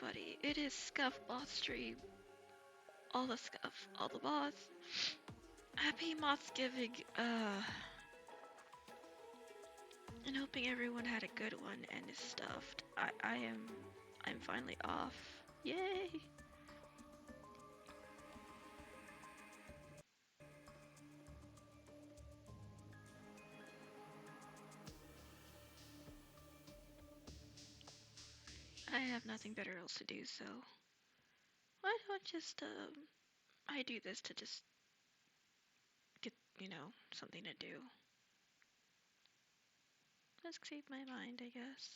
everybody. It is Scuff Moth Stream. All the Scuff, all the moths. Happy Moth'sgiving, and hoping everyone had a good one and is stuffed. I'm finally off. Yay! I have nothing better else to do, so why don't just, I do this to just get, something to do. Just keep my mind, I guess.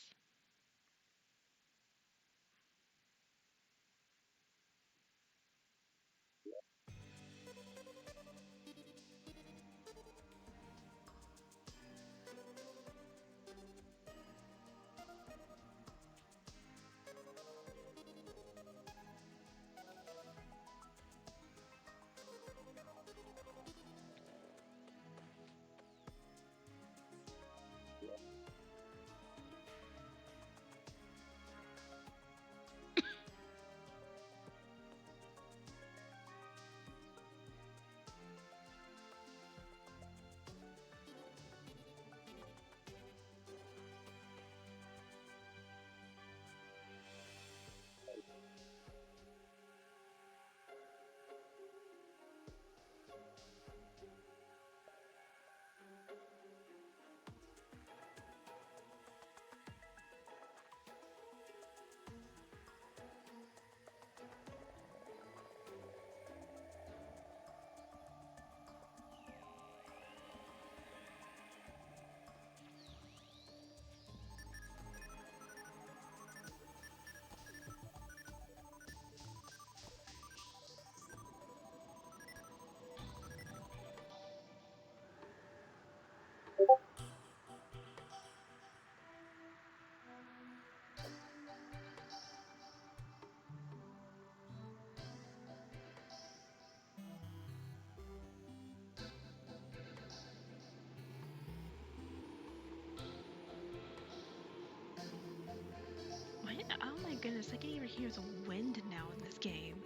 Oh my goodness, I can even hear the wind now in this game.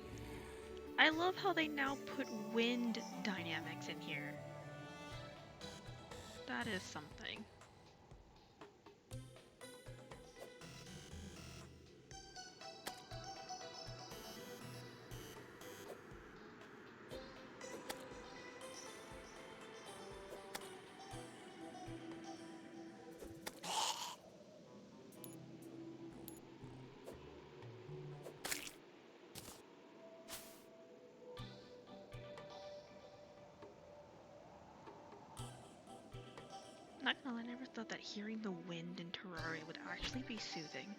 I love how they now put wind dynamics in here. That is something. Not gonna lie, I never thought that hearing the wind in Terraria would actually be soothing.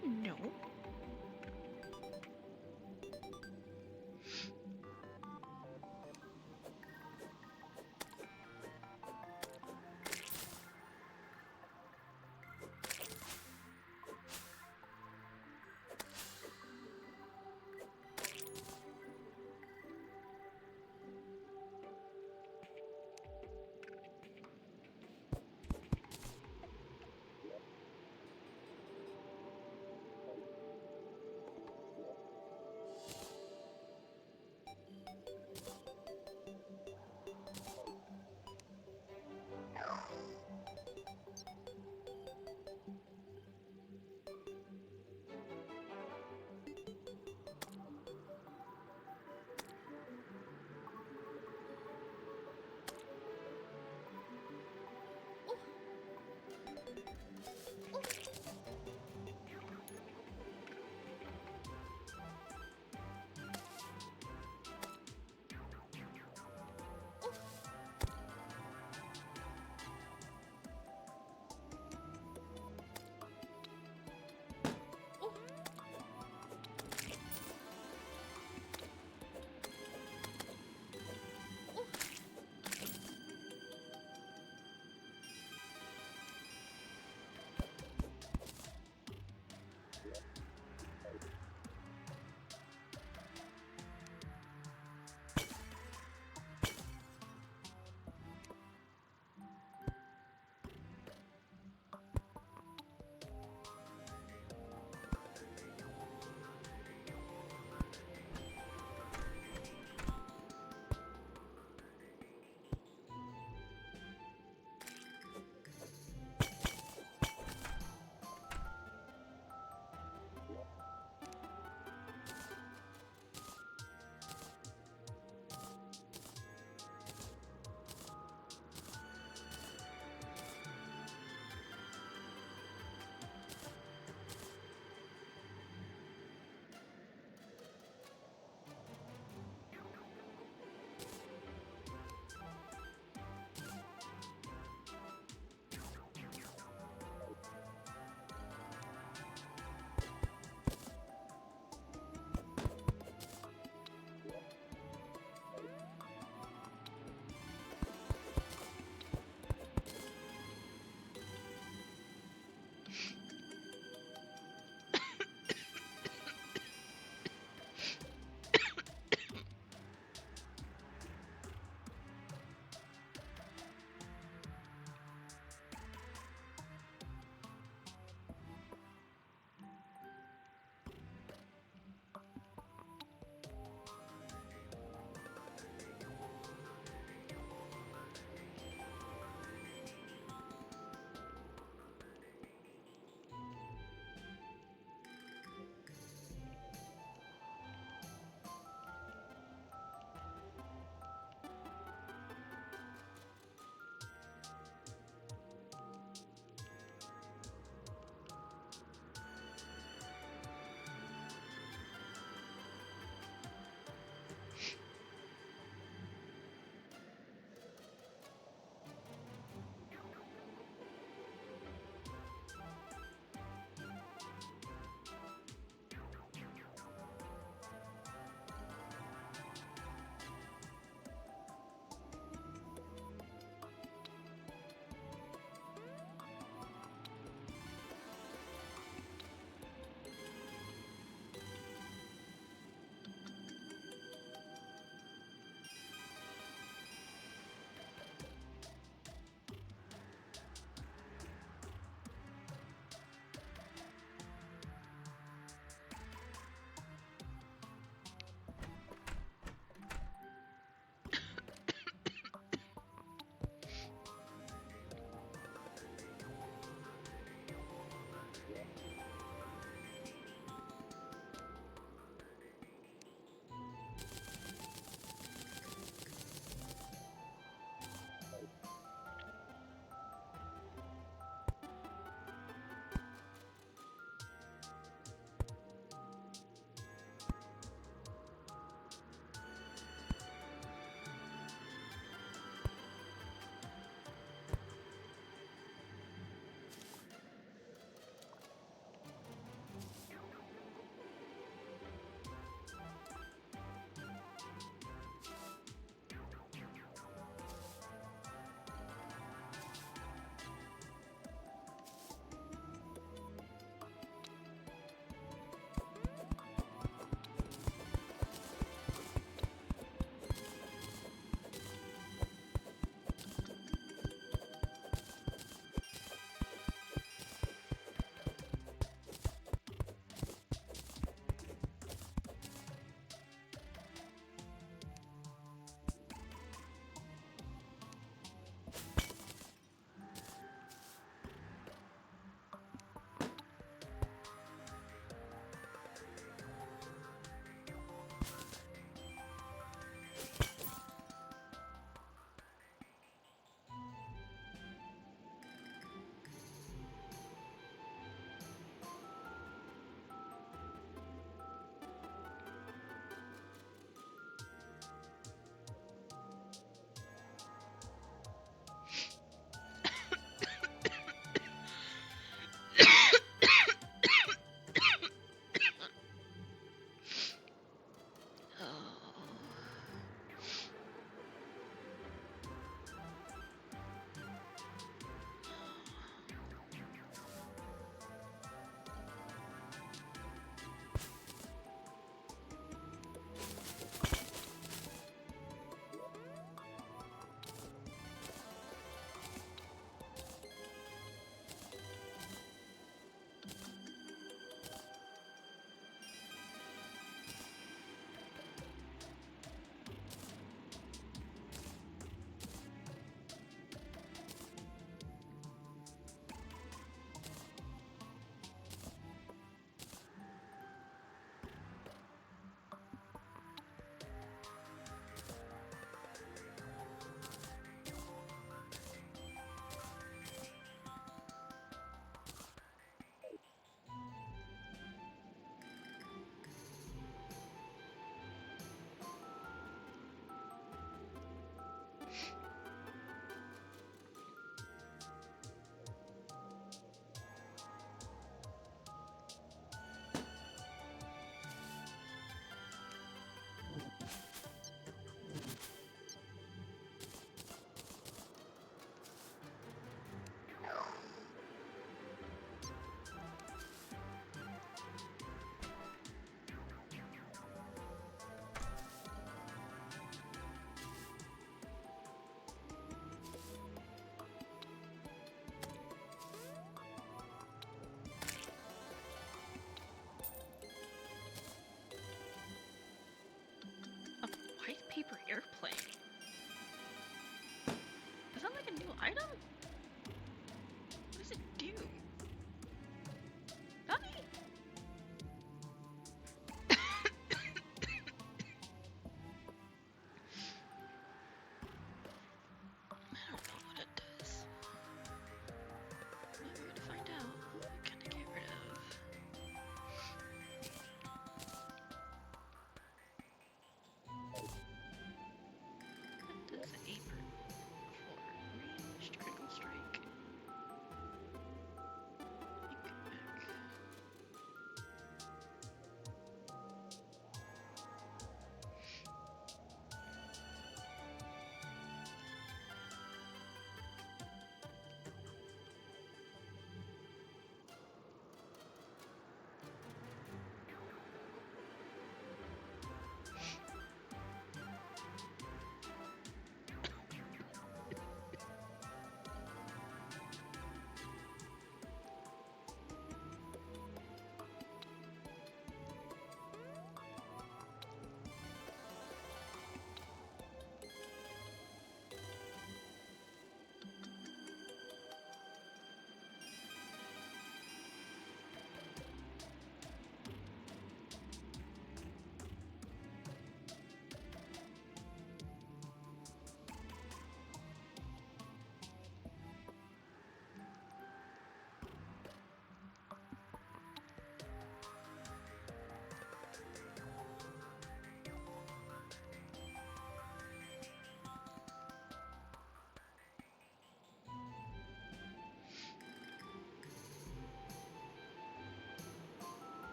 No.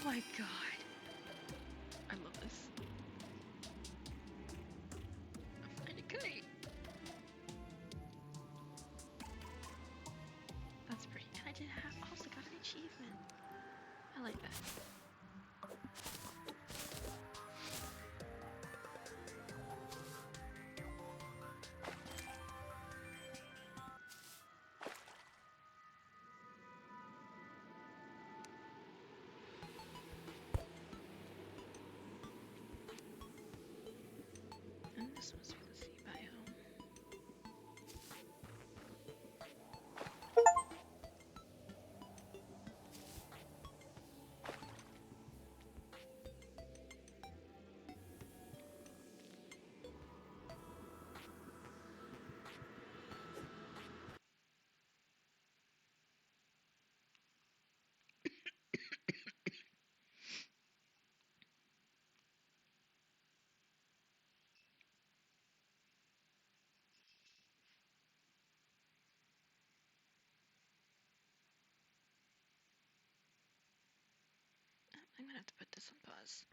my god. I love this. Find a kite. That's pretty. And I did have also got an achievement. I like that. And this must be the sea biome. I'm gonna have to put this on pause.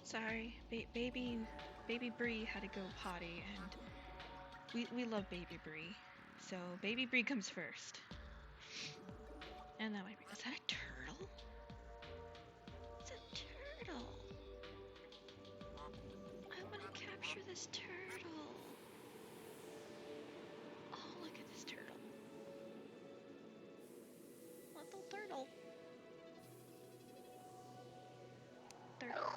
Sorry, baby Bree had to go potty, and we love baby Bree, so baby Bree comes first. And that might be. Is that a turtle? Is turtle. I want to capture this turtle. Oh, look at this turtle. Little turtle. Turtle.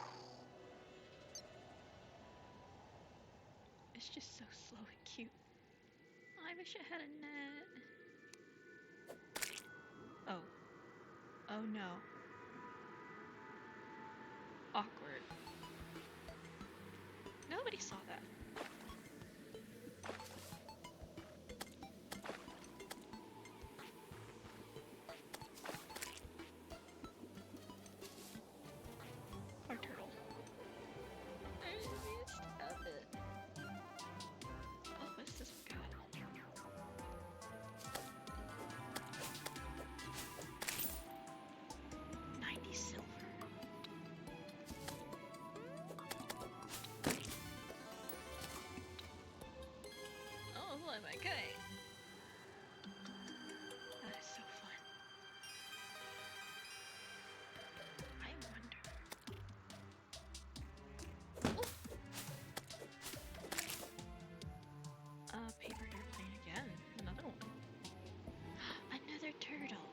It's just so slow and cute. I wish I had a net. Oh. Oh no. Awkward. Nobody saw that. Our turtle. I missed it. Oh, what's this one got? 90 silver. Oh, what am I good? That is so fun. I wonder. Paper airplane again. Another one. Another turtle.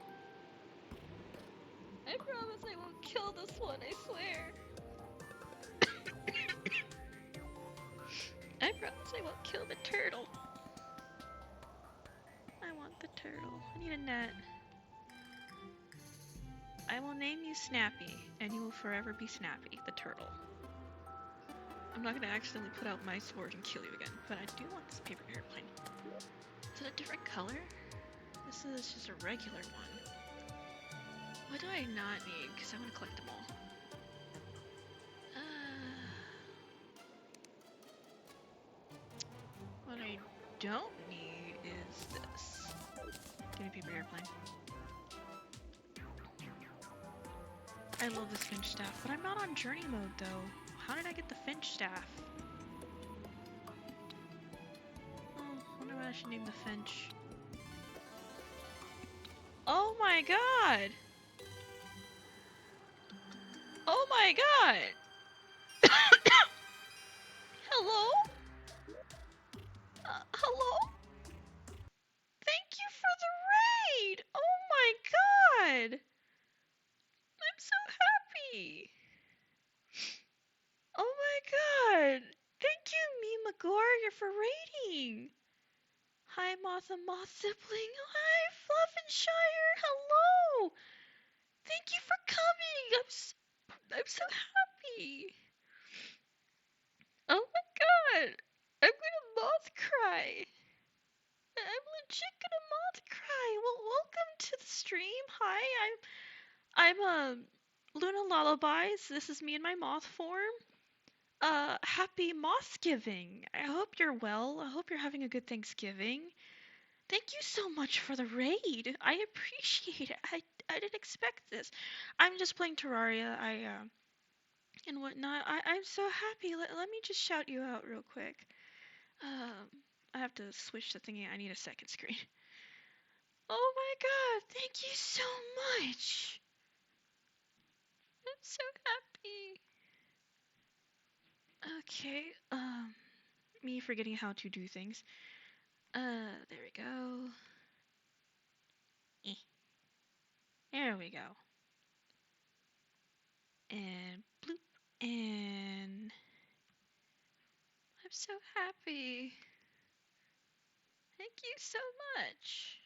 I promise I won't kill this one, I swear. I promise I won't kill the turtle. I want the turtle. I need a net. I will name you Snappy, and you will forever be Snappy, the turtle. I'm not gonna accidentally put out my sword and kill you again, but I do want this paper airplane. Is it a different color? This is just a regular one. What do I not need? Because I want to collect them all. What I don't need is this. Give me paper airplane. I love this finch staff, but I'm not on journey mode though. How did I get the finch staff? Oh, I wonder what I should name the finch. Oh my god! Oh my god! Hello? Hello? Thank you for the raid! Oh my god! I'm so happy! Oh my god! Thank you, me McGorger, for raiding! Hi, Moth and Moth Sibling. Hi, Fluffinshire. Hello! Thank you for coming! I'm so happy! Oh my god! I'm gonna moth cry! I'm legit gonna moth cry! Well, welcome to the stream. Hi, I'm Luna Lullabies. This is me in my moth form. Happy Moth'sgiving. I hope you're well. I hope you're having a good Thanksgiving. Thank you so much for the raid. I appreciate it. I didn't expect this. I'm just playing Terraria. And whatnot. I'm so happy. Let me just shout you out real quick. I have to switch the thingy. I need a second screen. Oh my god, thank you so much. I'm so happy. Okay, me forgetting how to do things. There we go. There we go. And bloop. And I'm so happy. Thank you so much.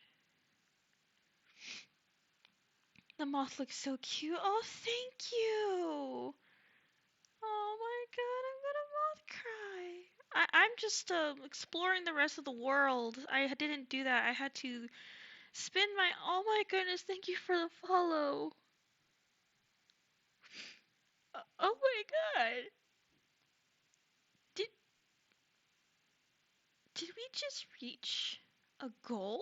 The moth looks so cute. Oh, thank you. Oh my god, I'm gonna moth cry. I'm just exploring the rest of the world. I didn't do that. I had to spin my. Oh my goodness, thank you for the follow. Oh my god. Did did we just reach a goal?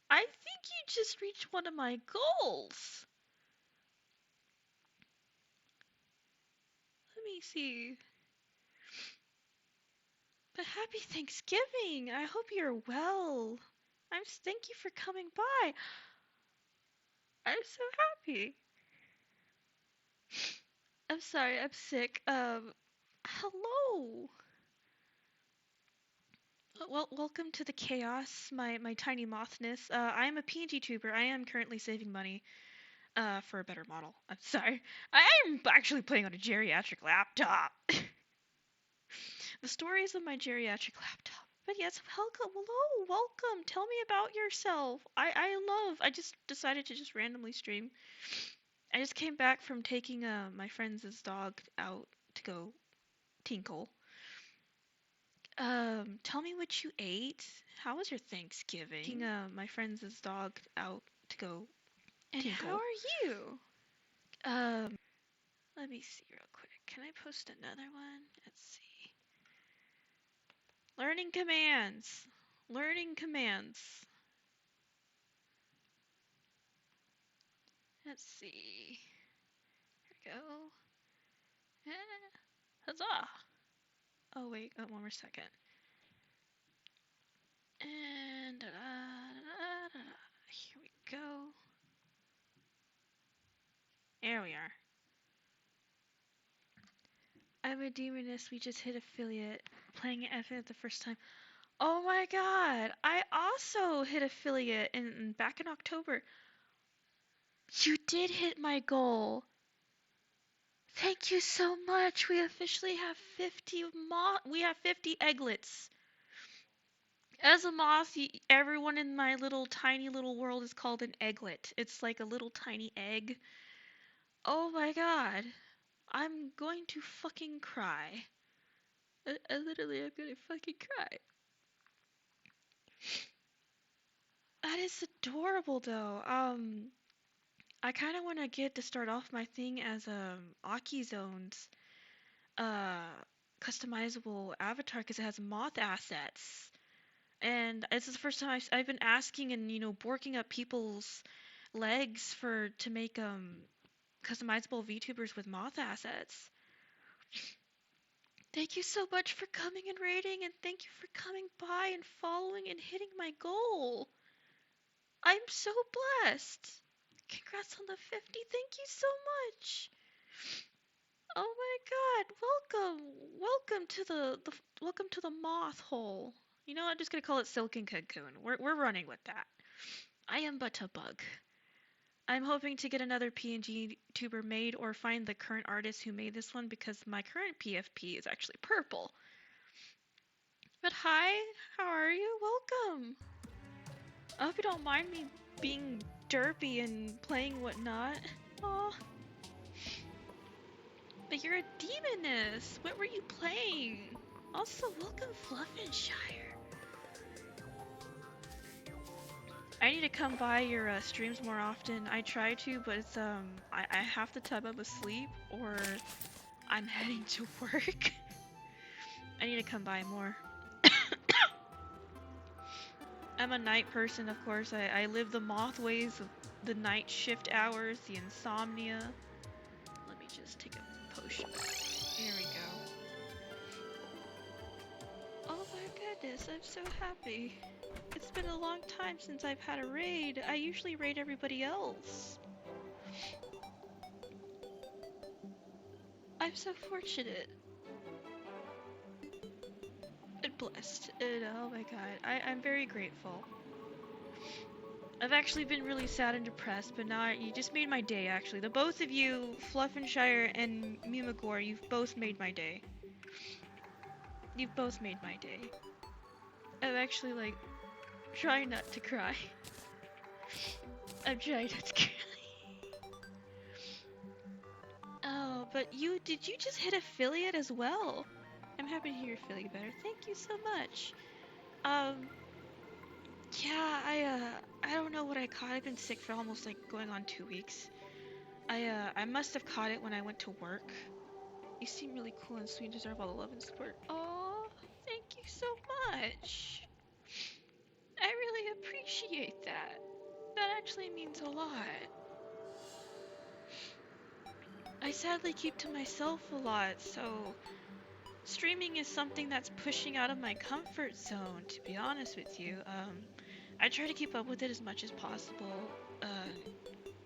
I think you just reached one of my goals. Let me see. But happy Thanksgiving! I hope you're well. Thank you for coming by. I'm so happy. I'm sorry, I'm sick. Hello. Well, welcome to the chaos, my tiny mothness. I am a PNG tuber. I am currently saving money, for a better model. I'm sorry. I am actually playing on a geriatric laptop. The stories of my geriatric laptop. But yes, welcome. Hello, welcome. Tell me about yourself. I just decided to just randomly stream. I just came back from taking my friend's dog out to go tinkle. Tell me what you ate. How was your Thanksgiving? Taking my friend's dog out to go and tinkle. How are you? Let me see real quick. Can I post another one? Let's see. Learning commands. Learning commands. Let's see. Here we go. Huzzah! Oh wait, one more second. And here we go. There we are. I'm a demoness. We just hit affiliate. Playing FF the first time. Oh my god! I also hit affiliate back in October. You did hit my goal. Thank you so much. We officially have 50 we have 50 egglets. As a moth, everyone in my little tiny little world is called an egglet. It's like a little tiny egg. Oh my god. I'm going to fucking cry. I literally am gonna fucking cry. That is adorable though. I kind of want to get to start off my thing as Akizone's uh customizable avatar because it has moth assets. And this is the first time I've been asking and borking up people's legs to make customizable VTubers with moth assets. Thank you so much for coming and rating, and thank you for coming by and following and hitting my goal. I'm so blessed. Congrats on the 50. Thank you so much. Oh my god. Welcome to welcome to the moth hole. You know, I'm just gonna call it Silken Cocoon. We're running with that. I am but a bug. I'm hoping to get another PNG tuber made or find the current artist who made this one because my current PFP is actually purple. But hi, how are you? Welcome. I hope you don't mind me being derpy and playing whatnot. Aw. But you're a demoness. What were you playing? Also, welcome Fluffinshire. I need to come by your streams more often. I try to, but it's I half the time I'm asleep or I'm heading to work. I need to come by more. I'm a night person, of course. I live the moth ways of the night shift hours, the insomnia. Let me just take a potion. Here we go. Oh my goodness, I'm so happy. It's been a long time since I've had a raid. I usually raid everybody else. I'm so fortunate. And blessed. And oh my god, I'm very grateful. I've actually been really sad and depressed, but now you just made my day, actually. The both of you, Fluffinshire and Mimagore, you've both made my day. You've both made my day. I'm actually, like, trying not to cry. I'm trying not to cry. Oh, but did you just hit affiliate as well? I'm happy to hear you're feeling better. Thank you so much. Yeah, I don't know what I caught. I've been sick for almost like going on 2 weeks. I must have caught it when I went to work. You seem really cool and sweet and deserve all the love and support. Oh, thank you so much. I really appreciate that. That actually means a lot. I sadly keep to myself a lot, so streaming is something that's pushing out of my comfort zone, to be honest with you. I try to keep up with it as much as possible,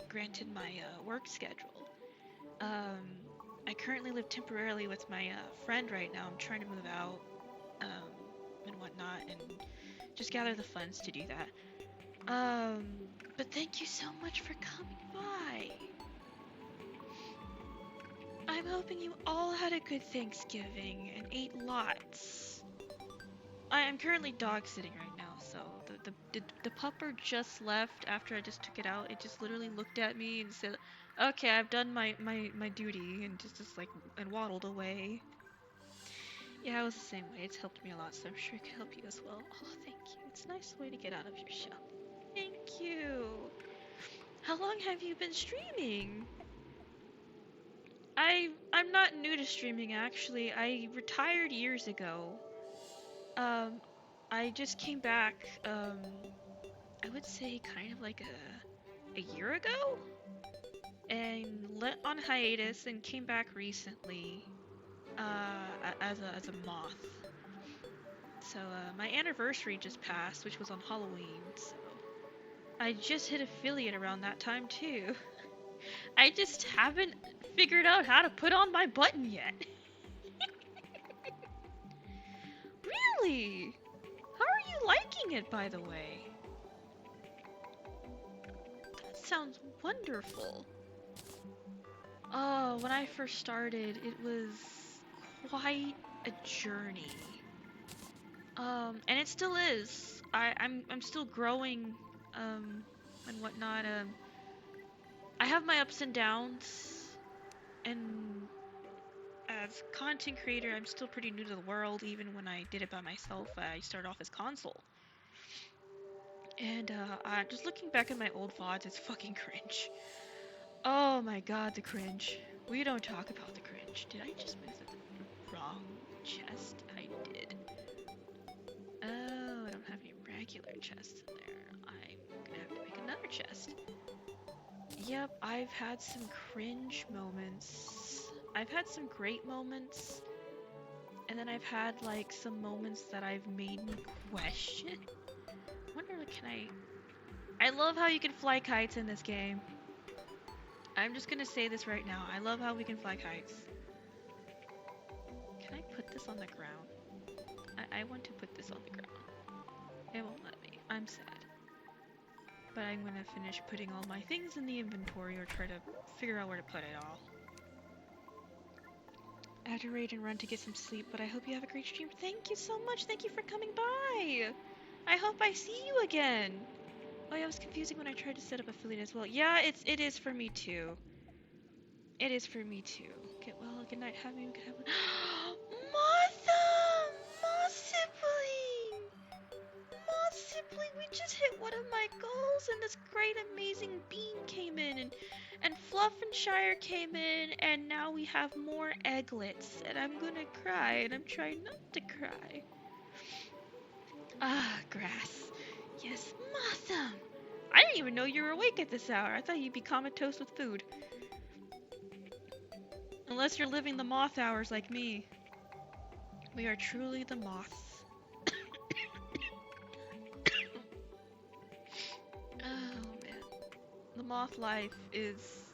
granted my work schedule. Um, I currently live temporarily with my friend right now. I'm trying to move out, um, and whatnot, and just gather the funds to do that. Um, but thank you so much for coming by. I'm hoping you all had a good Thanksgiving and ate lots. I am currently dog sitting right now, so the pupper just left after I just took it out. It just literally looked at me and said, "Okay, I've done my duty," and just like and waddled away. Yeah, I was the same way. It's helped me a lot, so I'm sure it can help you as well. Oh, thank you. It's a nice way to get out of your shell. Thank you. How long have you been streaming? I'm not new to streaming actually. I retired years ago. Um, I just came back. I would say kind of like a year ago, and went on hiatus and came back recently. As a moth. So my anniversary just passed, which was on Halloween. So I just hit affiliate around that time too. I just haven't figured out how to put on my button yet. Really? How are you liking it, by the way? That sounds wonderful. Oh, when I first started, it was quite a journey. And it still is. I'm still growing, um, and whatnot. I have my ups and downs, and as content creator, I'm still pretty new to the world. Even when I did it by myself, I started off as console. And just looking back at my old VODs, it's fucking cringe. Oh my god, the cringe. We don't talk about the cringe. Did I just move the wrong chest? I did. Oh, I don't have any regular chests in there. I'm gonna have to make another chest. Yep, I've had some cringe moments. I've had some great moments. And then I've had like some moments that I've made me question. Wonder, can I love how you can fly kites in this game. I'm just gonna say this right now. I love how we can fly kites. Can I put this on the ground? I want to put this on the ground. It won't let me. I'm sad. But I'm gonna finish putting all my things in the inventory or try to figure out where to put it all. I have to raid and run to get some sleep, but I hope you have a great stream. Thank you so much. Thank you for coming by. I hope I see you again. Oh yeah, it was confusing when I tried to set up affiliate as well. Yeah, it is for me too. It is for me too. Get well, good night, have me, good have Martha! Moth sibling! Moth sibling, we just hit one of my goals and this great amazing bean came in and Fluff and Shire came in and now we have more egglets and I'm gonna cry and I'm trying not to cry. Ah, grass. Yes, Motham! I didn't even know you were awake at this hour. I thought you'd be comatose with food. Unless you're living the moth hours like me. We are truly the moths. Oh man. The moth life is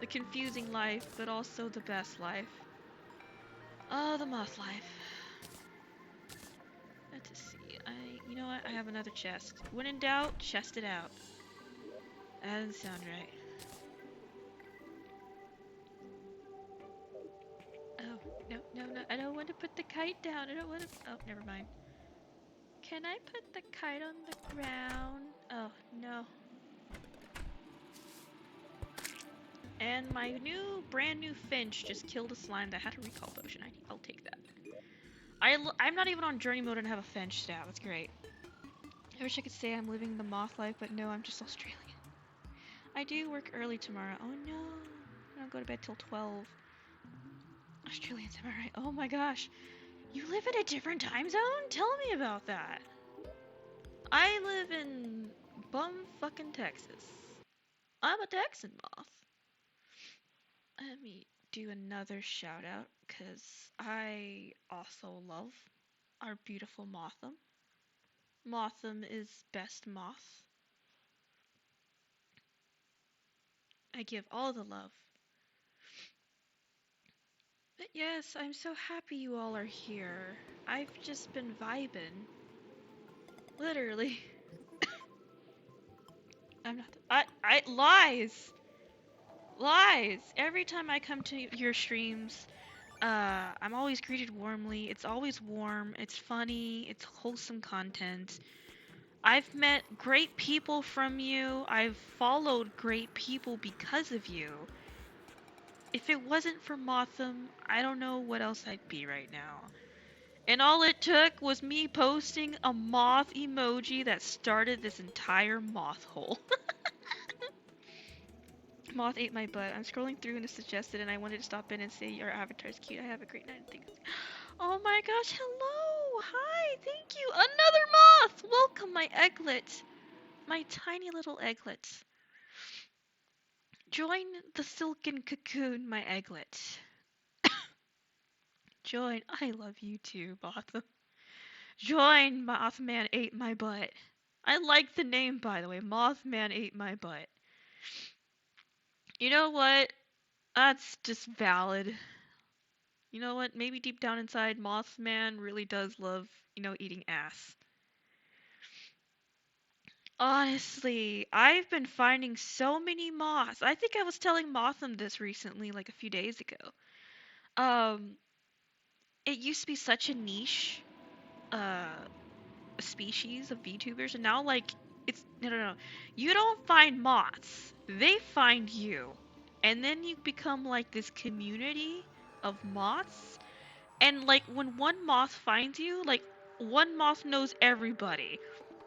the confusing life, but also the best life. Oh, the moth life. Let's see. You know what? I have another chest. When in doubt, chest it out. That doesn't sound right. Oh, no, no, no. I don't want to put the kite down. I don't want to. Oh, never mind. Can I put the kite on the ground? Oh, no. And my brand new finch just killed a slime that had a recall potion. I'll take that. I'm not even on journey mode and have a finch stat. That's great. I wish I could say I'm living the moth life, but no, I'm just Australian. I do work early tomorrow. Oh no. I don't go to bed till 12. Australians, am I right? Oh my gosh. You live in a different time zone? Tell me about that. I live in bum-fucking Texas. I'm a Texan moth. Let me do another shout out because I also love our beautiful Motham. Motham is best moth. I give all the love But yes, I'm so happy you all are here. I've just been vibing. Literally. I'm not. Lies! Lies! Every time I come to your streams, I'm always greeted warmly. It's always warm. It's funny. It's wholesome content. I've met great people from you. I've followed great people because of you. If it wasn't for Motham, I don't know what else I'd be right now. And all it took was me posting a moth emoji that started this entire moth hole. Moth ate my butt. I'm scrolling through and it suggested, and I wanted to stop in and say your avatar's cute. I have a great night and things. Oh my gosh, hello! Hi, thank you! Another moth! Welcome, my egglet! My tiny little egglet. Join the silken cocoon, my egglet. Join. I love you too, Motham. Join Mothman ate my butt. I like the name, by the way. Mothman ate my butt. You know what? That's just valid. You know what? Maybe deep down inside, Mothman really does love, eating ass. Honestly, I've been finding so many moths. I think I was telling Motham this recently, like a few days ago. Um, it used to be such a niche, uh, species of VTubers, and now like it's no. You don't find moths; they find you, and then you become like this community of moths. And like when one moth finds you, like one moth knows everybody,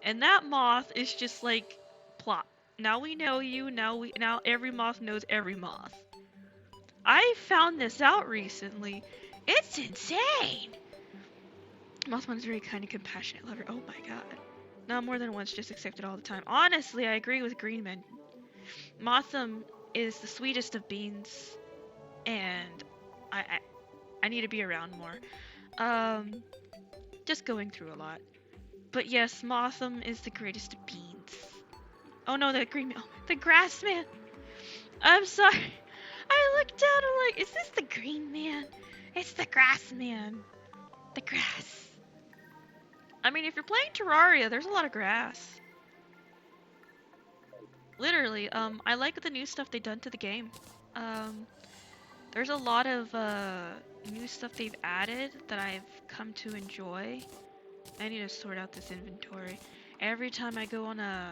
and that moth is just like plop. Now we know you. Now every moth knows every moth. I found this out recently. It's insane. Mothman's very kind and compassionate lover. Oh my god. Not more than once, just accept it all the time. Honestly, I agree with Greenman. Motham is the sweetest of beans, and I need to be around more. Um, just going through a lot. But yes, Motham is the greatest of beans. Oh no, the green man. Oh, the grass man. I'm sorry. I looked down and I'm like, is this the green man? It's the grass man. The grass. I mean, if you're playing Terraria, there's a lot of grass. Literally, I like the new stuff they've done to the game. Um, there's a lot of new stuff they've added that I've come to enjoy. I need to sort out this inventory. Every time I go on a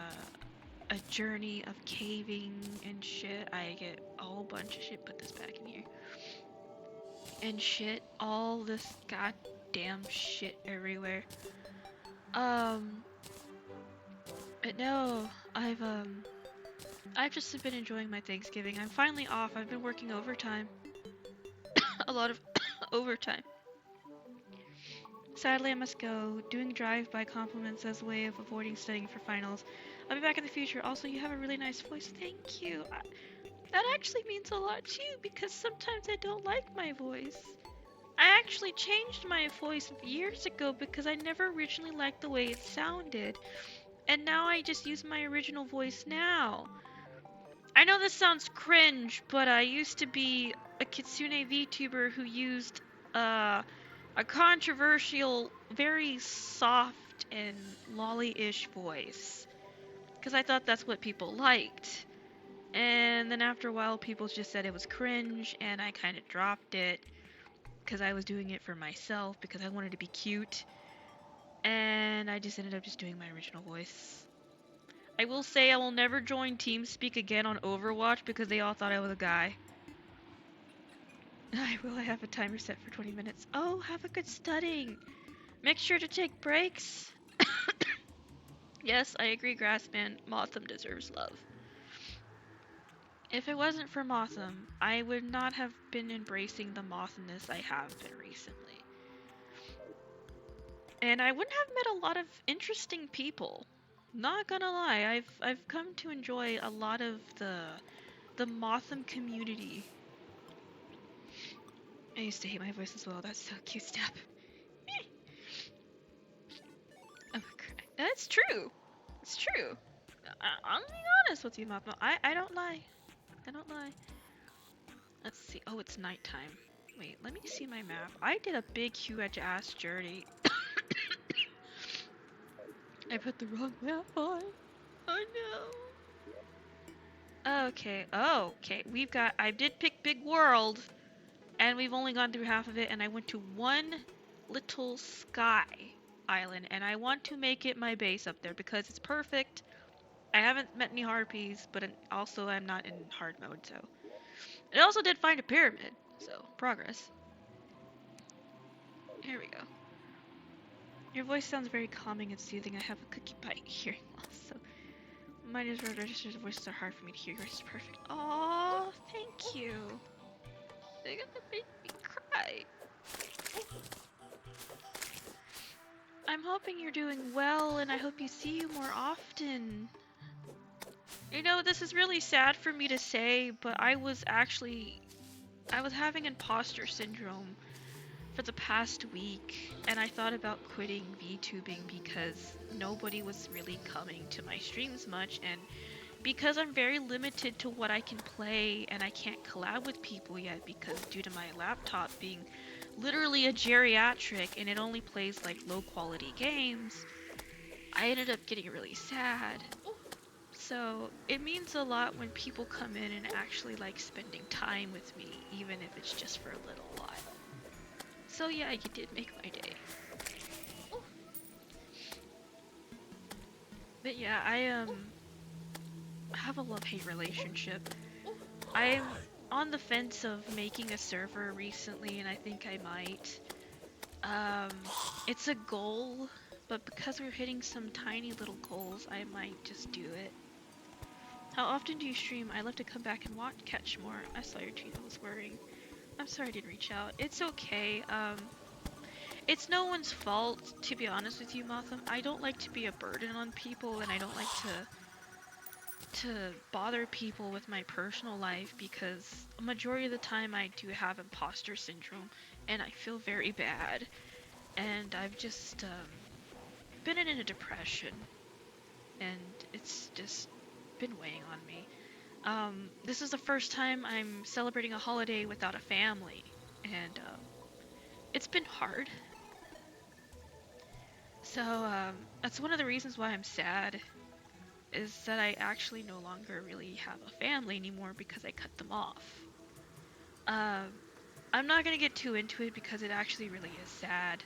journey of caving and shit, I get a whole bunch of shit. Put this back in here. And shit, all this goddamn shit everywhere. But no, I've just been enjoying my Thanksgiving. I'm finally off. I've been working overtime. A lot of overtime. Sadly, I must go. Doing drive-by compliments as a way of avoiding studying for finals. I'll be back in the future. Also, you have a really nice voice. Thank you. That actually means a lot too, because sometimes I don't like my voice. I actually changed my voice years ago because I never originally liked the way it sounded. And now I just use my original voice now. I know this sounds cringe, but I used to be a Kitsune VTuber who used a controversial, very soft and lolly-ish voice. Because I thought that's what people liked. And then after a while, people just said it was cringe, and I kind of dropped it. Because I was doing it for myself, because I wanted to be cute. And I just ended up just doing my original voice. I will say I will never join TeamSpeak again on Overwatch because they all thought I was a guy. I will have a timer set for 20 minutes. Oh, have a good studying. Make sure to take breaks. Yes, I agree, Grassman. Motham deserves love. If it wasn't for Motham, I would not have been embracing the Mothness I have been recently. And I wouldn't have met a lot of interesting people. Not gonna lie, I've come to enjoy a lot of the Motham community. I used to hate my voice as well. That's so cute, Step. Oh, that's true. It's true. I'm being honest with you, Mothma. I don't lie. I don't lie. Let's see. Oh, it's nighttime. Wait, let me see my map. I did a big, huge ass journey. I put the wrong map on. Oh no. Okay. Oh, okay. I did pick Big World, and we've only gone through half of it, and I went to one little sky island, and I want to make it my base up there because it's perfect. I haven't met any harpies, but also I'm not in hard mode, so. It also did find a pyramid, so progress. Here we go. Your voice sounds very calming and soothing. I have a cookie bite hearing loss, so mine is registered. Voices are hard for me to hear. Yours is perfect. Aww, thank you. They're gonna make me cry. I'm hoping you're doing well, and I hope you see you more often. You know, this is really sad for me to say, but I was having imposter syndrome for the past week, and I thought about quitting VTubing because nobody was really coming to my streams much, and because I'm very limited to what I can play, and I can't collab with people yet because due to my laptop being literally a geriatric and it only plays like low quality games, I ended up getting really sad. So it means a lot when people come in and actually like spending time with me, even if it's just for a little while. So yeah, you did make my day. But yeah, I have a love-hate relationship. I'm on the fence of making a server recently, and I think I might. Um, it's a goal, but because we're hitting some tiny little goals, I might just do it. How often do you stream? I'd love to come back and catch more. I saw your tweet, I was worrying. I'm sorry I didn't reach out. It's okay. It's no one's fault, to be honest with you, Motham. I don't like to be a burden on people, and I don't like to bother people with my personal life because a majority of the time I do have imposter syndrome, and I feel very bad. And I've just been in a depression, and it's just been weighing on me. This is the first time I'm celebrating a holiday without a family, and it's been hard. So that's one of the reasons why I'm sad, is that I actually no longer really have a family anymore because I cut them off. Um, I'm not gonna get too into it because it actually really is sad.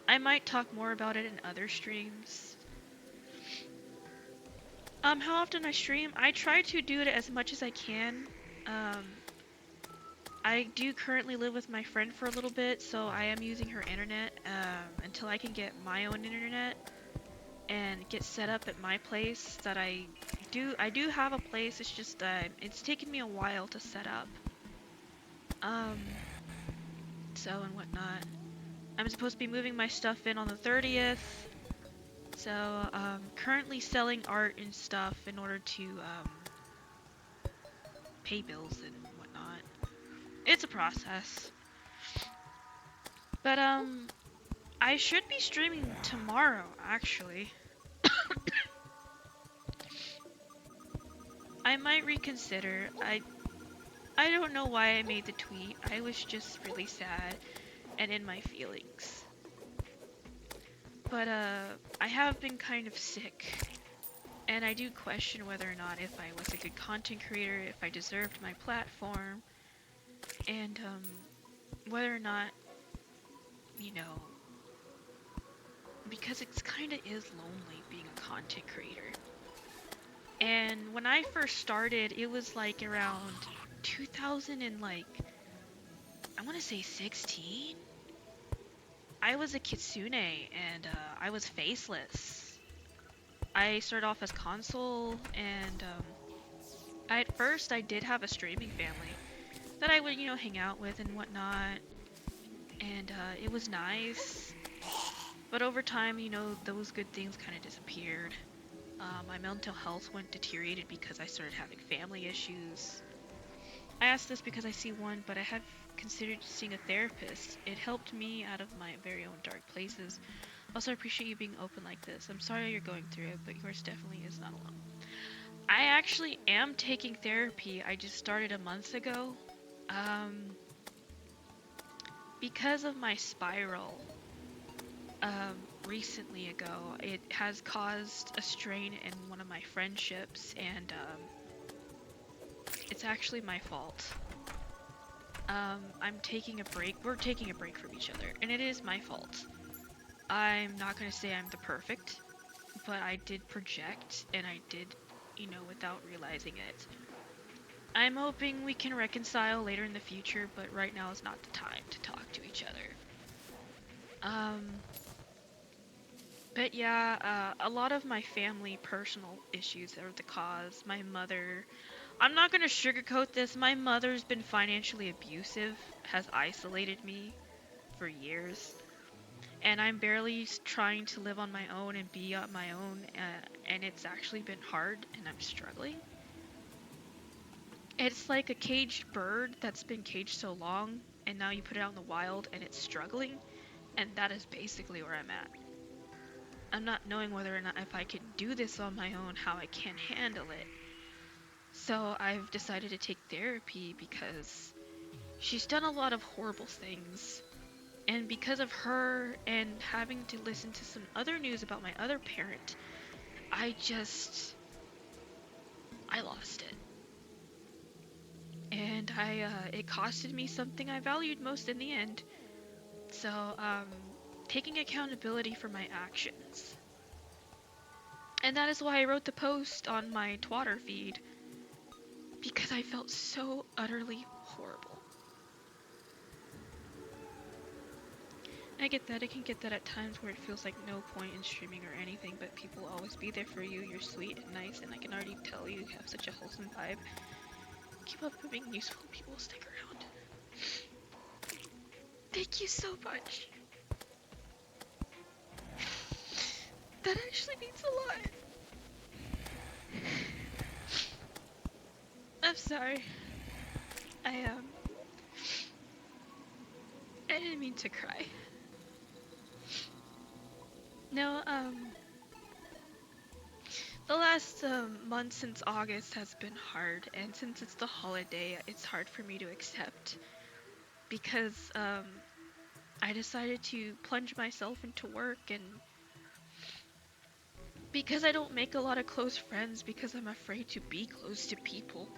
I might talk more about it in other streams. How often I stream? I try to do it as much as I can. Um, I do currently live with my friend for a little bit, so I am using her internet until I can get my own internet and get set up at my place. I do have a place. It's just it's taken me a while to set up. Um, and whatnot. I'm supposed to be moving my stuff in on the 30th. So currently selling art and stuff in order to pay bills and whatnot. It's a process. But I should be streaming tomorrow, actually. I might reconsider. I don't know why I made the tweet. I was just really sad and in my feelings. But I have been kind of sick, and I do question whether or not if I was a good content creator, if I deserved my platform, and whether or not, you know, because it's kind of is lonely being a content creator. And when I first started, it was like around 2000 and like, I want to say 16. I was a kitsune and I was faceless. I started off as console, and at first I did have a streaming family that I would, hang out with and whatnot, and it was nice. But over time, those good things kind of disappeared. My mental health went deteriorated because I started having family issues. I ask this because I see one, but I have considered seeing a therapist. It helped me out of my very own dark places. Also, I appreciate you being open like this. I'm sorry you're going through it, but yours definitely is not alone. I actually am taking therapy. I just started a month ago. because of my spiral, recently ago, it has caused a strain in one of my friendships, and it's actually my fault. I'm taking a break. We're taking a break from each other, and it is my fault. I'm not gonna say I'm the perfect, but I did project, and I did, without realizing it. I'm hoping we can reconcile later in the future, but right now is not the time to talk to each other. Um, but yeah, a lot of my family personal issues are the cause. My mother, I'm not gonna sugarcoat this, my mother's been financially abusive, has isolated me for years, and I'm barely trying to live on my own and be on my own, and it's actually been hard, and I'm struggling. It's like a caged bird that's been caged so long, and now you put it out in the wild and it's struggling, and that is basically where I'm at. I'm not knowing whether or not if I can do this on my own, how I can handle it. So I've decided to take therapy because she's done a lot of horrible things. And because of her and having to listen to some other news about my other parent, I lost it. And it costed me something I valued most in the end. So, taking accountability for my actions. And that is why I wrote the post on my Twitter feed, because I felt so utterly horrible. I get that, I can get that at times where it feels like no point in streaming or anything, but people will always be there for you, you're sweet and nice, and I can already tell you have such a wholesome vibe. Keep up being useful, people will stick around. Thank you so much. That actually means a lot. I'm sorry. I, I didn't mean to cry. No, the last month since August has been hard, and since it's the holiday, it's hard for me to accept because I decided to plunge myself into work, and because I don't make a lot of close friends because I'm afraid to be close to people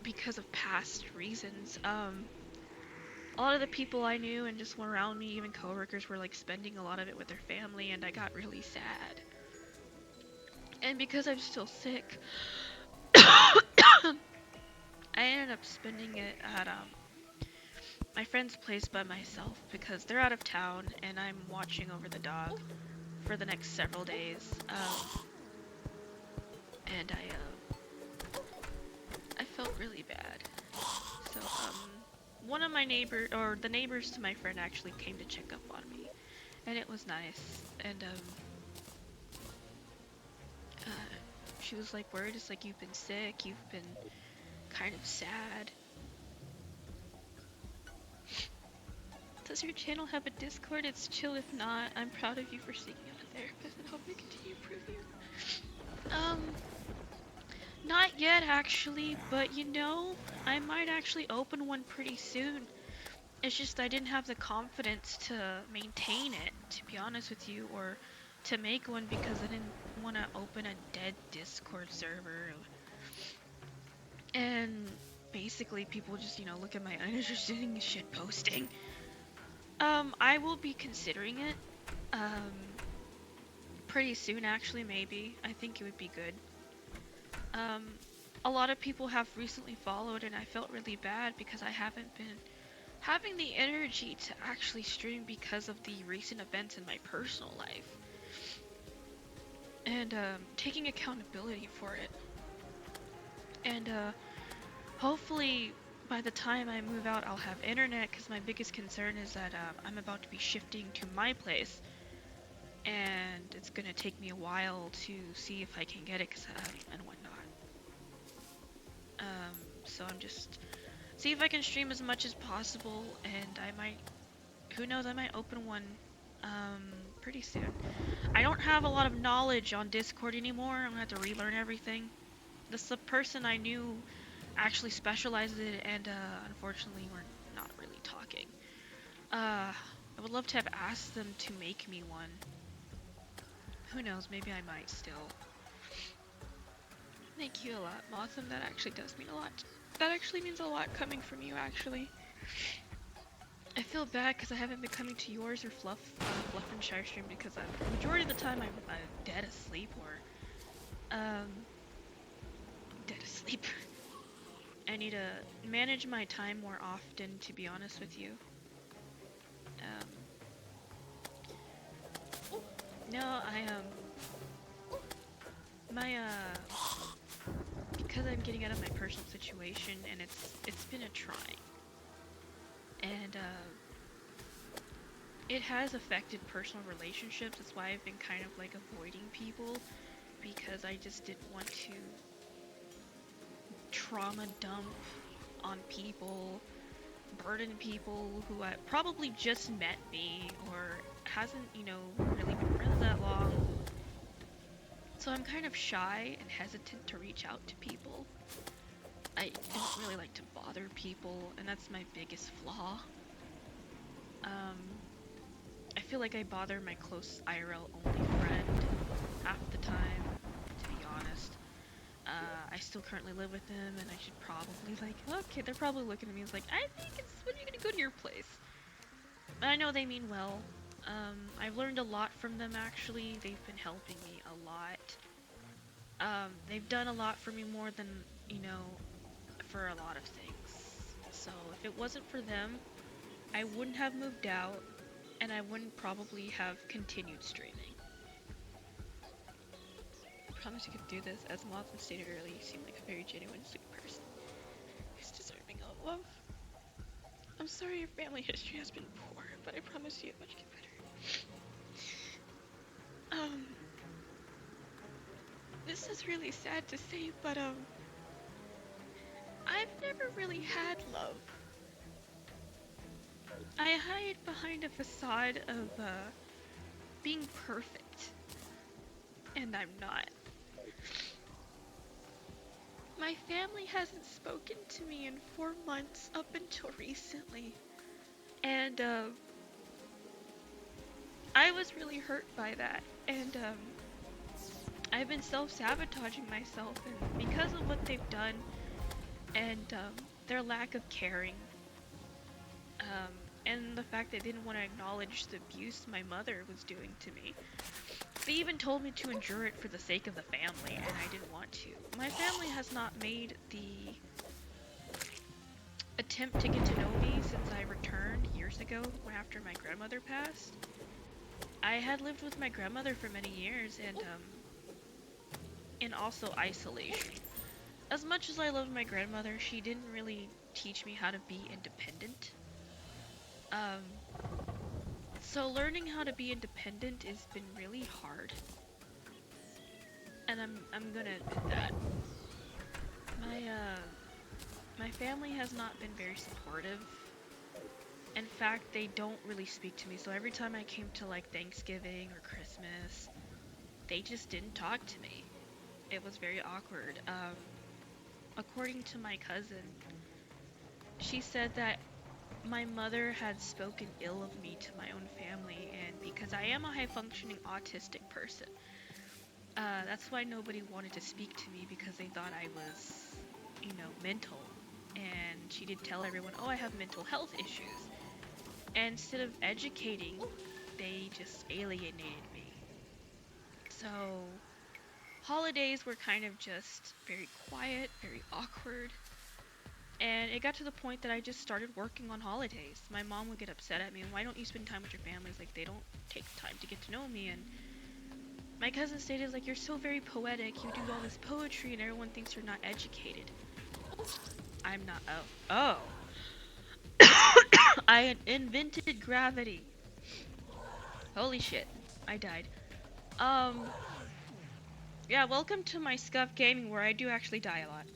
because of past reasons. A lot of the people I knew and just were around me, even coworkers, were like spending a lot of it with their family, and I got really sad. And because I'm still sick, I ended up spending it at my friend's place by myself because they're out of town and I'm watching over the dog for the next several days. And I felt really bad. So one of my the neighbors to my friend actually came to check up on me, and it was nice. And she was like worried. It's like, you've been sick, you've been kind of sad. Does your channel have a Discord? It's chill if not. I'm proud of you for seeking out a therapist and hope you continue improving. Not yet actually, but I might actually open one pretty soon. It's just I didn't have the confidence to maintain it, to be honest with you, or to make one because I didn't want to open a dead Discord server. And basically people just, look at my uninterested shit posting. I will be considering it. Pretty soon actually, maybe. I think it would be good. A lot of people have recently followed and I felt really bad because I haven't been having the energy to actually stream because of the recent events in my personal life. And taking accountability for it. And hopefully by the time I move out I'll have internet, because my biggest concern is that I'm about to be shifting to my place. And it's gonna take me a while to see if I can get it and whatnot. So I'm just see if I can stream as much as possible, and I might, who knows, I might open one pretty soon. I don't have a lot of knowledge on Discord anymore. I'm gonna have to relearn everything. The person I knew actually specialized in it, and unfortunately we're not really talking. I would love to have asked them to make me one. Who knows, maybe I might still. Thank you a lot, Motham. That actually does mean a lot. That actually means a lot coming from you, actually. I feel bad because I haven't been coming to yours or Fluff and Shire stream because the majority of the time I'm dead asleep or dead asleep. I need to manage my time more often, to be honest with you. No, my because I'm getting out of my personal situation and it's been a trying. And it has affected personal relationships. That's why I've been kind of like avoiding people, because I just didn't want to trauma dump on people, burden people who probably just met me or hasn't, really been friends that long. So I'm kind of shy and hesitant to reach out to people. I don't really like to bother people, and that's my biggest flaw. I feel like I bother my close IRL only friend half the time, to be honest. I still currently live with them, and I should probably, okay, they're probably looking at me as like, I think it's when you're gonna go to your place. And I know they mean well. I've learned a lot from them, actually. They've been helping me a lot. They've done a lot for me more than, for a lot of things. So if it wasn't for them, I wouldn't have moved out, and I wouldn't probably have continued streaming. I promise you could do this. As Mothman stated earlier, you seem like a very genuine, sweet person who's deserving of love. I'm sorry your family history has been poor, but I promise you it much get better. This is really sad to say, but I've never really had love. I hide behind a facade of being perfect, and I'm not. My family hasn't spoken to me in 4 months up until recently, and I was really hurt by that, and I've been self-sabotaging myself, and because of what they've done, and their lack of caring, and the fact they didn't want to acknowledge the abuse my mother was doing to me. They even told me to endure it for the sake of the family, and I didn't want to. My family has not made the attempt to get to know me since I returned years ago after my grandmother passed. I had lived with my grandmother for many years, and also isolation. As much as I loved my grandmother, she didn't really teach me how to be independent. So learning how to be independent has been really hard. And I'm gonna admit that. My family has not been very supportive. In fact, they don't really speak to me. So every time I came to like Thanksgiving or Christmas, they just didn't talk to me. It was very awkward. According to my cousin, she said that my mother had spoken ill of me to my own family, and because I am a high-functioning autistic person, that's why nobody wanted to speak to me, because they thought I was, mental. And she did tell everyone, oh, I have mental health issues. And instead of educating, they just alienated me. So, holidays were kind of just very quiet, very awkward. And it got to the point that I just started working on holidays. My mom would get upset at me, why don't you spend time with your families? Like, they don't take time to get to know me. And my cousin stated, like, you're so very poetic, you do all this poetry, and everyone thinks you're not educated. I'm not. Oh. I invented gravity. Holy shit. I died. Yeah, welcome to my scuff gaming where I do actually die a lot.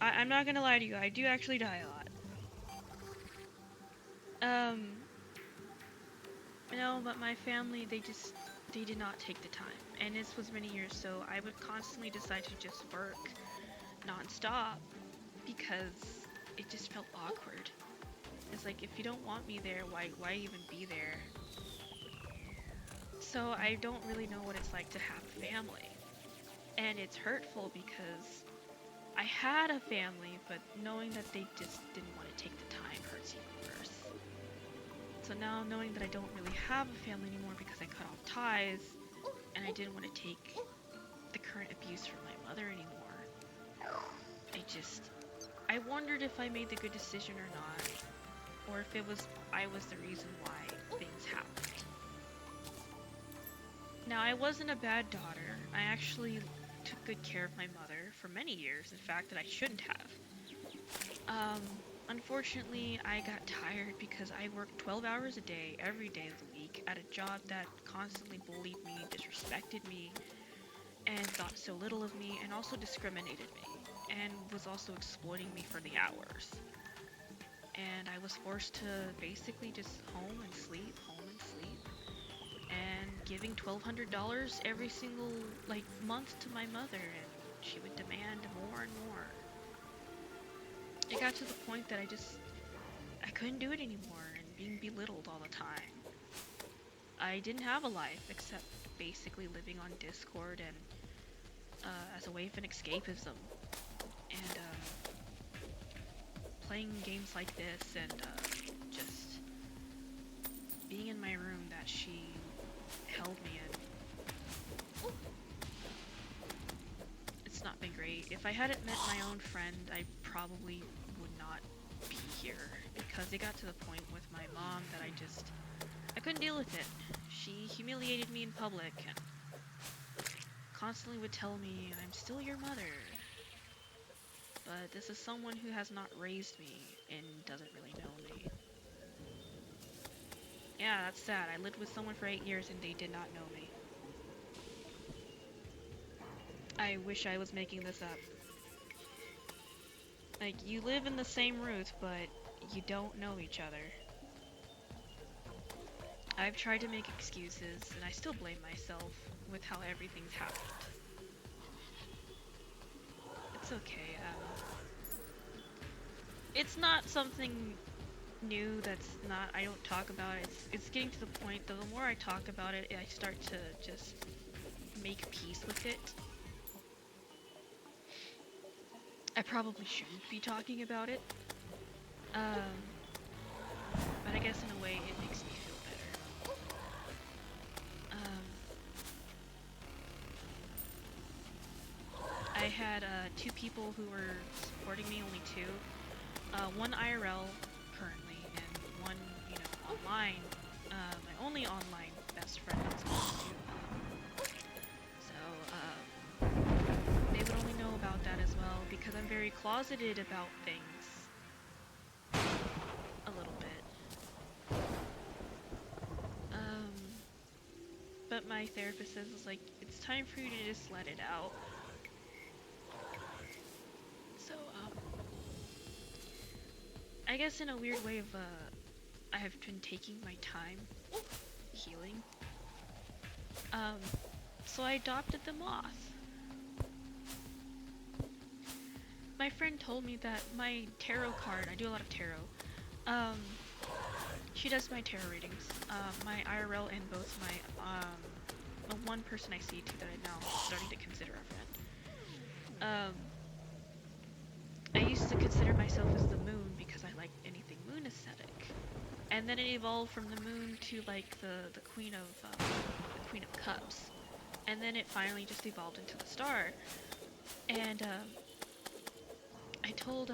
I'm not gonna lie to you, I do actually die a lot. No, but my family, they did not take the time. And this was many years, so I would constantly decide to just work non-stop because it just felt awkward. It's like, if you don't want me there, why even be there? So I don't really know what it's like to have a family. And it's hurtful because I had a family, but knowing that they just didn't want to take the time hurts even worse. So now knowing that I don't really have a family anymore because I cut off ties, and I didn't want to take the current abuse from my mother anymore, I wondered if I made the good decision or not, or if I was the reason why things happened. Now, I wasn't a bad daughter. I actually took good care of my mother for many years, in fact, that I shouldn't have. Unfortunately, I got tired because I worked 12 hours a day, every day of the week, at a job that constantly bullied me, disrespected me, and thought so little of me, and also discriminated me, and was also exploiting me for the hours. And I was forced to basically just home and sleep, and giving $1,200 every single, like, month to my mother, and she would demand more and more. It got to the point that I couldn't do it anymore, and being belittled all the time. I didn't have a life except basically living on Discord and as a way of an escapism, and playing games like this, and just being in my room that she held me in. It's not been great. If I hadn't met my own friend, I probably would not be here, because it got to the point with my mom that I couldn't deal with it. She humiliated me in public and constantly would tell me, "I'm still your mother." But this is someone who has not raised me and doesn't really know me. Yeah, that's sad. I lived with someone for 8 years and they did not know me. I wish I was making this up. Like, you live in the same roof, but you don't know each other. I've tried to make excuses, and I still blame myself with how everything's happened. It's okay, it's not something new I don't talk about it. It's getting to the point that the more I talk about it, I start to just make peace with it. I probably shouldn't be talking about it. But I guess in a way it makes me feel better. I had 2 people who were supporting me, only 2. One IRL currently, and one, online. My only online best friend is close to. So, they would only know about that as well, because I'm very closeted about things. A little bit. But my therapist says, it's like, it's time for you to just let it out. So, I guess in a weird way I have been taking my time healing. So I adopted the moth. My friend told me that my tarot card, I do a lot of tarot, she does my tarot readings, my IRL and both the one person I see too that I'm now starting to consider a friend. I used to consider myself as the moon because I liked anything moon aesthetic. And then it evolved from the moon to like the Queen of Cups. And then it finally just evolved into the star. And I told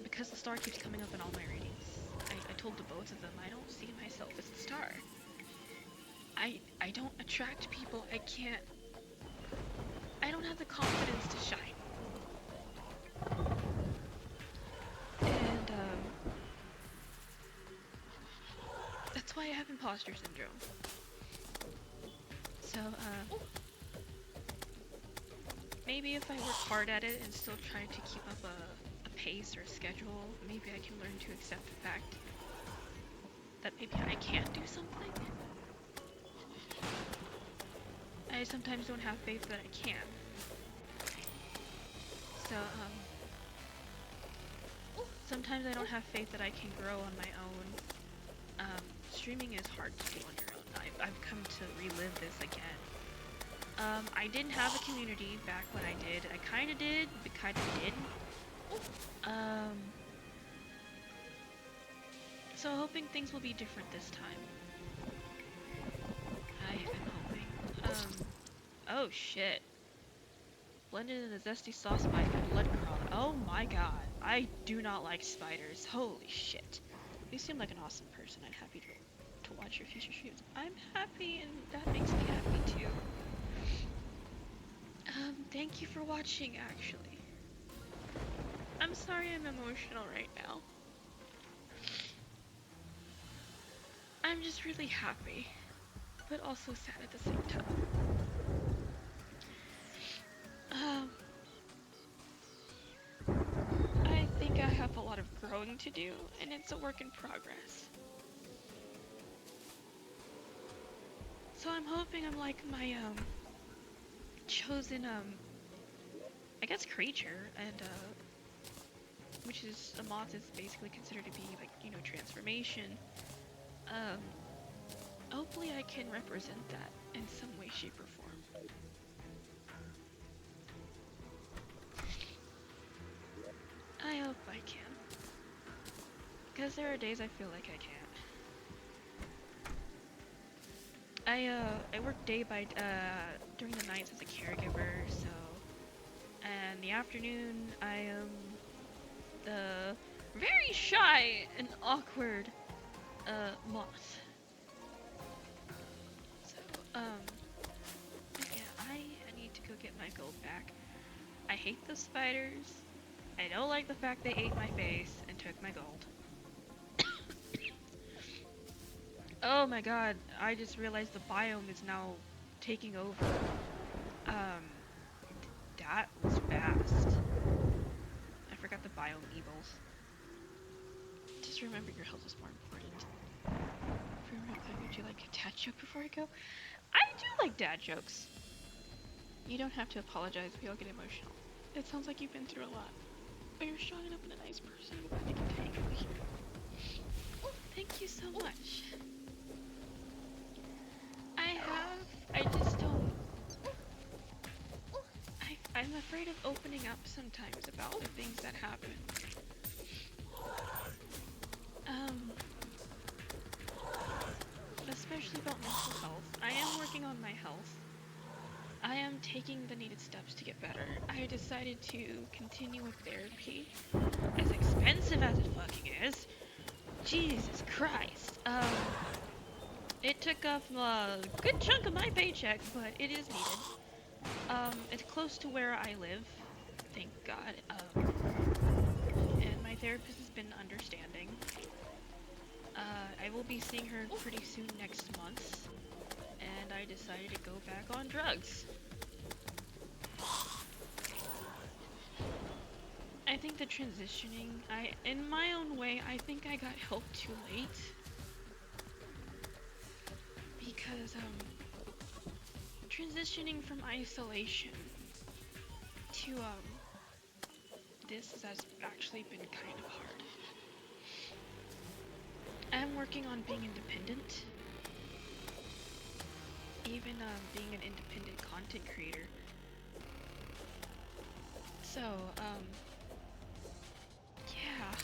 because the star keeps coming up in all my readings, I told the both of them I don't see myself as a star. I don't attract people. I don't have the confidence to shine. And that's why I have imposter syndrome. So maybe if I work hard at it and still try to keep up a pace or a schedule, maybe I can learn to accept the fact that maybe I can't do something. I sometimes don't have faith that I can. So sometimes I don't have faith that I can grow on my own. Streaming is hard to do on your own. I've come to relive this again. I didn't have a community back when I did. I kinda did, but kinda didn't. So hoping things will be different this time. I am hoping. Oh shit. Blended in a zesty sauce by blood crawler. Oh my god. I do not like spiders. Holy shit. You seem like an awesome person. I'm happy to watch your future streams. I'm happy and that makes me happy too. Thank you for watching actually. I'm sorry I'm emotional right now. I'm just really happy, but also sad at the same time. I think I have a lot of growing to do, and it's a work in progress. So I'm hoping I'm like my, chosen, I guess creature, and, which is, a moth is basically considered to be, like, you know, transformation. Hopefully I can represent that in some way, shape, or form. I hope I can. Because there are days I feel like I can't. I work during the nights as a caregiver, so, and the afternoon I am the very shy and awkward, moth. So, yeah, I need to go get my gold back. I hate the spiders. I don't like the fact they ate my face and took my gold. Oh my god, I just realized the biome is now taking over. That was fast. I forgot the biome evils. Just remember your health is more important. Would you like a dad joke before I go? I do like dad jokes. You don't have to apologize if you all get emotional. It sounds like you've been through a lot. But you're strong enough and a nice person. I'm glad you can take it. Oh, thank you so much. I just don't... I'm afraid of opening up sometimes about the things that happen. Especially about mental health. I am working on my health. I am taking the needed steps to get better. I decided to continue with therapy. As expensive as it fucking is. Jesus Christ. It took up a good chunk of my paycheck, but it is needed. It's close to where I live, thank God. And my therapist has been understanding. I will be seeing her pretty soon next month, and I decided to go back on drugs. I think the transitioning, in my own way, I think I got help too late. Because, transitioning from isolation to, this has actually been kind of hard. I'm working on being independent. Even, being an independent content creator. So, yeah.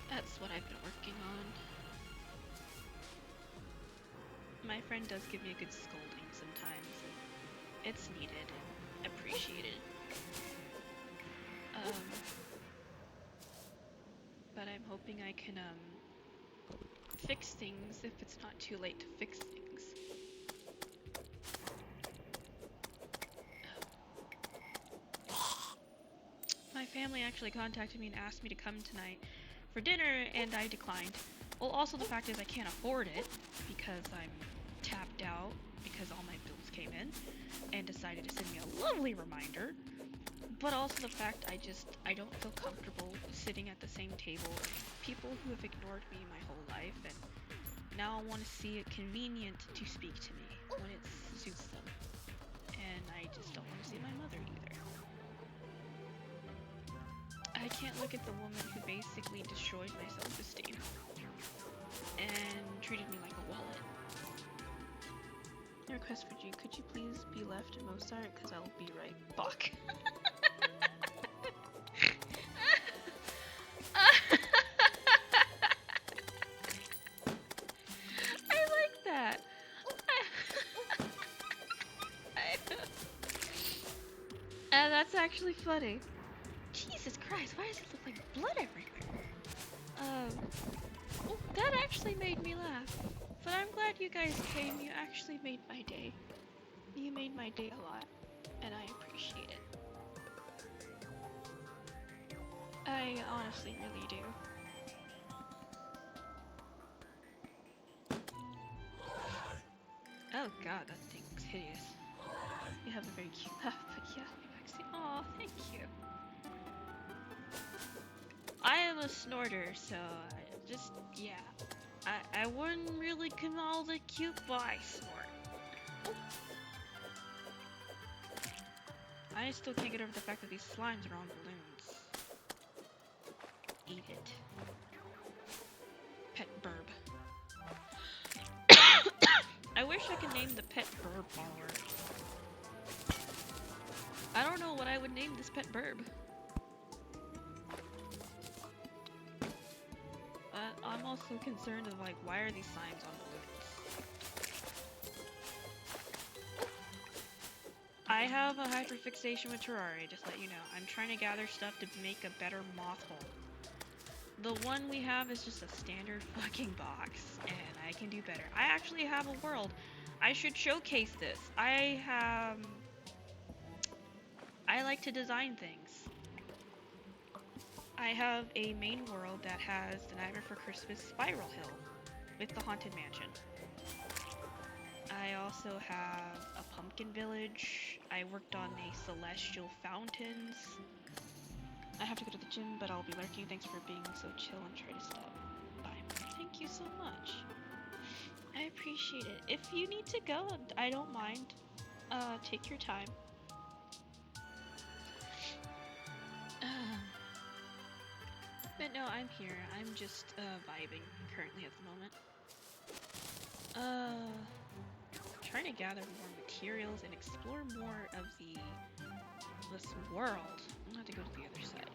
That's what I've been working on. My friend does give me a good scolding sometimes. It's needed and appreciated. But I'm hoping I can, fix things if it's not too late to fix things. My family actually contacted me and asked me to come tonight for dinner, and I declined. Well, also the fact is I can't afford it because I'm tapped out because all my bills came in, and decided to send me a lovely reminder. But also the fact I don't feel comfortable sitting at the same table with people who have ignored me my whole life, and now want to see it convenient to speak to me when it suits them. And I just don't want to see my mother either. can't look at the woman who basically destroyed my self-esteem and treated me like a wallet. Request for G, could you please be left in Mozart? Because I'll be right back. I like that. That's actually funny. Jesus Christ, why does it look like blood everywhere? Oh, that actually made me laugh. But I'm glad you guys came. You actually made my day. You made my day a lot, and I appreciate it. I honestly really do. Oh god, that thing's hideous. You have a very cute laugh, but yeah, Maxie. Aw, thank you. I am a snorter, so yeah. I wouldn't really call it cute, but I snort. Oh. I still can't get over the fact that these slimes are on balloons. Eat it. Pet burb. I wish I could name the pet burb follower. I don't know what I would name this pet burb. I'm also concerned of like, why are these slimes on balloons? I have a hyperfixation with Terraria, just let you know. I'm trying to gather stuff to make a better moth hole. The one we have is just a standard fucking box, and I can do better. I actually have a world. I should showcase this. I like to design things. I have a main world that has the Nightmare for Christmas Spiral Hill with the Haunted Mansion. I also have a pumpkin village. I worked on a celestial fountains. I have to go to the gym, but I'll be lurking. Thanks for being so chill and try to stop by. Thank you so much. I appreciate it. If you need to go, I don't mind. Take your time. But no, I'm here. I'm just vibing currently at the moment. Trying to gather more materials and explore more of this world. I'm gonna have to go to the other side.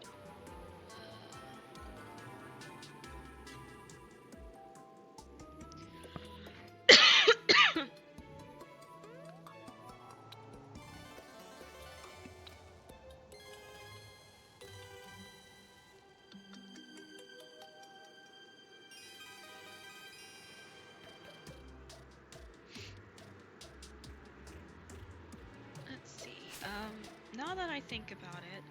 Now that I think about it,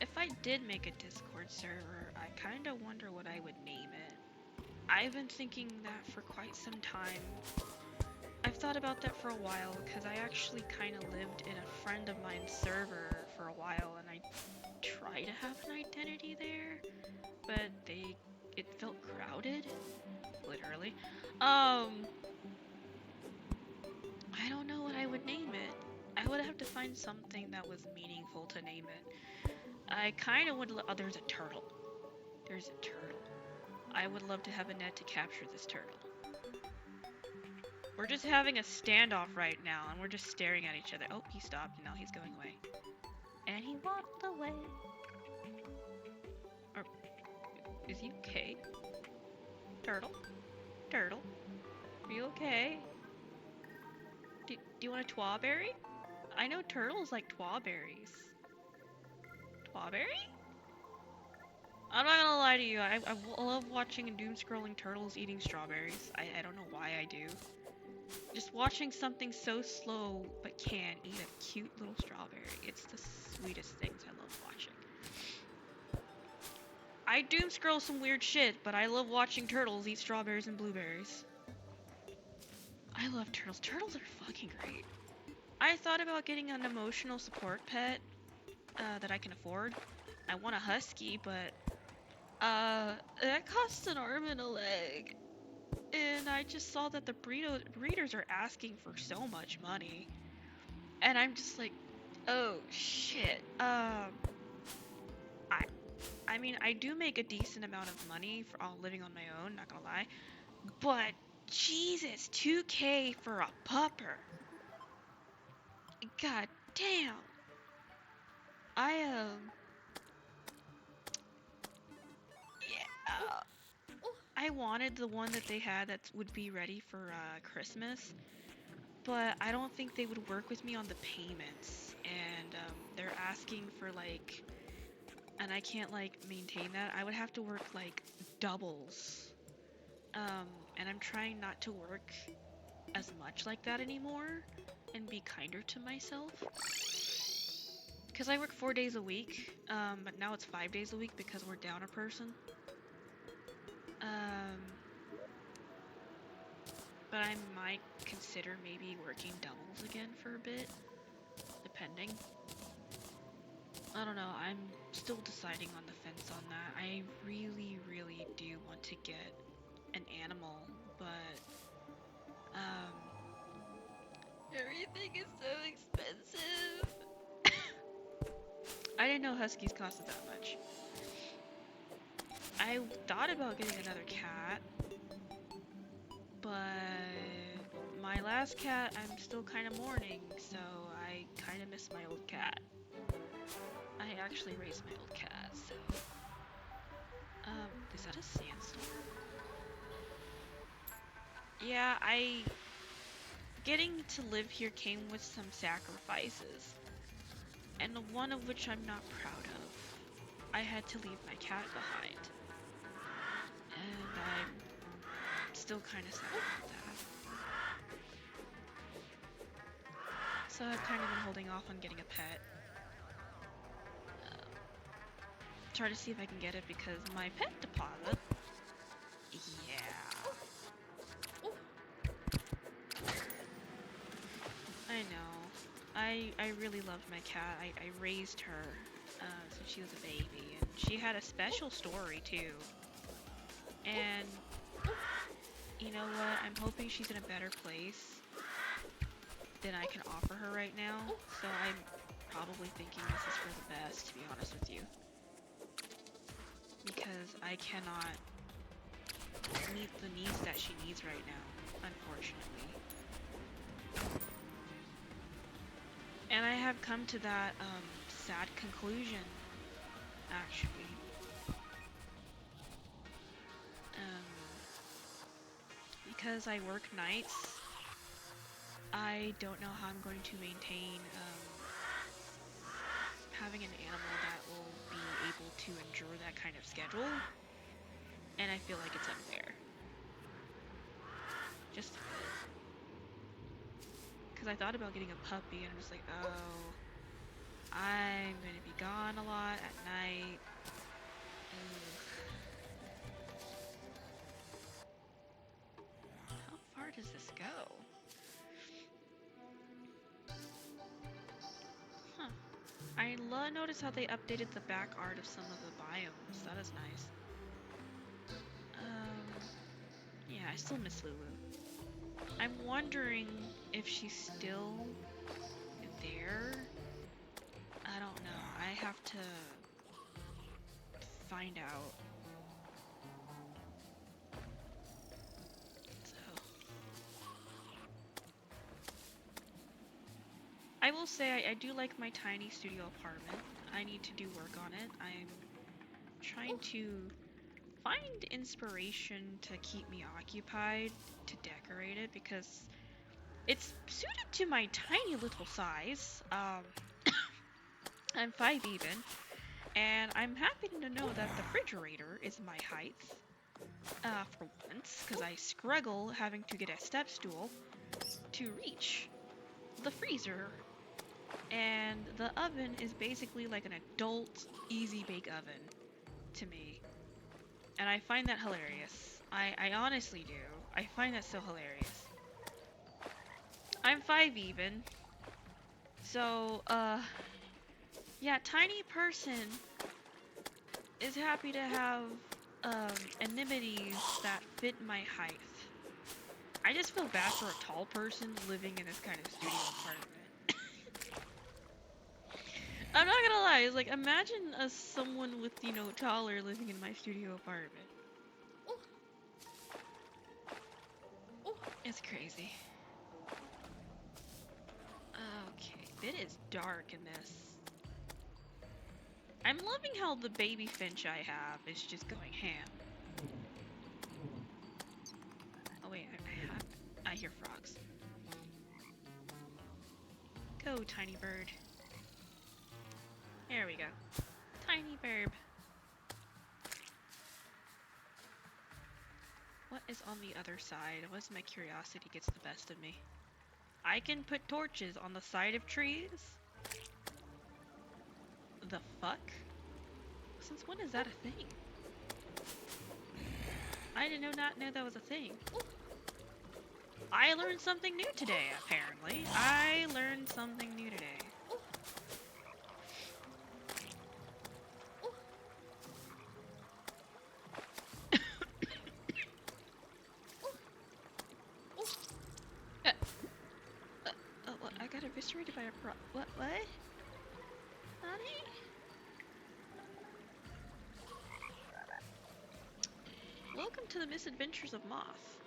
if I did make a Discord server, I kinda wonder what I would name it. I've been thinking that for quite some time. I've thought about that for a while, because I actually kinda lived in a friend of mine's server for a while, and I tried to have an identity there, but it felt crowded, literally. I don't know what I would name it. I would have to find something that was meaningful to name it. I kind of would. Oh, there's a turtle. There's a turtle. I would love to have a net to capture this turtle. We're just having a standoff right now, and we're just staring at each other. Oh, he stopped, and now he's going away. And he walked away. Or, is he okay? Turtle? Turtle? Are you okay? Do you want a twawberry? I know turtles like twawberries. Twawberry? I'm not gonna lie to you, I love watching doom-scrolling turtles eating strawberries. I don't know why I do. Just watching something so slow but can eat a cute little strawberry. It's the sweetest things I love watching. I doom-scroll some weird shit, but I love watching turtles eat strawberries and blueberries. I love turtles. Turtles are fucking great. I thought about getting an emotional support pet that I can afford. I want a husky, but that costs an arm and a leg. And I just saw that the breeders are asking for so much money. And I'm just like, oh shit. I mean, I do make a decent amount of money for all living on my own, not gonna lie. But Jesus, 2K for a pupper. God damn. I yeah. I wanted the one that they had that would be ready for Christmas, but I don't think they would work with me on the payments. And they're asking for like, and I can't like maintain that. I would have to work like doubles. And I'm trying not to work as much like that anymore and be kinder to myself. Because I work 4 days a week, but now it's 5 days a week because we're down a person. Um, but I might consider maybe working doubles again for a bit, depending. I don't know, I'm still deciding on the fence on that. I really, really do want to get an animal, but, everything is so expensive. I didn't know huskies costed that much. I thought about getting another cat, but my last cat I'm still kind of mourning, so I kind of miss my old cat. I actually raised my old cat, so... is that a sandstorm? Yeah, getting to live here came with some sacrifices, and one of which I'm not proud of. I had to leave my cat behind, and I'm still kind of sad about that. So I've kind of been holding off on getting a pet. Try to see if I can get it because my pet deposit. Yeah. I know. I really loved my cat. I raised her since she was a baby, and she had a special story too. And you know what? I'm hoping she's in a better place than I can offer her right now. So I'm probably thinking this is for the best, to be honest with you. Because I cannot meet the needs that she needs right now, unfortunately. And I have come to that sad conclusion, actually. Because I work nights, I don't know how I'm going to maintain having an animal that will be able to endure that kind of schedule, and I feel like it's unfair. Just a bit. Because I thought about getting a puppy, and I'm just like, oh, I'm going to be gone a lot at night. Ugh. How far does this go? Huh. I noticed how they updated the back art of some of the biomes. That is nice. Yeah, I still miss Lulu. I'm wondering if she's still there. I don't know. I have to find out. So I will say I do like my tiny studio apartment. I need to do work on it. I'm trying to find inspiration to keep me occupied to decorate it because it's suited to my tiny little size. I'm 5 even, and I'm happy to know that the refrigerator is my height, for once, because I struggle having to get a step stool to reach the freezer. And the oven is basically like an adult easy bake oven to me. And I find that hilarious. I honestly do. I find that so hilarious. I'm 5 even. So, yeah, tiny person is happy to have, amenities that fit my height. I just feel bad for a tall person living in this kind of studio apartment. I'm not gonna realize, like, imagine someone with, you know, taller living in my studio apartment. It's crazy. Okay, it is dark in this. I'm loving how the baby finch I have is just going ham. Oh wait, I hear frogs. Go, tiny bird. There we go. Tiny bird. What is on the other side? What's my curiosity gets the best of me? I can put torches on the side of trees? The fuck? Since when is that a thing? I did not know that was a thing. I learned something new today, apparently. I learned something new today. What? I got eviscerated by a what? Honey? Welcome to the misadventures of Moth.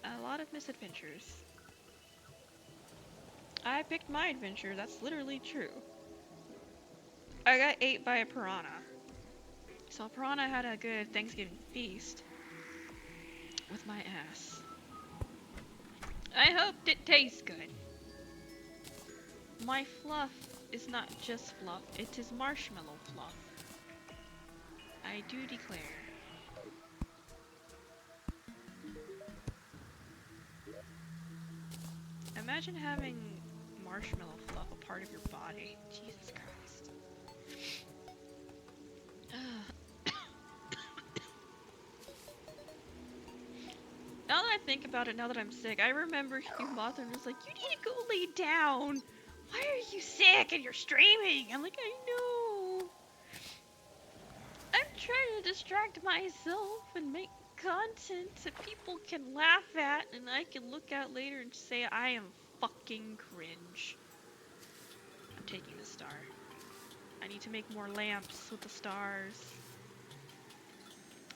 A lot of misadventures. I picked my adventure, that's literally true. I got ate by a piranha. So a piranha had a good Thanksgiving feast with my ass. I hoped it tastes good. My fluff is not just fluff, it is marshmallow fluff. I do declare. Imagine having marshmallow fluff a part of your body. Jesus Christ. Now that I think about it, now that I'm sick, I remember hearing Moth and was like, you need to go lay down. Why are you sick and you're streaming? I'm like, I know. I'm trying to distract myself and make content that people can laugh at and I can look at later and say I am fucking cringe. I'm taking the star. I need to make more lamps with the stars.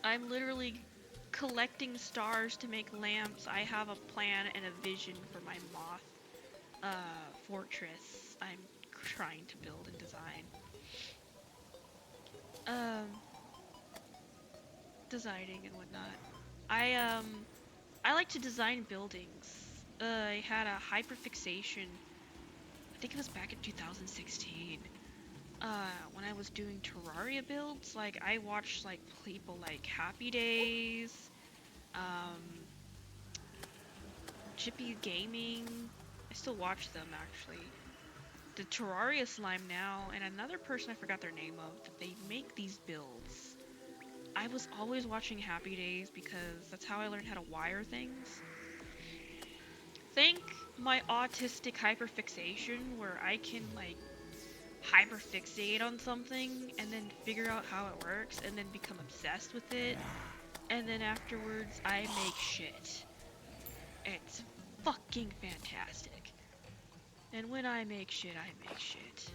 I'm literally collecting stars to make lamps. I have a plan and a vision for my moth fortress I'm trying to build and design. Designing and whatnot. I like to design buildings. I had a hyperfixation. I think it was back in 2016. When I was doing Terraria builds, like I watched like people like Happy Days, Chippy Gaming. I still watch them actually. The Terraria slime now, and another person I forgot their name of. They make these builds. I was always watching Happy Days because that's how I learned how to wire things. Think my autistic hyperfixation where I can like hyperfixate on something and then figure out how it works and then become obsessed with it. And then afterwards I make shit. It's fucking fantastic. And when I make shit, I make shit.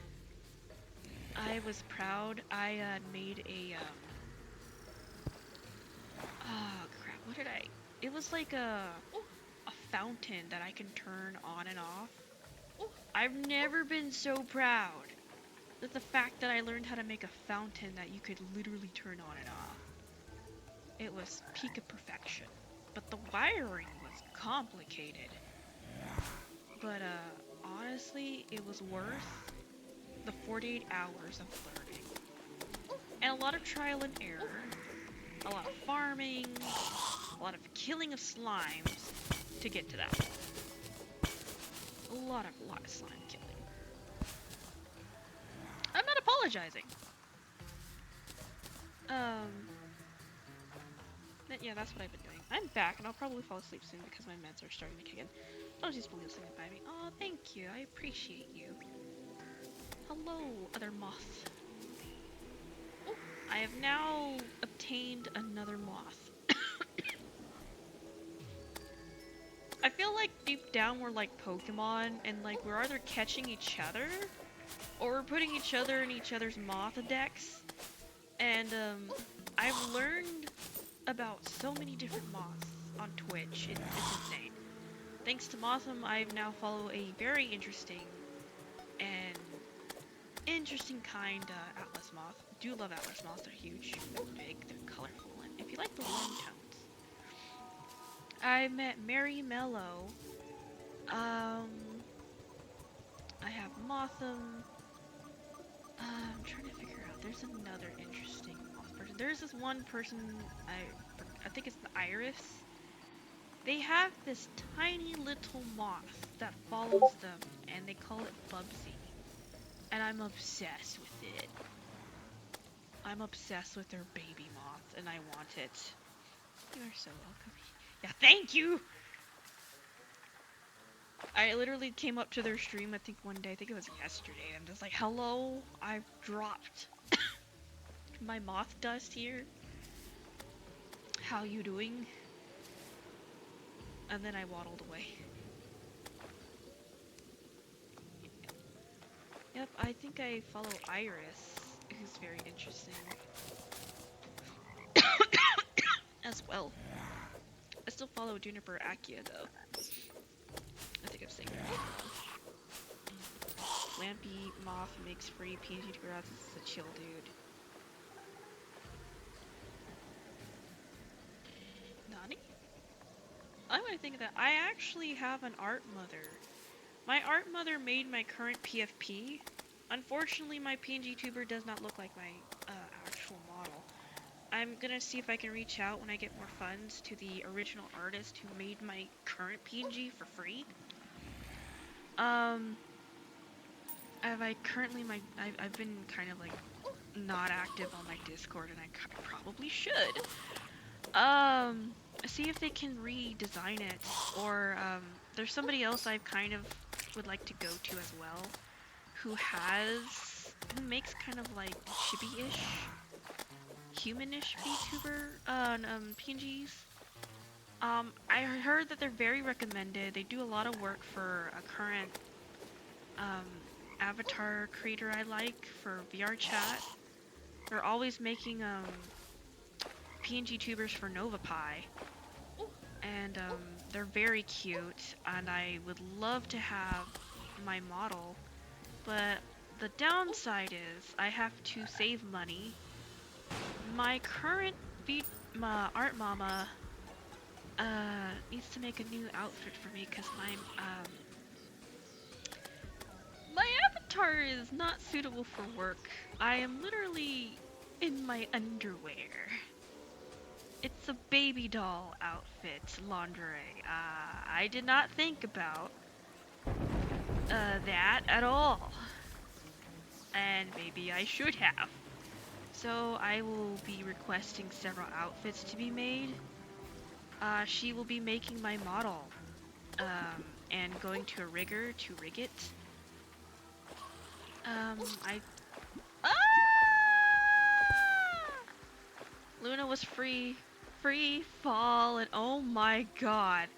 I was proud. I made a oh crap, what did I? It was like a fountain that I can turn on and off. I've never been so proud that the fact that I learned how to make a fountain that you could literally turn on and off. It was peak of perfection. But the wiring was complicated. But honestly, it was worth the 48 hours of learning. And a lot of trial and error. A lot of farming, a lot of killing of slimes to get to that. A lot of slime killing. I'm not apologizing. But yeah, that's what I've been doing. I'm back, and I'll probably fall asleep soon because my meds are starting to kick in. Don't just believe listening by me. Oh, thank you. I appreciate you. Hello, other moth. I have now obtained another moth. I feel like deep down we're like Pokemon, and like we're either catching each other, or we're putting each other in each other's moth decks. And I've learned about so many different moths on Twitch. It's insane. Thanks to Motham, I now follow a very and interesting kind Atlas moth. Do love Atlas moths. They're huge, they're big, they're colorful, and if you like the warm tones. I met Mary Mello. Um, I have Motham. I'm trying to figure out. There's another interesting moth person. There's this one person. I think it's the Iris. They have this tiny little moth that follows them, and they call it Bubsy. And I'm obsessed with it. I'm obsessed with their baby moth, and I want it. You are so welcome. Yeah, thank you! I literally came up to their stream, I think one day, I think it was yesterday, and I'm just like, hello, I've dropped my moth dust here. How you doing? And then I waddled away. Yep, I think I follow Iris, who's very interesting. As well. I still follow Juniper Akia though. I think I'm saying that wrong. Lampy Moth makes free PNG to grass. This is a chill dude. Nani? I might think that I actually have an art mother. My art mother made my current PFP. Unfortunately, my PNG tuber does not look like my actual model. I'm gonna see if I can reach out when I get more funds to the original artist who made my current PNG for free. I've been kind of like not active on my Discord, and I probably should. See if they can redesign it, or there's somebody else I kind of would like to go to as well, who makes kind of like chibi-ish, humanish VTuber PNGs. I heard that they're very recommended. They do a lot of work for a current avatar creator I like for VR chat. They're always making PNG tubers for NovaPie, and they're very cute, and I would love to have my model, but the downside is I have to save money. My current art mama needs to make a new outfit for me because my avatar is not suitable for work. I am literally in my underwear. It's a baby doll outfit, lingerie. I did not think about that at all. And maybe I should have. So I will be requesting several outfits to be made. She will be making my model. And going to a rigger to rig it. Luna was free fall, and oh my god.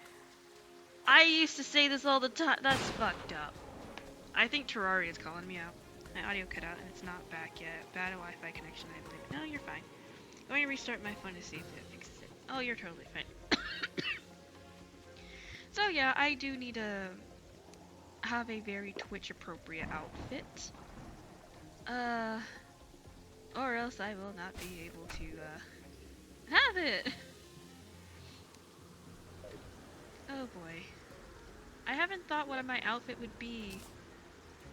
I used to say this all the time. That's fucked up. I think Terraria is calling me out. My audio cut out and it's not back yet. Bad Wi-Fi connection, I believe. No, you're fine. I'm going to restart my phone to see if it fixes it. Oh, you're totally fine. So yeah, I do need to have a very Twitch appropriate outfit. Or else I will not be able to have it. Oh boy. I haven't thought what my outfit would be.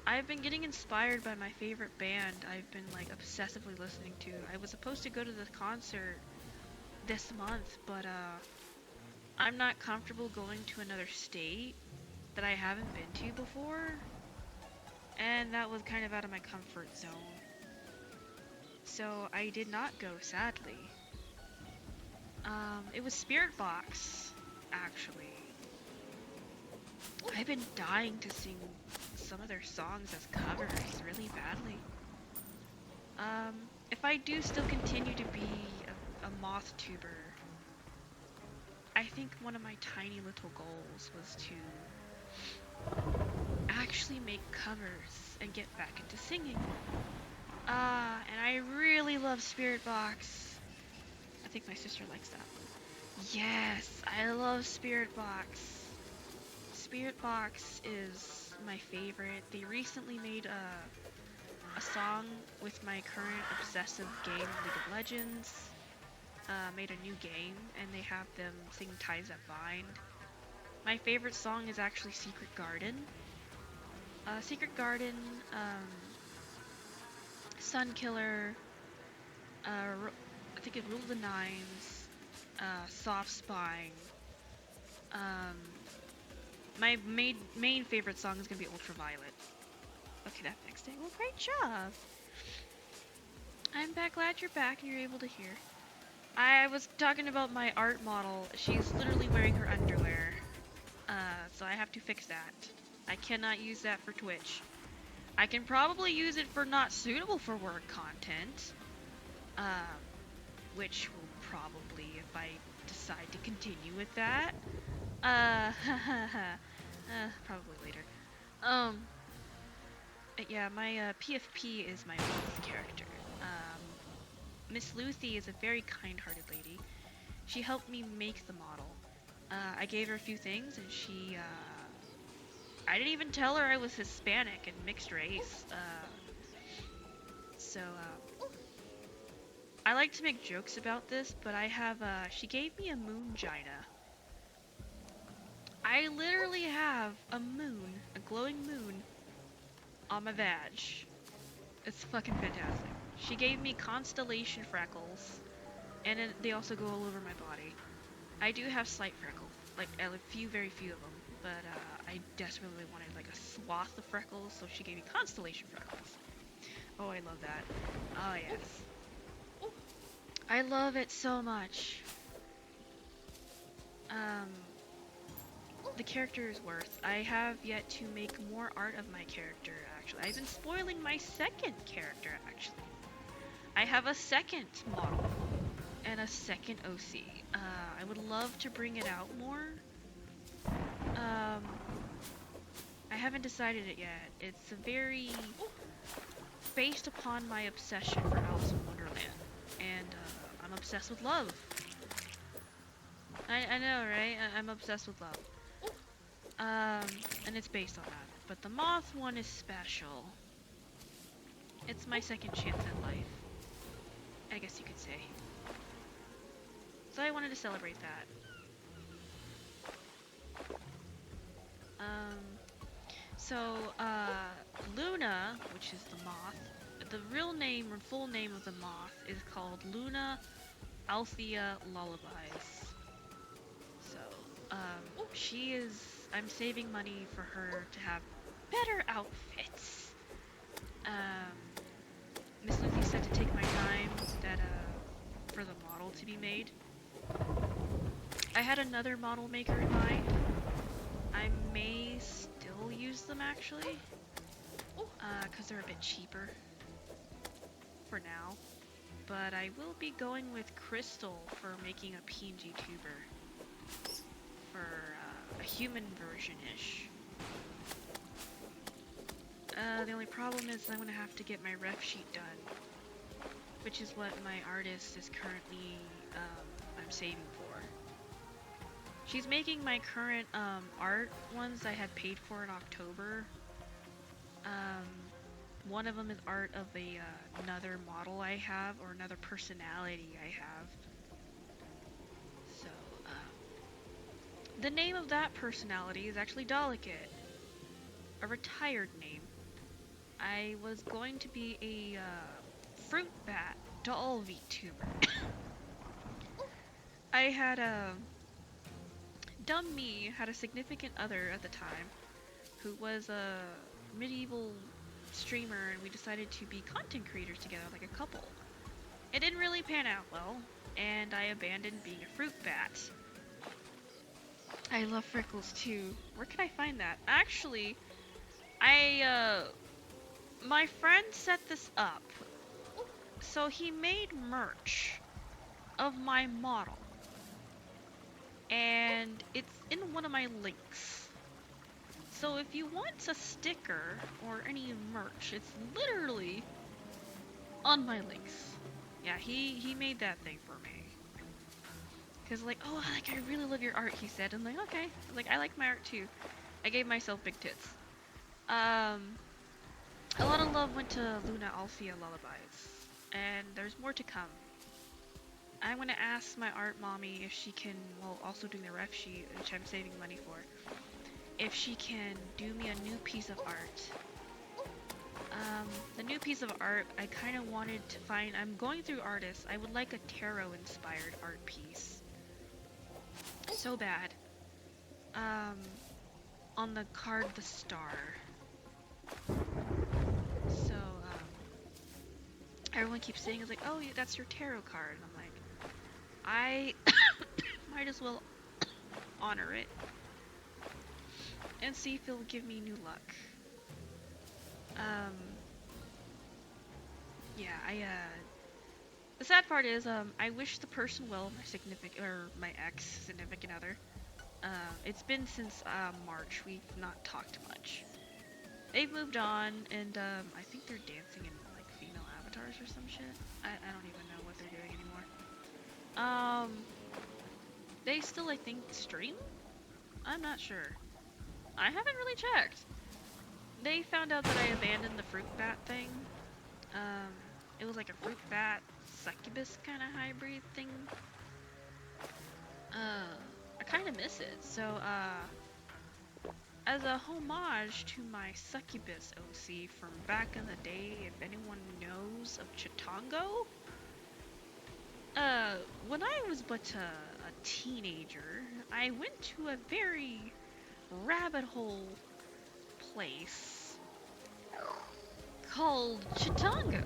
I've been getting inspired by my favorite band I've been like obsessively listening to. I was supposed to go to the concert this month, but I'm not comfortable going to another state that I haven't been to before. And that was kind of out of my comfort zone. So I did not go, sadly. It was Spirit Box, actually. I've been dying to sing some of their songs as covers really badly. If I do still continue to be a moth tuber, I think one of my tiny little goals was to actually make covers and get back into singing. And I really love Spirit Box. I think my sister likes that. Yes, I love Spirit Box. Spirit Box is my favorite. They recently made a song with my current obsessive game, League of Legends. Made a new game, and they have them sing Ties That Bind. My favorite song is actually Secret Garden. Secret Garden, Sun Killer, I think it Rule of the Nines, Soft Spine. Um, my main favorite song is gonna be Ultraviolet. Okay, that fixed it. Well, great job. I'm back. Glad you're back and you're able to hear. I was talking about my art model. She's literally wearing her underwear. So I have to fix that. I cannot use that for Twitch. I can probably use it for not suitable for work content. Which will probably, if I decide to continue with that. Probably later. Yeah, my PFP is my Moth character. Miss Lucy is a very kind-hearted lady. She helped me make the model. I gave her a few things, and I didn't even tell her I was Hispanic and mixed race. I like to make jokes about this, but she gave me a moongina. I literally have a moon, a glowing moon, on my vag. It's fucking fantastic. She gave me constellation freckles, and they also go all over my body. I do have slight freckles, like a few, very few of them, but I desperately wanted like a swath of freckles, so she gave me constellation freckles. Oh, I love that. Oh, yes. I love it so much. The character is worth. I have yet to make more art of my character, actually. I've been spoiling my second character, actually. I have a second model and a second OC. I would love to bring it out more. I haven't decided it yet. It's very based upon my obsession for Alice in Wonderland. And I'm obsessed with love. I know, right? I'm obsessed with love. And it's based on that. But the Moth one is special. It's my second chance at life, I guess you could say. So I wanted to celebrate that. Luna, which is the moth, the real name or full name of the moth is called Luna Althea Lullabies. So, I'm saving money for her to have better outfits. Miss Lucy said to take my time for the model to be made. I had another model maker in mind. I may still use them actually, because they're a bit cheaper for now. But I will be going with Crystal for making a PNG tuber for a human version-ish. The only problem is I'm going to have to get my ref sheet done, which is what my artist is currently, I'm saving for. She's making my current art ones I had paid for in October. One of them is art of another model I have, or another personality I have. So, the name of that personality is actually Delicate, a retired name. I was going to be a fruit bat doll VTuber. I had dumb me had a significant other at the time who was a medieval streamer, and we decided to be content creators together like a couple. It didn't really pan out well, and I abandoned being a fruit bat. I love freckles too. Where can I find that? Actually, my friend set this up. So he made merch of my model. and it's in one of my links. So if you want a sticker or any merch, it's literally on my links. Yeah, he made that thing for me. Cause like, oh, like I really love your art, he said. I'm like, okay. Like I like my art too. I gave myself big tits. Um, a lot of love went to Luna Althea Lullabies, and there's more to come. I'm gonna ask my art mommy if she can, while also doing the ref sheet, which I'm saving money for, if she can do me a new piece of art. The new piece of art, I kind of wanted to find, I'm going through artists, I would like a tarot inspired art piece. So bad. Um, on the card, the star. So, everyone keeps saying, it's like, oh, that's your tarot card. And I'm like, I might as well honor it and see if it'll give me new luck. Um, yeah, the sad part is, I wish the person well, my significant, or my ex-significant other. It's been since, March, we've not talked much. They've moved on, and, I think they're dancing in, like, female avatars or some shit. I don't even know what they're doing anymore. They still, I think, stream? I'm not sure. I haven't really checked. They found out that I abandoned the fruit bat thing. Um, it was like a fruit bat succubus kind of hybrid thing. I kind of miss it. So, as a homage to my succubus OC from back in the day, if anyone knows of Chitango, when I was but a teenager, I went to a very rabbit hole place called Chitango.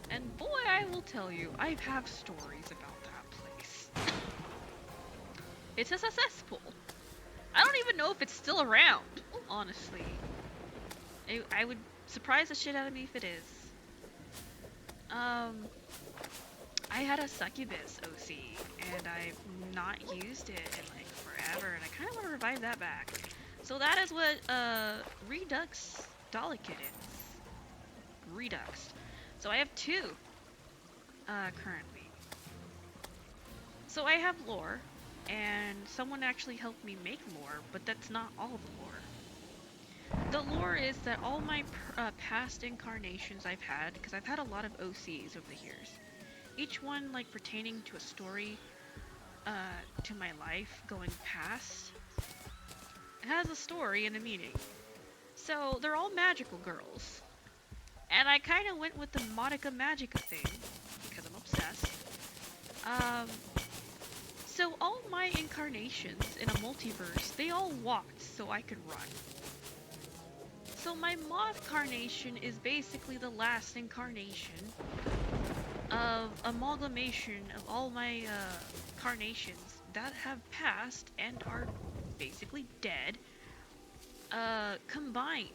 And boy, I will tell you, I have stories about that place. It's a cesspool. I don't even know if it's still around, honestly. I would surprise the shit out of me if it is. I had a succubus OC, and I've not used it in like forever, and I kind of want to revive that back. So that is what Redux Delicate is. Redux. So I have two currently. So I have lore, and someone actually helped me make lore, but that's not all the lore. The lore is that all my past incarnations I've had, because I've had a lot of OCs over the years, each one like pertaining to a story to my life going past, has a story and a meaning. So they're all magical girls. And I kind of went with the Monica Magica thing, because I'm obsessed. So all my incarnations in a multiverse, they all walked so I could run. So my Moth carnation is basically the last incarnation of amalgamation of all my carnations that have passed and are basically dead, combined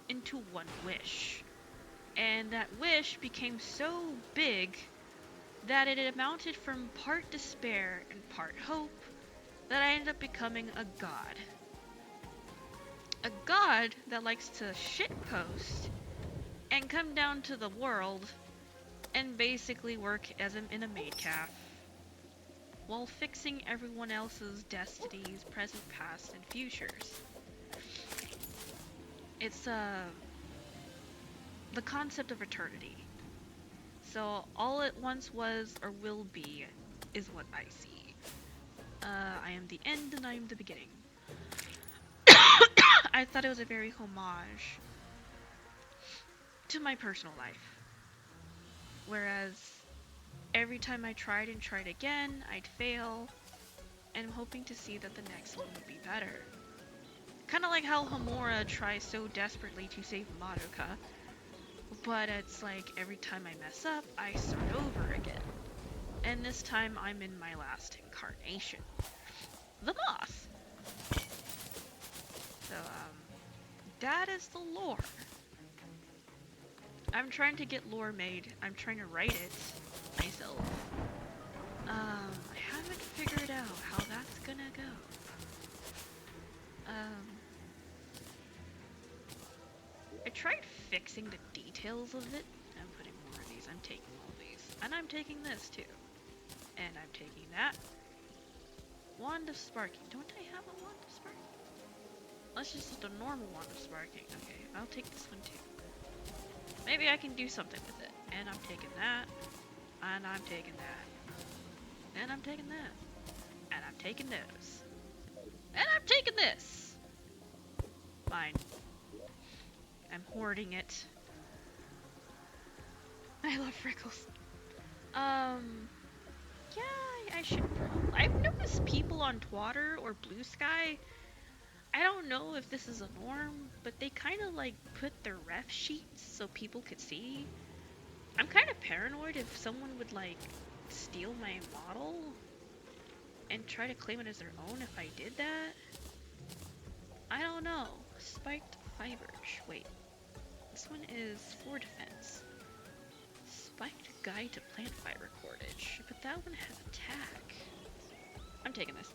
into one wish. And that wish became so big that it amounted from part despair and part hope that I ended up becoming a god. A god that likes to shitpost and come down to the world and basically work as in a maid calf while fixing everyone else's destinies, present, past, and futures. It's the concept of eternity. So all it once was or will be is what I see. I am the end and I am the beginning. I thought it was a very homage to my personal life. Whereas every time I tried and tried again, I'd fail, and I'm hoping to see that the next one would be better. Kind of like how Homura tries so desperately to save Madoka, but it's like every time I mess up, I start over again. And this time I'm in my last incarnation. The Moth! So, that is the lore. I'm trying to get lore made. I'm trying to write it myself. I haven't figured out how that's gonna go. I tried fixing the details of it. I'm putting more of these. I'm taking all these. And I'm taking this too. And I'm taking that. Wand of Sparking. Don't I have a Wand of Sparking? That's just a normal Wand of Sparking. Okay, I'll take this one too. Maybe I can do something with it. And I'm taking that. And I'm taking that. And I'm taking that. And I'm taking those. And I'm taking this! Fine. I'm hoarding it. I love freckles. Yeah, I should probably... I've noticed people on Twatter or Blue Sky, I don't know if this is a norm, but they kind of like put their ref sheets so people could see. I'm kind of paranoid if someone would like steal my model and try to claim it as their own if I did that. I don't know. Spiked fibers. Wait. This one is for defense. Spiked guide to plant fiber cordage. But that one has attack. I'm taking this.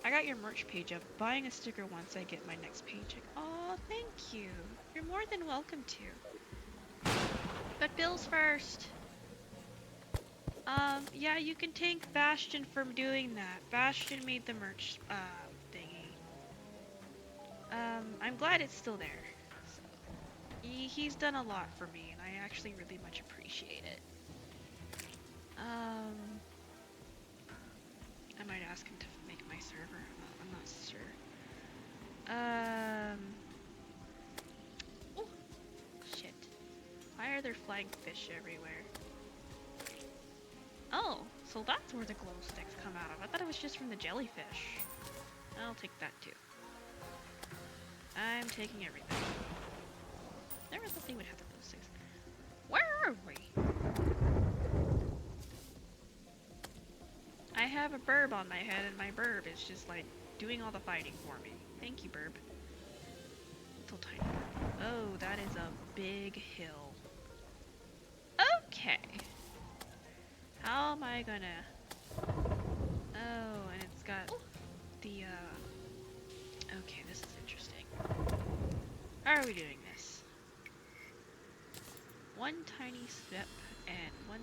I got your merch page up. Buying a sticker once I get my next paycheck. Oh, thank you. You're more than welcome to. But bills first. Yeah, you can thank Bastion for doing that. Bastion made the merch, thingy. I'm glad it's still there. So, he's done a lot for me, and I actually really much appreciate it. I might ask him to make my server. I'm not sure. Oh, shit. Why are there flying fish everywhere? Oh, so that's where the glow sticks come out of. I thought it was just from the jellyfish. I'll take that too. I'm taking everything. Never thought they would have the glow sticks. Where are we? I have a burb on my head and my burb is just like doing all the fighting for me. Thank you, burb. Little tiny burb. Oh, that is a big hill. Okay. How am I gonna... Oh, and it's got the, Okay, this is interesting. How are we doing this? One tiny step and one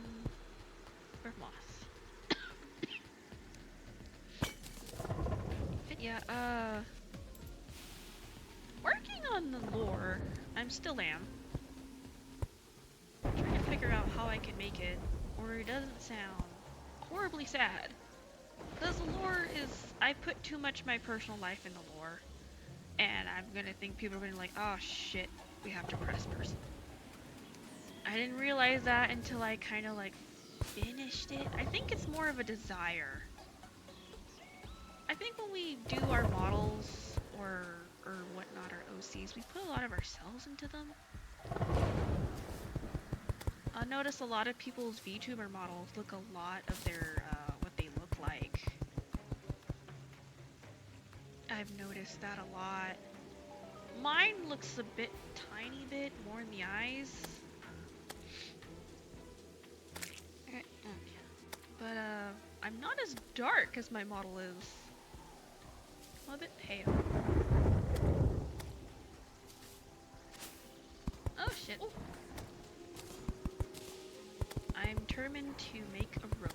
for moth. But yeah, working on the lore, I'm still am. Trying to figure out how I can make it or it doesn't sound horribly sad. Because the lore is, I put too much of my personal life in the lore, and I'm gonna think people are gonna be like, oh shit, we have to press person. I didn't realize that until I kind of like finished it. I think it's more of a desire. I think when we do our models or whatnot, our OCs, we put a lot of ourselves into them. I notice a lot of people's VTuber models look a lot of their, what they look like. I've noticed that a lot. Mine looks a bit, tiny bit more in the eyes. Okay. But, I'm not as dark as my model is. I'm a bit pale. Oh shit. Ooh. I'm determined to make a rope.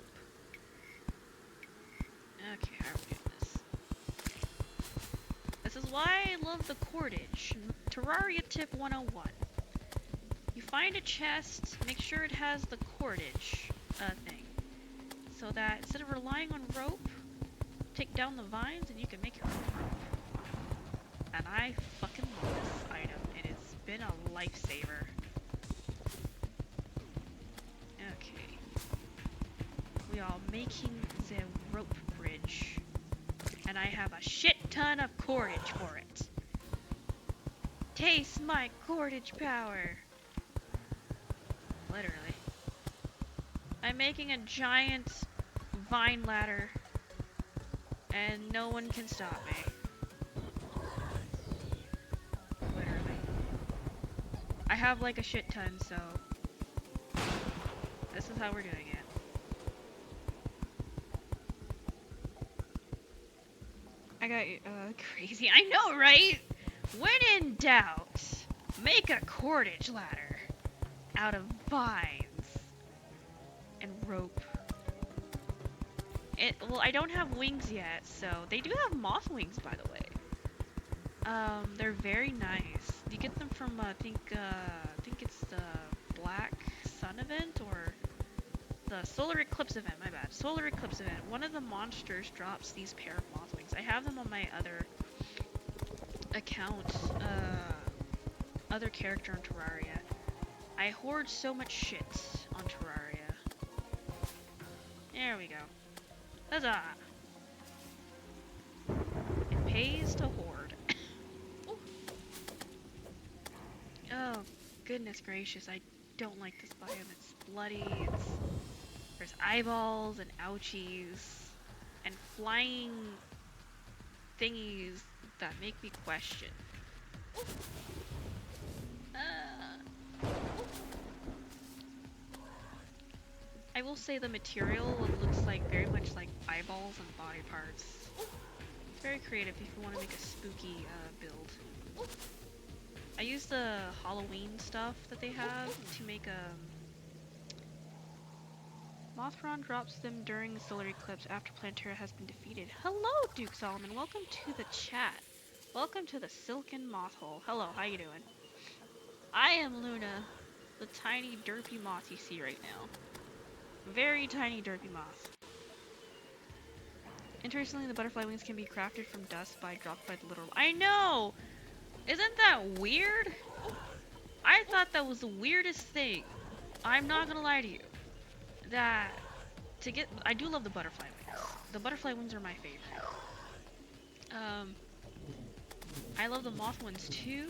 Okay, how are we doing this? This is why I love the cordage. Terraria tip 101. You find a chest, make sure it has the cordage thing. So that instead of relying on rope, take down the vines and you can make your own rope. And I fucking love this item. It has been a lifesaver. Okay. We are making the rope bridge. And I have a shit ton of cordage for it. Taste my cordage power. Literally. I'm making a giant vine ladder. And no one can stop me. Literally. I have like a shit ton, so this is how we're doing it. got crazy. I know, right? When in doubt, make a cordage ladder out of vines and rope. Well, I don't have wings yet, so they do have moth wings, by the way. They're very nice. You get them from I think it's the Black Sun event or the Solar Eclipse event. My bad. Solar Eclipse event. One of the monsters drops these pair of moth wings. I have them on my other account, other character on Terraria. I hoard so much shit on Terraria. There we go. Huzzah! It pays to hoard. Oh, goodness gracious, I don't like this biome. It's bloody, there's eyeballs and ouchies, and flying thingies that make me question. I will say the material looks like very much like eyeballs and body parts. It's very creative if you want to make a spooky build. I use the Halloween stuff that they have to make Mothron drops them during the solar eclipse after Plantera has been defeated. Hello, Duke Solomon. Welcome to the chat. Welcome to the Silken Moth Hole. Hello, how you doing? I am Luna, the tiny derpy moth you see right now. Very tiny derpy moth. Interestingly, the butterfly wings can be crafted from dust dropped by the literal. I know! Isn't that weird? I thought that was the weirdest thing. I'm not gonna lie to you. I do love the butterfly wings. The butterfly wings are my favorite. I love the moth ones too,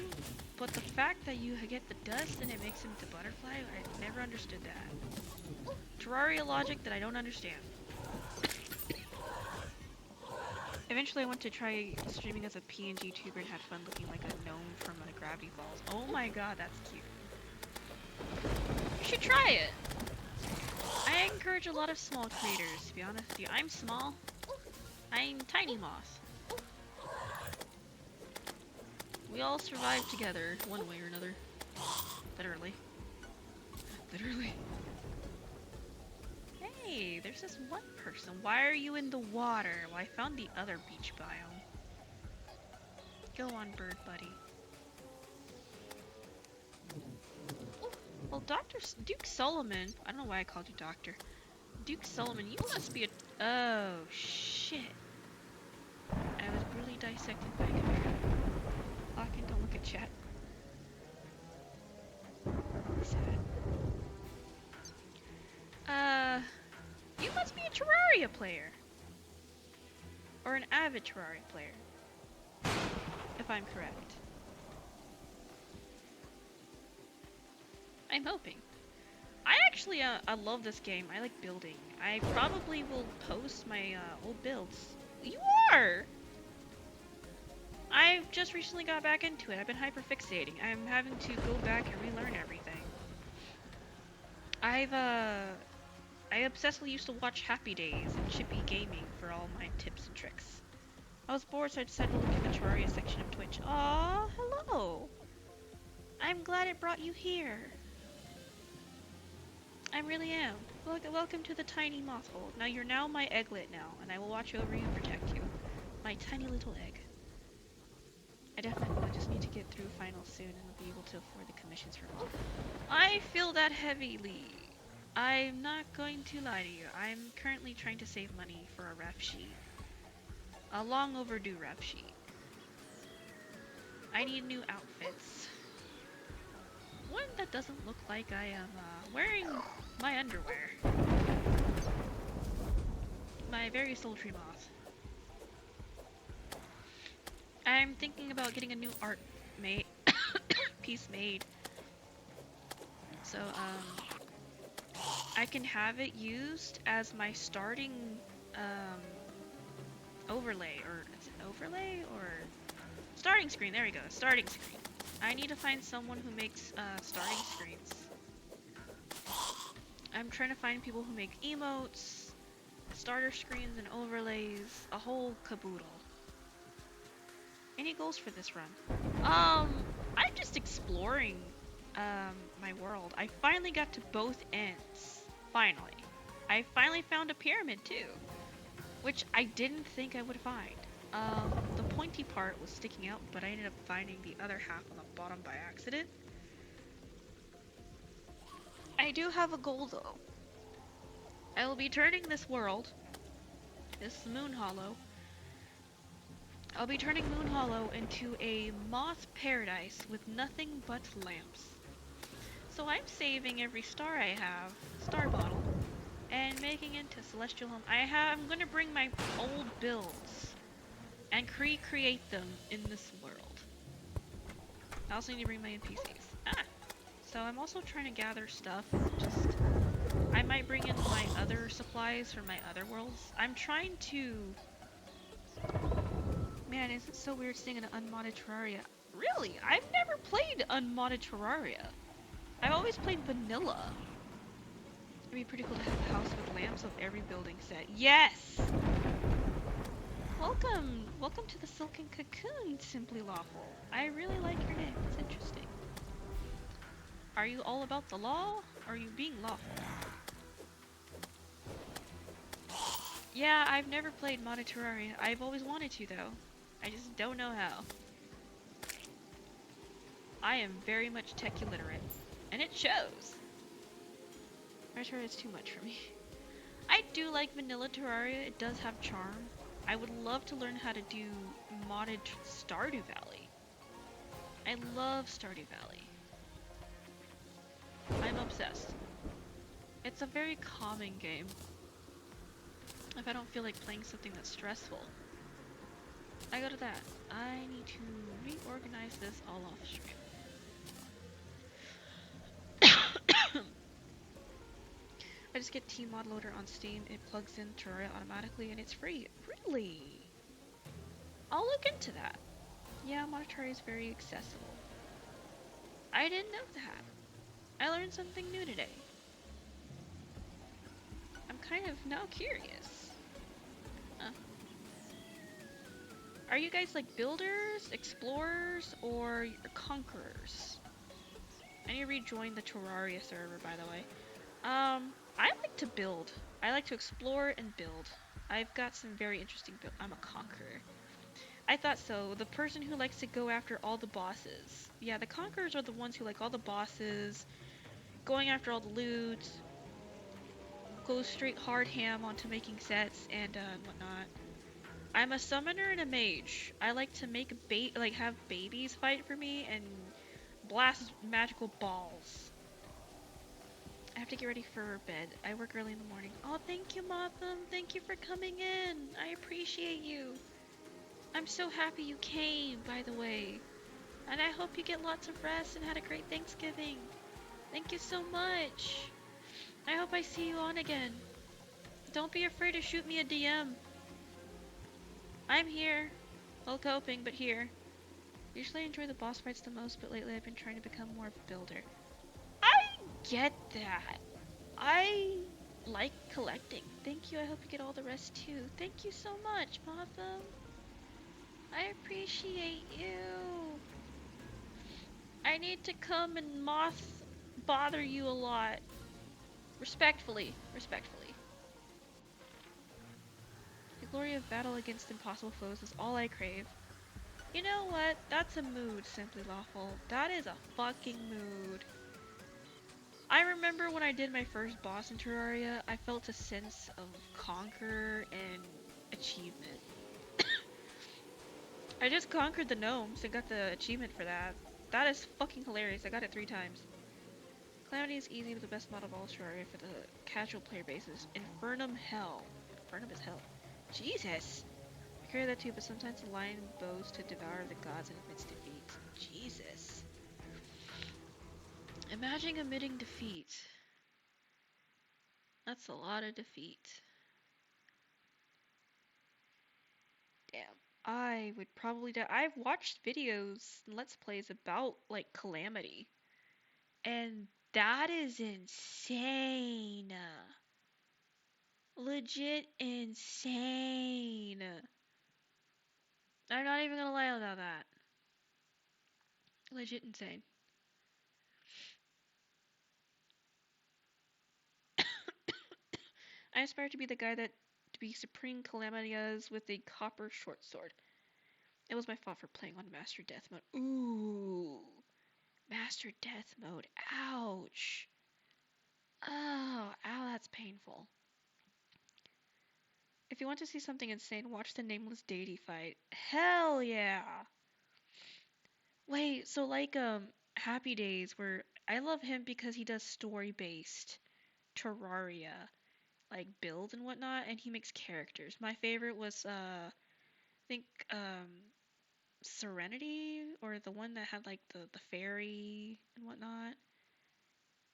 but the fact that you get the dust and it makes them into butterfly, I never understood that. Terraria logic that I don't understand. Eventually I went to try streaming as a PNG tuber and had fun looking like a gnome from Gravity Falls. Oh my god, that's cute. You should try it! I encourage a lot of small creators, to be honest with you. I'm small. I'm Tiny Moth. We all survive together, one way or another. Literally. Literally. Hey, there's this one person. Why are you in the water? Well, I found the other beach biome. Go on, bird buddy. Well, Duke Solomon, I don't know why I called you Doctor. Duke Solomon, you must be a... Oh, shit. I was brutally dissected by a computer. Lock-in, don't look at chat. Sad. You must be a Terraria player. Or an avid Terraria player. If I'm correct. I'm hoping. I actually, I love this game. I like building. I probably will post my old builds. You are! I've just recently got back into it. I've been hyperfixating. I'm having to go back and relearn everything. I obsessively used to watch Happy Days and Chippy Gaming for all my tips and tricks. I was bored, so I decided to look in the Terraria section of Twitch. Aw, hello! I'm glad it brought you here. I really am. Welcome to the tiny moth hole. Now you're my egglet now, and I will watch over you and protect you. My tiny little egg. I definitely will just need to get through finals soon and I'll be able to afford the commissions for all. I feel that heavily. I'm not going to lie to you. I'm currently trying to save money for a rep sheet. A long overdue rep sheet. I need new outfits. One that doesn't look like I am wearing my underwear. My very sultry moth. I'm thinking about getting a new art piece made. So, I can have it used as my starting, overlay, or is it overlay, or starting screen? There we go, starting screen. I need to find someone who makes, starting screens. I'm trying to find people who make emotes, starter screens and overlays, a whole caboodle. Any goals for this run? I'm just exploring my world. I finally got to both ends. Finally. I finally found a pyramid too, which I didn't think I would find. The pointy part was sticking out, but I ended up finding the other half on the bottom by accident. I do have a goal though. I will be turning this world, this Moon Hollow, I'll be turning Moon Hollow into a moth paradise with nothing but lamps. So I'm saving every star I have, star bottle, and making it into celestial home. I'm gonna bring my old builds and recreate them in this world. I also need to bring my NPCs. So I'm also trying to gather stuff. I might bring in my other supplies from my other worlds. I'm trying to. Man, is it so weird seeing an unmodded Terraria? Really? I've never played unmodded Terraria. I've always played vanilla. It'd be pretty cool to have a house with lamps of every building set. Yes! Welcome! Welcome to the Silken Cocoon, Simply Lawful. I really like your name. It's interesting. Are you all about the law? Or are you being lawful? Yeah, I've never played modded Terraria. I've always wanted to, though. I just don't know how. I am very much tech illiterate. And it shows. Terraria is too much for me. I do like vanilla Terraria. It does have charm. I would love to learn how to do modded Stardew Valley. I love Stardew Valley. I'm obsessed. It's a very calming game. If I don't feel like playing something that's stressful, I go to that. I need to reorganize this all off stream. I just get Tmod Loader on Steam. It plugs in Terraria automatically and it's free. Really? I'll look into that. Yeah, Monetary is very accessible. I didn't know that. I learned something new today. I'm kind of now curious. Are you guys like builders, explorers, or conquerors? I need to rejoin the Terraria server, by the way. I like to build. I like to explore and build. I've got some very interesting build. I'm a conqueror. I thought so. The person who likes to go after all the bosses. Yeah, the conquerors are the ones who like all the bosses, going after all the loot, go straight hard ham onto making sets and whatnot. I'm a summoner and a mage. I like to make have babies fight for me and blast magical balls. I have to get ready for bed. I work early in the morning. Oh, thank you, Motham. Thank you for coming in. I appreciate you. I'm so happy you came, by the way. And I hope you get lots of rest and had a great Thanksgiving. Thank you so much. I hope I see you on again. Don't be afraid to shoot me a DM. I'm here. Well, coping, but here. Usually I enjoy the boss fights the most, but lately I've been trying to become more of a builder. I get that. I like collecting. Thank you. I hope you get all the rest too. Thank you so much, Motham. I appreciate you. I need to come and bother you a lot. Respectfully. Respectfully. The glory of battle against impossible foes is all I crave. You know what? That's a mood, Simply Lawful. That is a fucking mood. I remember when I did my first boss in Terraria, I felt a sense of conquer and achievement. I just conquered the gnomes and got the achievement for that. That is fucking hilarious. I got it 3 times. Calamity is easy with the best mod of all Terraria for the casual player basis. Infernum Hell. Infernum is hell. Jesus! I carry that too, but sometimes the lion bows to devour the gods and admits defeat. Jesus. Imagine admitting defeat. That's a lot of defeat. Damn. I would probably die. I've watched videos and Let's Plays about, like, Calamity. And that is insane. Legit insane. I'm not even gonna lie about that. Legit insane. I aspire to be the guy that to be Supreme Calamity's with a copper short sword. It was my fault for playing on Master Death mode. Ooh. Master Death mode. Ouch. Oh, ow, that's painful. If you want to see something insane, watch the Nameless Deity fight. Hell yeah. Wait, so like Happy Days where I love him because he does story-based Terraria like build and whatnot and he makes characters. My favorite was I think Serenity or the one that had like the fairy and whatnot.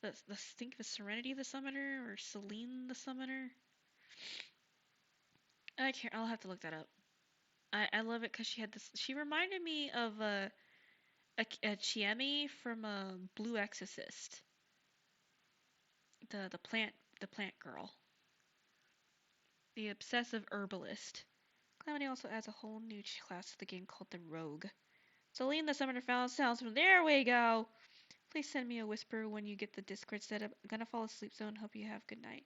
The think of Serenity the Summoner or Celine the Summoner. I can't. I'll have to look that up. I love it because she had this. She reminded me of a Chiemi from Blue Exorcist. The plant girl. The obsessive herbalist. Calamity also adds a whole new class to the game called the Rogue. Celine the Summoner found sounds from there we go. Please send me a whisper when you get the Discord set up. I'm gonna fall asleep soon. Hope you have good night.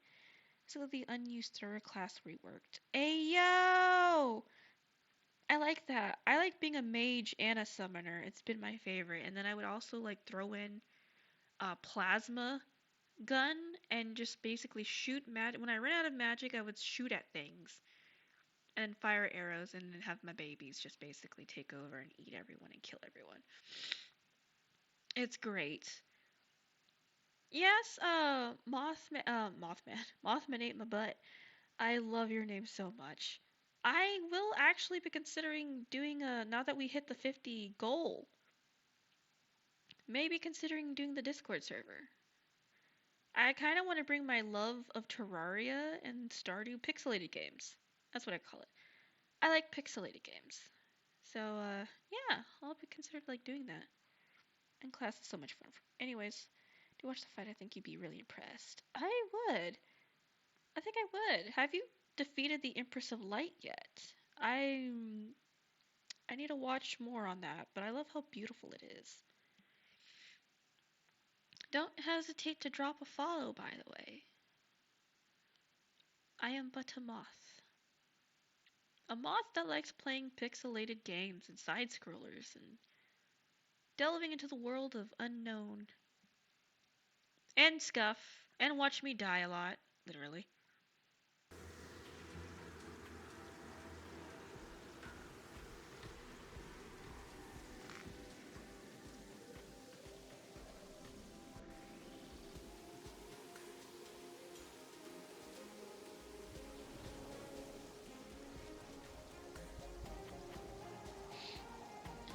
So the unused thrower class reworked. Ayo! I like that. I like being a mage and a summoner. It's been my favorite. And then I would also like throw in a plasma gun and just basically shoot magic. When I ran out of magic, I would shoot at things and fire arrows and then have my babies just basically take over and eat everyone and kill everyone. It's great. Yes, Mothman ate my butt. I love your name so much. I will actually be considering doing now that we hit the 50 goal, maybe considering doing the Discord server. I kind of want to bring my love of Terraria and Stardew pixelated games. That's what I call it. I like pixelated games. So, yeah, I'll be considered like doing that. And class is so much fun. Anyways, to watch the fight, I think you'd be really impressed. I would. I think I would. Have you defeated the Empress of Light yet? I need to watch more on that, but I love how beautiful it is. Don't hesitate to drop a follow, by the way. I am but a moth. A moth that likes playing pixelated games and side-scrollers and delving into the world of unknown. And scuff. And watch me die a lot. Literally.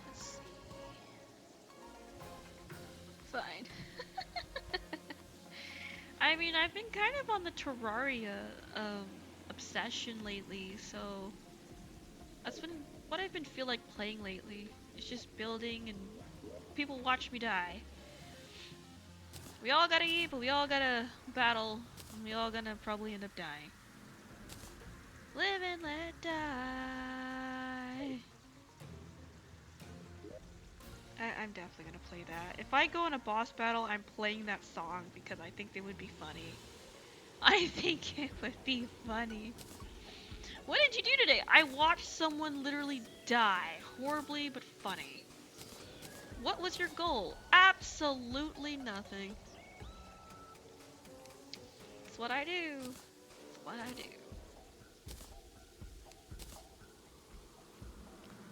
Let's see. Fine. I mean, I've been kind of on the Terraria obsession lately, so that's been what I've been feel like playing lately. It's just building and people watch me die. We all gotta eat, but we all gotta battle, and we all gonna probably end up dying. Live and let die. I'm definitely gonna play that. If I go in a boss battle, I'm playing that song because I think it would be funny. I think it would be funny. What did you do today? I watched someone literally die. Horribly, but funny. What was your goal? Absolutely nothing. It's what I do. It's what I do.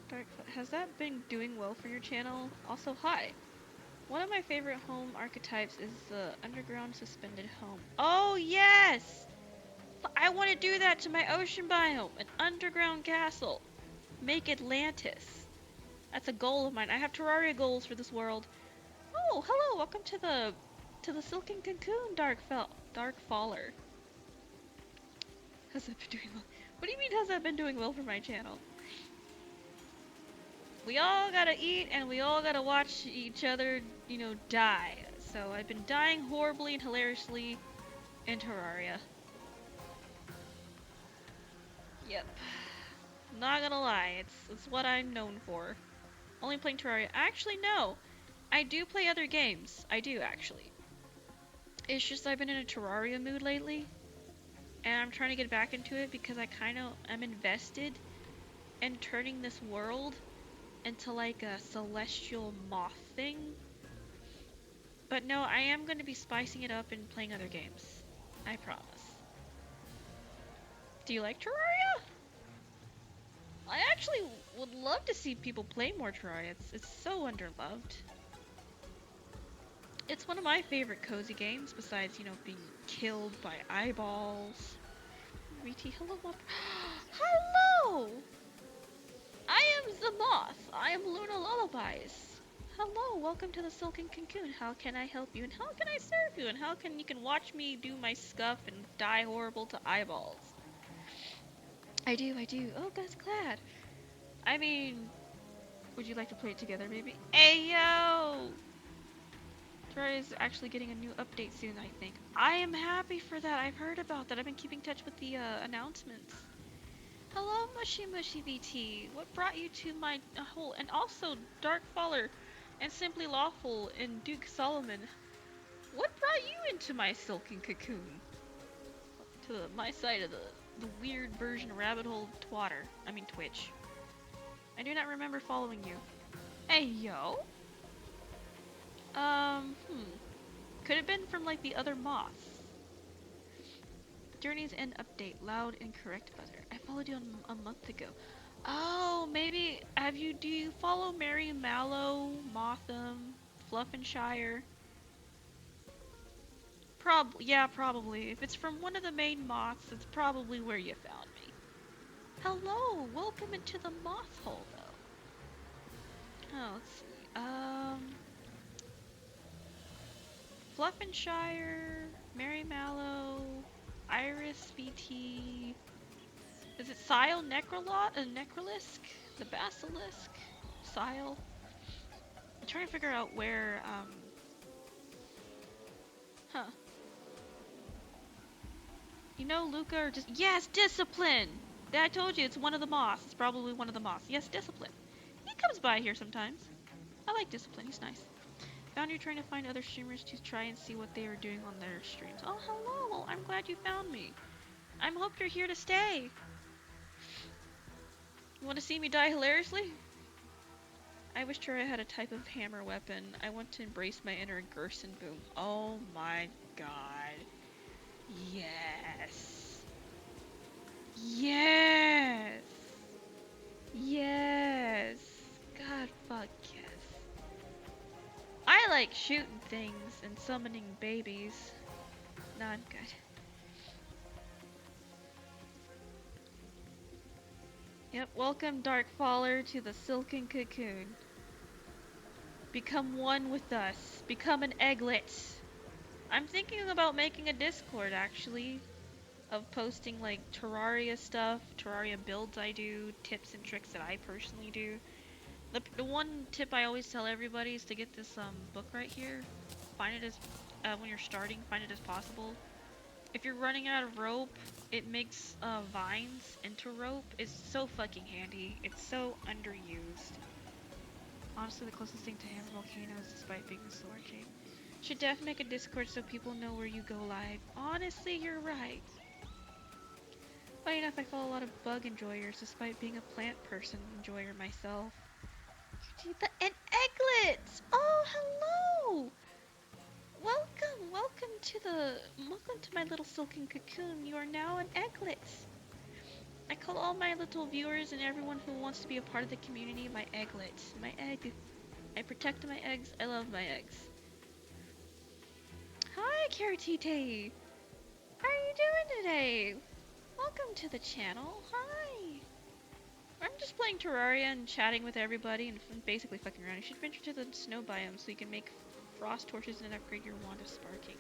Darkfoot, has that been doing well for your channel? Also, hi. One of my favorite home archetypes is the underground suspended home. Oh, yes! I want to do that to my ocean biome. An underground castle. Make Atlantis. That's a goal of mine. I have Terraria goals for this world. Oh, hello. Welcome to the Silken Cocoon, Dark Faller. Has that been doing well? What do you mean has that been doing well for my channel? We all gotta eat and we all gotta watch each other, die. So I've been dying horribly and hilariously in Terraria. Yep. Not gonna lie, it's what I'm known for. Only playing Terraria. Actually, no. I do play other games. I do, actually. It's just I've been in a Terraria mood lately, and I'm trying to get back into it because I kind of am invested in turning this world into like a celestial moth thing. But no, I am going to be spicing it up and playing other games. I promise. Do you like Terraria? I actually would love to see people play more Terraria. It's so underloved. It's one of my favorite cozy games besides, being killed by eyeballs. VT, hello, Moth. Hello! I am the Moth. I am Luna Lullabies. Hello, welcome to the Silken Cocoon. How can I help you and how can I serve you and how can you can watch me do my scuff and die horrible to eyeballs? I do. Oh, that's glad. I mean, would you like to play it together, maybe? Hey, yo! Terraria is actually getting a new update soon, I think. I am happy for that. I've heard about that. I've been keeping touch with the announcements. Hello, Mushy Mushy VT. What brought you to my hole? And also, Dark Faller and Simply Lawful and Duke Solomon. What brought you into my silken cocoon? To my side of the weird version rabbit hole twatter. I mean Twitch. I do not remember following you. Hey, yo. Could have been from like the other moths. Journey's End update. Loud and correct buzzer. I followed you a month ago. Oh, maybe do you follow Mary Mallow, Motham, Fluffinshire? Yeah, probably. If it's from one of the main moths, it's probably where you found me. Hello, welcome into the moth hole though. Oh, let's see. Fluffinshire, Mary Mallow, Iris BT. Is it Sile Necrolisk? The Basilisk? Sile? I'm trying to figure out where, huh. You know Luca or just- Yes, Discipline! I told you, it's one of the moths. It's probably one of the moths. Yes, Discipline. He comes by here sometimes. I like Discipline, he's nice. Found you trying to find other streamers to try and see what they are doing on their streams. Oh, hello! I'm glad you found me. I hope you're here to stay. You want to see me die hilariously? I wish Terra had a type of hammer weapon. I want to embrace my inner Gerson boom. Oh my god. Yes. Yes. Yes. God fuck yes. I like shooting things and summoning babies. No, I'm good. Yep, welcome Dark Faller to the Silken Cocoon. Become one with us. Become an egglet. I'm thinking about making a Discord actually. Of posting like Terraria stuff, Terraria builds I do, tips and tricks that I personally do. The one tip I always tell everybody is to get this book right here. Find it as when you're starting, find it as possible. If you're running out of rope, it makes vines into rope. It's so fucking handy. It's so underused. Honestly, the closest thing to Hammer Volcanoes, despite being a Sword King. Should def make a Discord so people know where you go live. Honestly, you're right. Funny enough, I follow a lot of bug enjoyers, despite being a plant person enjoyer myself. And egglets! Oh, hello! Welcome to my little silken cocoon. You are now an egglet. I call all my little viewers and everyone who wants to be a part of the community my egglet. My egg. I protect my eggs. I love my eggs. Hi, Karatite! How are you doing today? Welcome to the channel. Hi! I'm just playing Terraria and chatting with everybody and basically fucking around. You should venture to the snow biome so you can make frost torches and upgrade your wand of sparking.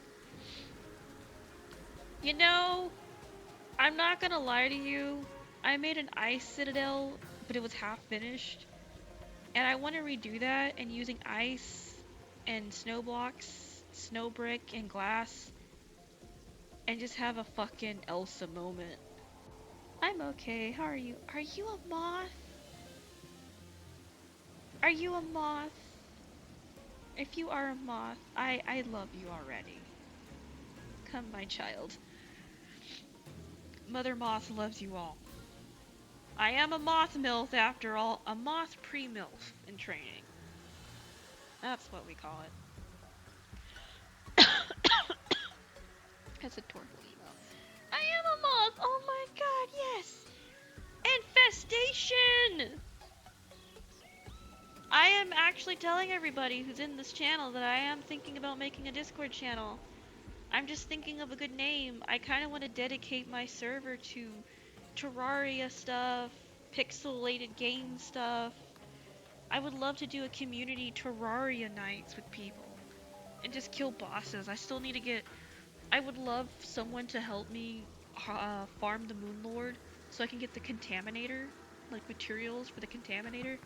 You know, I'm not gonna lie to you. I made an ice citadel, but it was half finished. And I want to redo that and using ice and snow blocks, snow brick, and glass. And just have a fucking Elsa moment. I'm okay. How are you? Are you a moth? Are you a moth? If you are a moth, I love you already. Come, my child. Mother Moth loves you all. I am a moth MILF after all. A moth pre-MILF in training. That's what we call it. That's adorable email. I am a moth! Oh my god, yes! Infestation! I am actually telling everybody who's in this channel that I am thinking about making a Discord channel. I'm just thinking of a good name. I kind of want to dedicate my server to Terraria stuff, pixelated game stuff. I would love to do a community Terraria nights with people and just kill bosses. I still need to get. I would love someone to help me farm the Moon Lord so I can get the contaminator, like materials for the contaminator.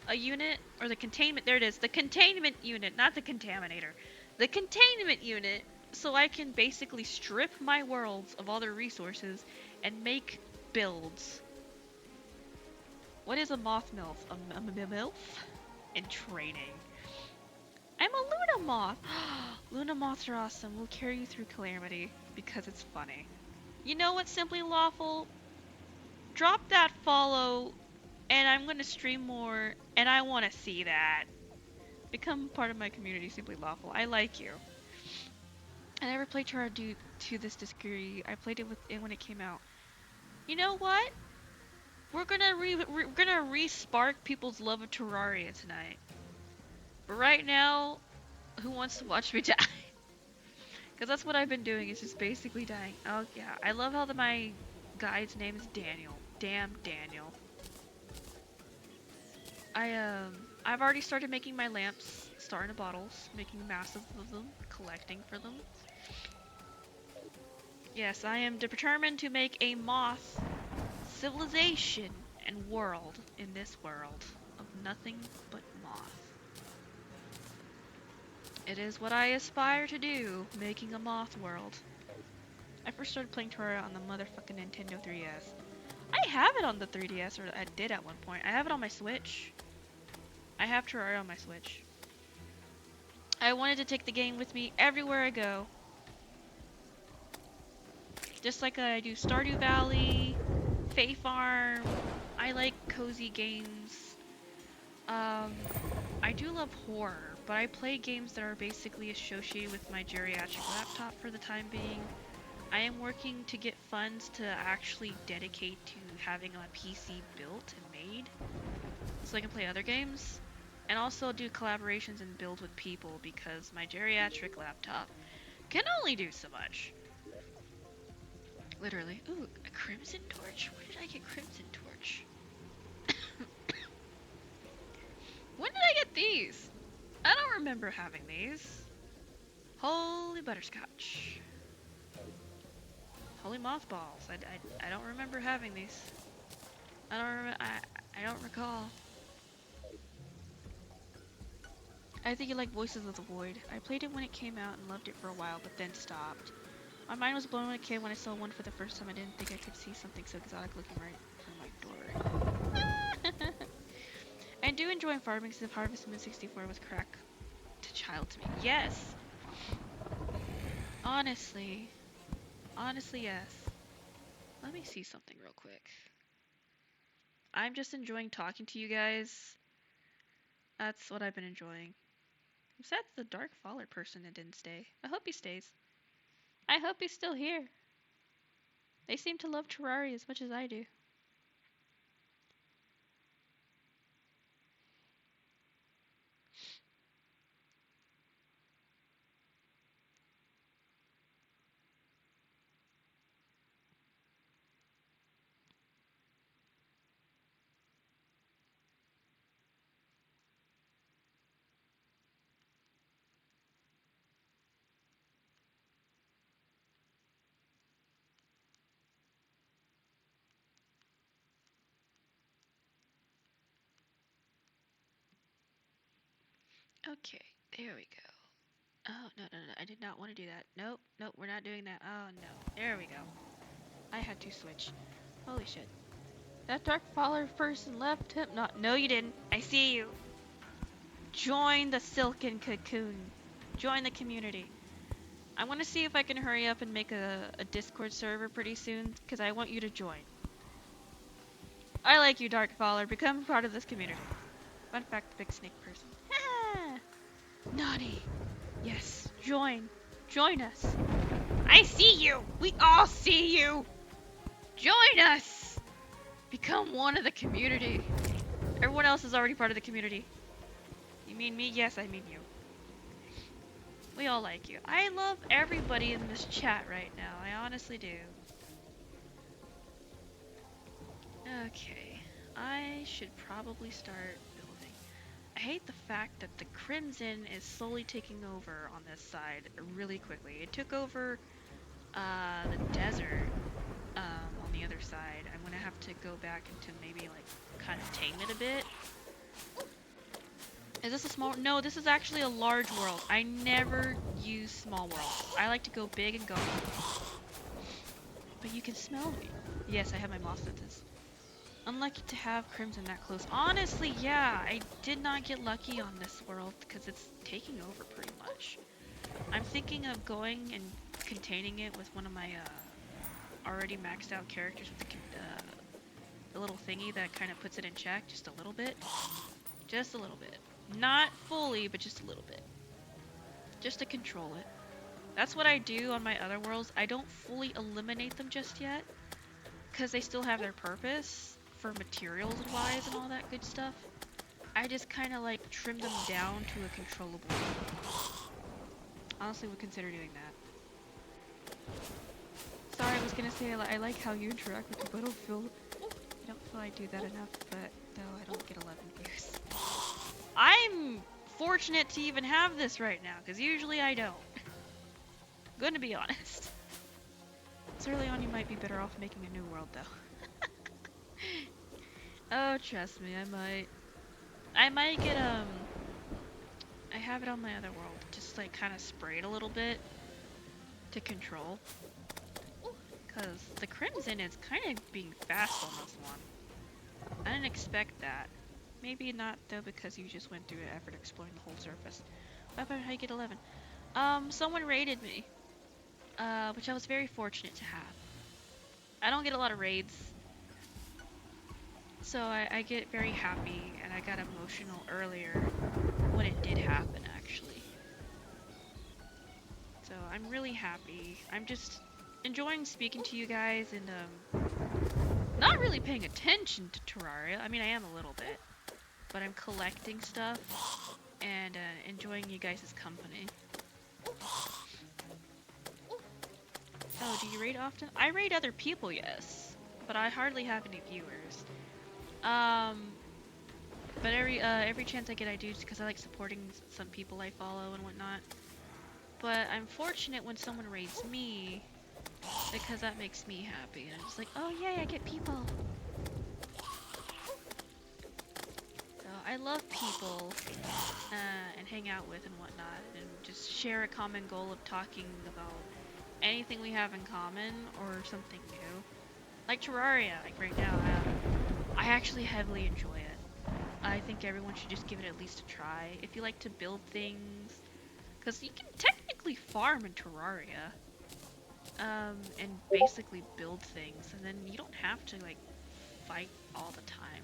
A unit, or the containment, there it is, the containment unit, not the contaminator. The containment unit, so I can basically strip my worlds of all their resources and make builds. What is a moth MILF? A MILF? In training. I'm a Luna Moth! Luna Moths are awesome. We'll carry you through calamity because it's funny. You know what, Simply Lawful? Drop that follow, and I'm gonna stream more, and I wanna see that. Become part of my community, Simply Lawful. I like you. I never played Terraria to this degree. I played it with it when it came out. You know what? We're gonna re-spark people's love of Terraria tonight. But right now, who wants to watch me die? Because that's what I've been doing. Is just basically dying. Oh yeah, I love how my guide's name is Daniel. Damn Daniel. I've already started making my lamps, star in the bottles, making massive of them, collecting for them. Yes, I am determined to make a moth civilization and world in this world of nothing but moth. It is what I aspire to do, making a moth world. I first started playing Terraria on the motherfucking Nintendo 3DS. I have it on the 3DS, or I did at one point. I have it on my Switch. I have Terraria on my Switch. I wanted to take the game with me everywhere I go. Just like I do Stardew Valley, Fae Farm. I like cozy games. I do love horror, but I play games that are basically associated with my geriatric laptop for the time being. I am working to get funds to actually dedicate to having a PC built and made so I can play other games. And also do collaborations and build with people because my geriatric laptop can only do so much. Literally. Ooh, a Crimson Torch? Where did I get Crimson Torch? When did I get these? I don't remember having these. Holy butterscotch. Holy mothballs. I don't remember having these. I don't recall. I think you like Voices of the Void. I played it when it came out and loved it for a while, but then stopped. My mind was blown when it came when I saw one for the first time. I didn't think I could see something so exotic looking right from my door. I do enjoy farming since Harvest Moon 64 was crack to child to me. Yes! Honestly. Honestly, yes. Let me see something real quick. I'm just enjoying talking to you guys. That's what I've been enjoying. I'm sad the Dark Faller person that didn't stay. I hope he stays. I hope he's still here. They seem to love Terraria as much as I do. Okay, there we go. Oh, no, no, no, I did not want to do that. Nope, nope, we're not doing that. Oh, no. There we go. I had to switch. Holy shit. That dark follower person left him. No, you didn't. I see you. Join the silken cocoon. Join the community. I want to see if I can hurry up and make a Discord server pretty soon, because I want you to join. I like you, Dark Faller. Become part of this community. Fun fact, big snake person. Naughty. Yes, join. Join us. I see you. We all see you. Join us. Become one of the community. Everyone else is already part of the community. You mean me? Yes, I mean you. We all like you. I love everybody in this chat right now. I honestly do. Okay. I should probably start building. I hate the fact that the Crimson is slowly taking over on this side really quickly. It took over the desert on the other side. I'm gonna have to go back into maybe like kind of tame it a bit. Is this a small? No, this is actually a large world. I never use small worlds. I like to go big and go. But you can smell me. Yes, I have my moth senses. Unlucky to have Crimson that close. Honestly, yeah, I did not get lucky on this world because it's taking over pretty much. I'm thinking of going and containing it with one of my already maxed out characters with the little thingy that kind of puts it in check just a little bit. Just a little bit. Not fully, but just a little bit. Just to control it. That's what I do on my other worlds. I don't fully eliminate them just yet, because they still have their purpose for materials wise and all that good stuff. I just kind of like trim them down to a controllable level. Honestly, would consider doing that. Sorry, I was gonna say I like how you interact with the battlefield. I don't feel I do that enough, but though I don't get 11 views. I'm fortunate to even have this right now, because usually I don't. Gonna be honest. So early on, you might be better off making a new world, though. Oh, trust me, I might. I might get, I have it on my other world. Just, like, kind of spray it a little bit to control. Because the Crimson is kind of being fast on this one. I didn't expect that. Maybe not, though, because you just went through an effort exploring the whole surface. What about how you get 11? Someone raided me. Which I was very fortunate to have. I don't get a lot of raids. So I get very happy, and I got emotional earlier when it did happen, actually. So I'm really happy. I'm just enjoying speaking to you guys and not really paying attention to Terraria. I mean, I am a little bit. But I'm collecting stuff and enjoying you guys' company. Oh, do you raid often? I raid other people, yes. But I hardly have any viewers. But every chance I get I do, because I like supporting some people I follow and whatnot. But I'm fortunate when someone raids me, because that makes me happy. And I'm just like, oh yay, I get people. So I love people and hang out with and whatnot, and just share a common goal of talking about anything we have in common or something new. Like Terraria, like right now, I actually heavily enjoy it. I think everyone should just give it at least a try. If you like to build things, because you can technically farm in Terraria, and basically build things, and then you don't have to like fight all the time.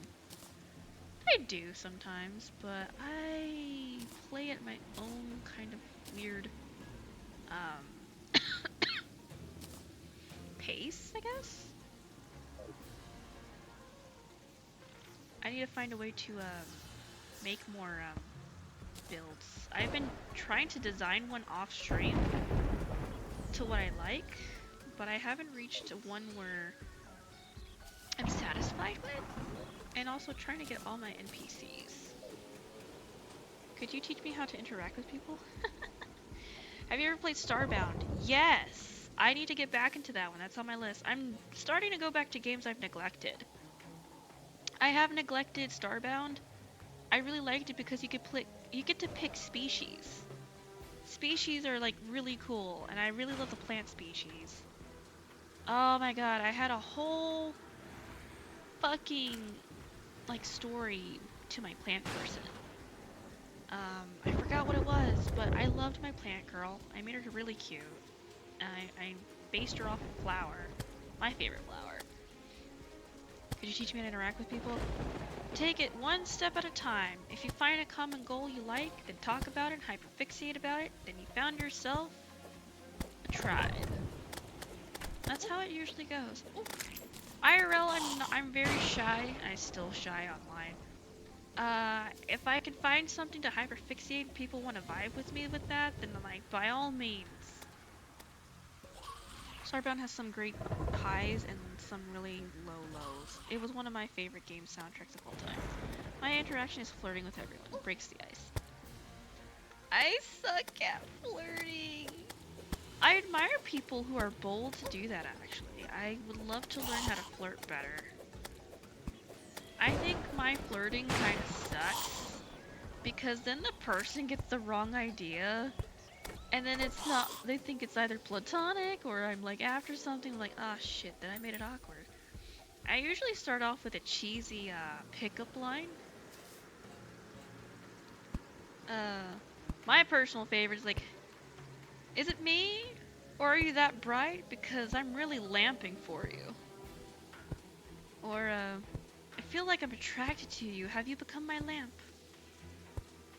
I do sometimes, but I play at my own kind of weird pace, I guess. I need to find a way to make more builds. I've been trying to design one off stream to what I like, but I haven't reached one where I'm satisfied with, and also trying to get all my NPCs. Could you teach me how to interact with people? Have you ever played Starbound? Yes! I need to get back into that one. That's on my list. I'm starting to go back to games I've neglected. I have neglected Starbound. I really liked it because you get to pick species. Species are like really cool, and I really love the plant species. Oh my god, I had a whole fucking like story to my plant person. I forgot what it was, but I loved my plant girl. I made her really cute. I based her off a flower, my favorite flower. Could you teach me how to interact with people? Take it one step at a time. If you find a common goal you like, then talk about it, hyperfixate about it, then you found yourself a tribe. That's how it usually goes. Ooh. IRL, I'm very shy. I'm still shy online. If I can find something to hyperfixate and people want to vibe with me with that, then like, by all means. Starbound has some great highs and some really low lows. It was one of my favorite game soundtracks of all time. My interaction is flirting with everyone. Breaks the ice. I suck at flirting. I admire people who are bold to do that, actually. I would love to learn how to flirt better. I think my flirting kind of sucks, because then the person gets the wrong idea, and then it's not, they think it's either platonic, or I'm like after something, like, ah, shit, then I made it awkward. I usually start off with a cheesy, pickup line. My personal favorite is like, is it me? Or are you that bright? Because I'm really lamping for you. Or, I feel like I'm attracted to you. Have you become my lamp?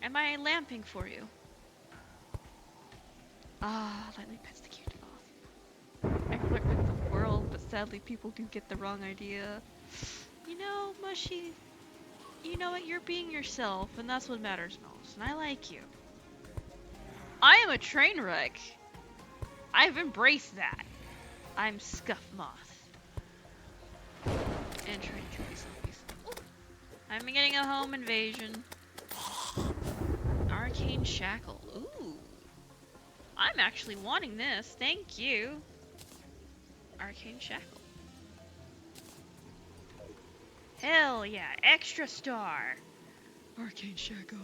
Am I lamping for you? Ah, lightly pets the cute moth. I flirt with the world, but sadly people do get the wrong idea. You know, Mushy, you know what? You're being yourself, and that's what matters most. And I like you. I am a train wreck. I've embraced that. I'm Scuff Moth. And trying to kill these zombies. I'm getting a home invasion. Arcane Shackle. Ooh. I'm actually wanting this. Thank you. Arcane Shackle. Hell yeah. Extra star. Arcane Shackle.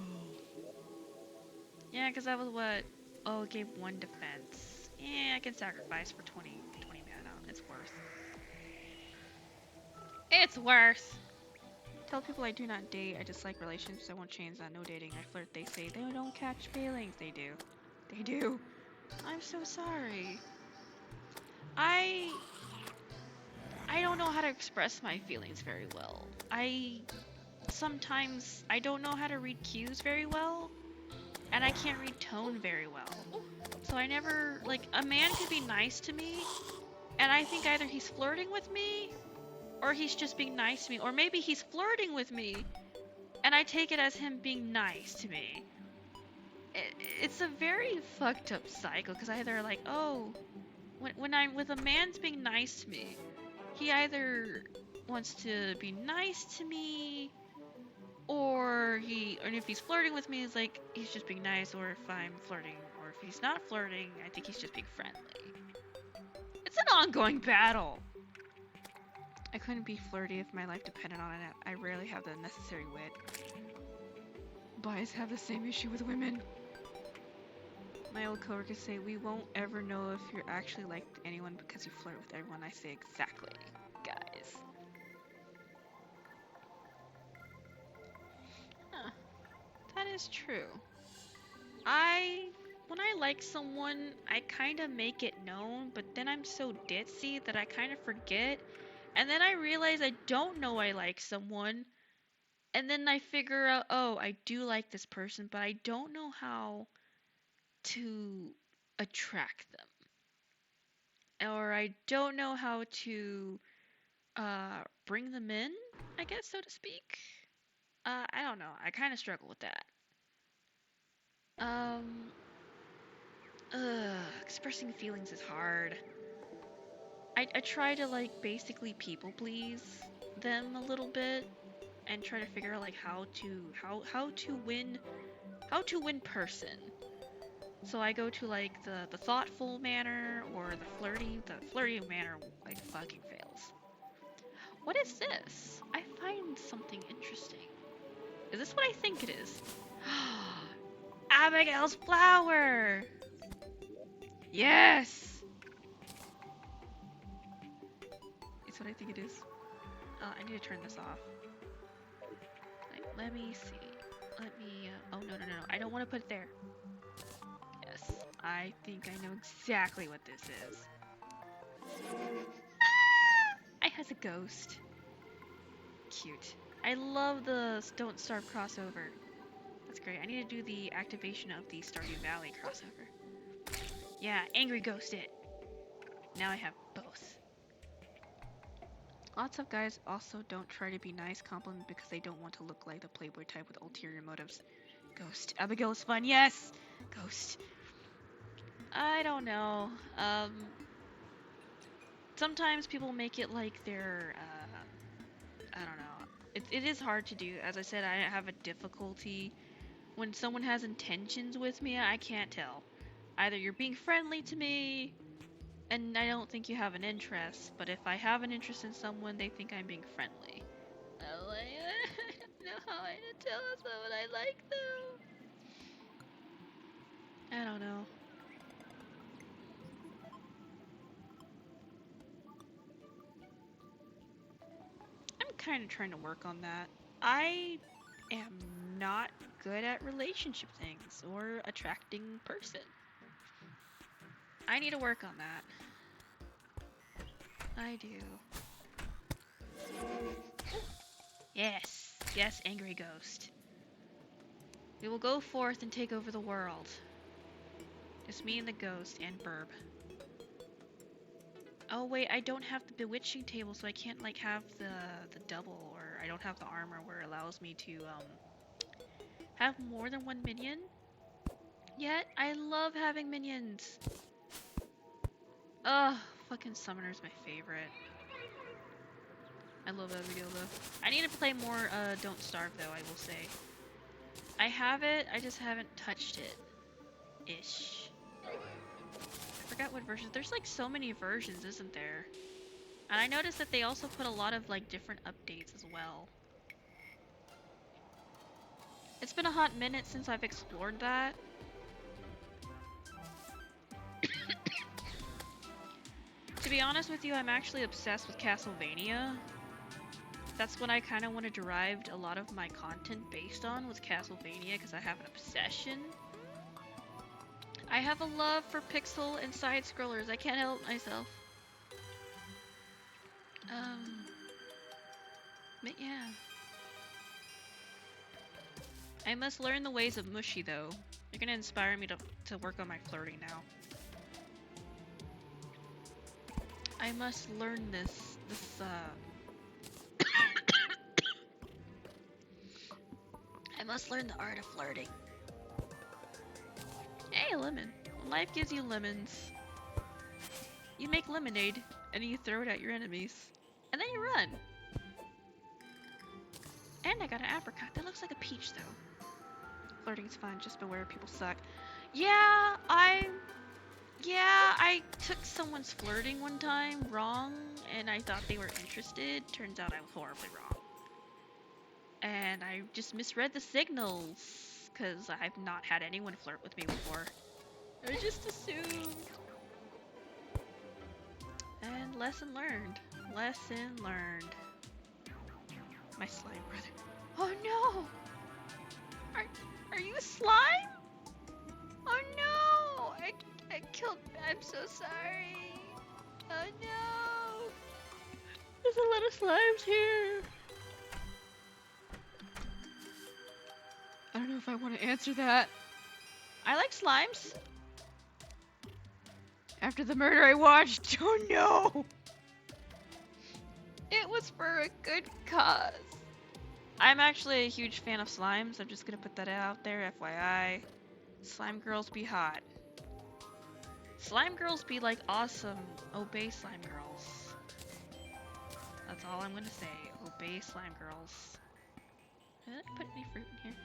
Yeah, because that was what... Oh, it gave 1 defense. Yeah, I can sacrifice for 20 mana. It's worth. It's worth. Tell people I do not date. I dislike relationships. I won't change that. No dating. I flirt. They say they don't catch feelings. They do. They do. I'm so sorry. I don't know how to express my feelings very well. Sometimes I don't know how to read cues very well, and I can't read tone very well. So I never, like, a man could be nice to me, and I think either he's flirting with me, or he's just being nice to me, or maybe he's flirting with me, and I take it as him being nice to me. It's a very fucked up cycle, because either like, oh, when a man's being nice to me, he either wants to be nice to me, or if he's flirting with me, it's like he's just being nice, or if I'm flirting, or if he's not flirting, I think he's just being friendly. It's an ongoing battle. I couldn't be flirty if my life depended on it. I rarely have the necessary wit. Boys have the same issue with women. My old coworkers say we won't ever know if you're actually like anyone because you flirt with everyone. I say exactly, guys. Huh. That is true. When I like someone, I kind of make it known, but then I'm so ditzy that I kind of forget. And then I realize I don't know I like someone. And then I figure out, oh, I do like this person, but I don't know how to attract them. Or I don't know how to bring them in, I guess, so to speak. I don't know. I kind of struggle with that. Um, expressing feelings is hard. I try to like basically people please them a little bit and try to figure out like how to win person. So I go to like the thoughtful manner or the flirty manner like fucking fails. What is this? I find something interesting. Is this what I think it is? Abigail's flower! Yes! It's what I think it is. I need to turn this off. Let me see. Let me, oh, no. I don't want to put it there. Yes, I think I know exactly what this is. I has a ghost. Cute. I love the Don't Starve crossover. That's great. I need to do the activation of the Stardew Valley crossover. Yeah, Angry Ghost it. Now I have both. Lots of guys also don't try to be nice, compliment because they don't want to look like the playboy type with ulterior motives. Ghost. Abigail is fun. Yes! Ghost. I don't know. Sometimes people make it like they're, I don't know. It is hard to do. As I said, I have a difficulty. When someone has intentions with me, I can't tell. Either you're being friendly to me, and I don't think you have an interest, but if I have an interest in someone, they think I'm being friendly. Oh, I don't know how I to tell someone I like them. I don't know. I'm kind of trying to work on that. I am not good at relationship things or attracting person. I need to work on that. I do. Yes, yes, angry ghost. We will go forth and take over the world. It's me and the ghost and Burb. Oh wait, I don't have the bewitching table, so I can't like have the double, or I don't have the armor where it allows me to have more than one minion. Yet I love having minions. Ugh, fucking Summoner's my favorite. I love Abigail though. I need to play more Don't Starve though, I will say. I have it, I just haven't touched it. Ish. I forgot what version. There's like so many versions, isn't there? And I noticed that they also put a lot of like different updates as well. It's been a hot minute since I've explored that. To be honest with you, I'm actually obsessed with Castlevania. That's what I kind of want to derive a lot of my content based on, was Castlevania, because I have an obsession. I have a love for pixel and side scrollers. I can't help myself. But yeah. I must learn the ways of Mushy though. You're gonna inspire me to work on my flirting now. I must learn this I must learn the art of flirting. Hey, lemon. When life gives you lemons, you make lemonade, and then you throw it at your enemies. And then you run. And I got an apricot. That looks like a peach, though. Flirting's fun, just beware people suck. Yeah, I took someone's flirting one time wrong, and I thought they were interested. Turns out I was horribly wrong. And I just misread the signals, because I've not had anyone flirt with me before. I just assumed. And lesson learned. Lesson learned. My slime brother. Oh no! Are you a slime? Oh no! I killed. I'm so sorry. Oh no! There's a lot of slimes here. I don't know if I want to answer that. I like slimes. After the murder I watched. Oh no! It was for a good cause. I'm actually a huge fan of slimes. I'm just gonna put that out there, FYI. Slime girls be hot. Slime girls be like awesome. Obey slime girls. That's all I'm gonna say. Obey slime girls. Did I put any fruit in here?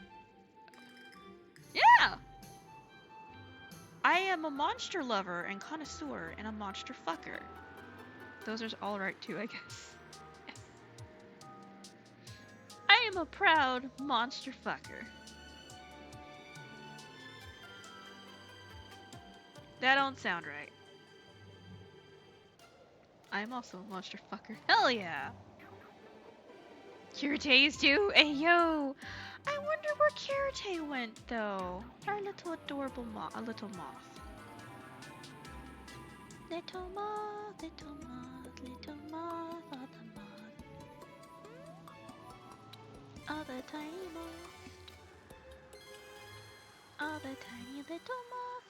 Yeah! I am a monster lover and connoisseur and a monster fucker. Those are all right too, I guess. Yes. I am a proud monster fucker. That don't sound right. I'm also a monster fucker. Hell yeah! Kirate's too. Hey yo. I wonder where Kirite went though. Our little adorable moth, a little moth. Little moth, little moth, little moth, oh the moth, oh the tiny moth, oh the tiny little moth.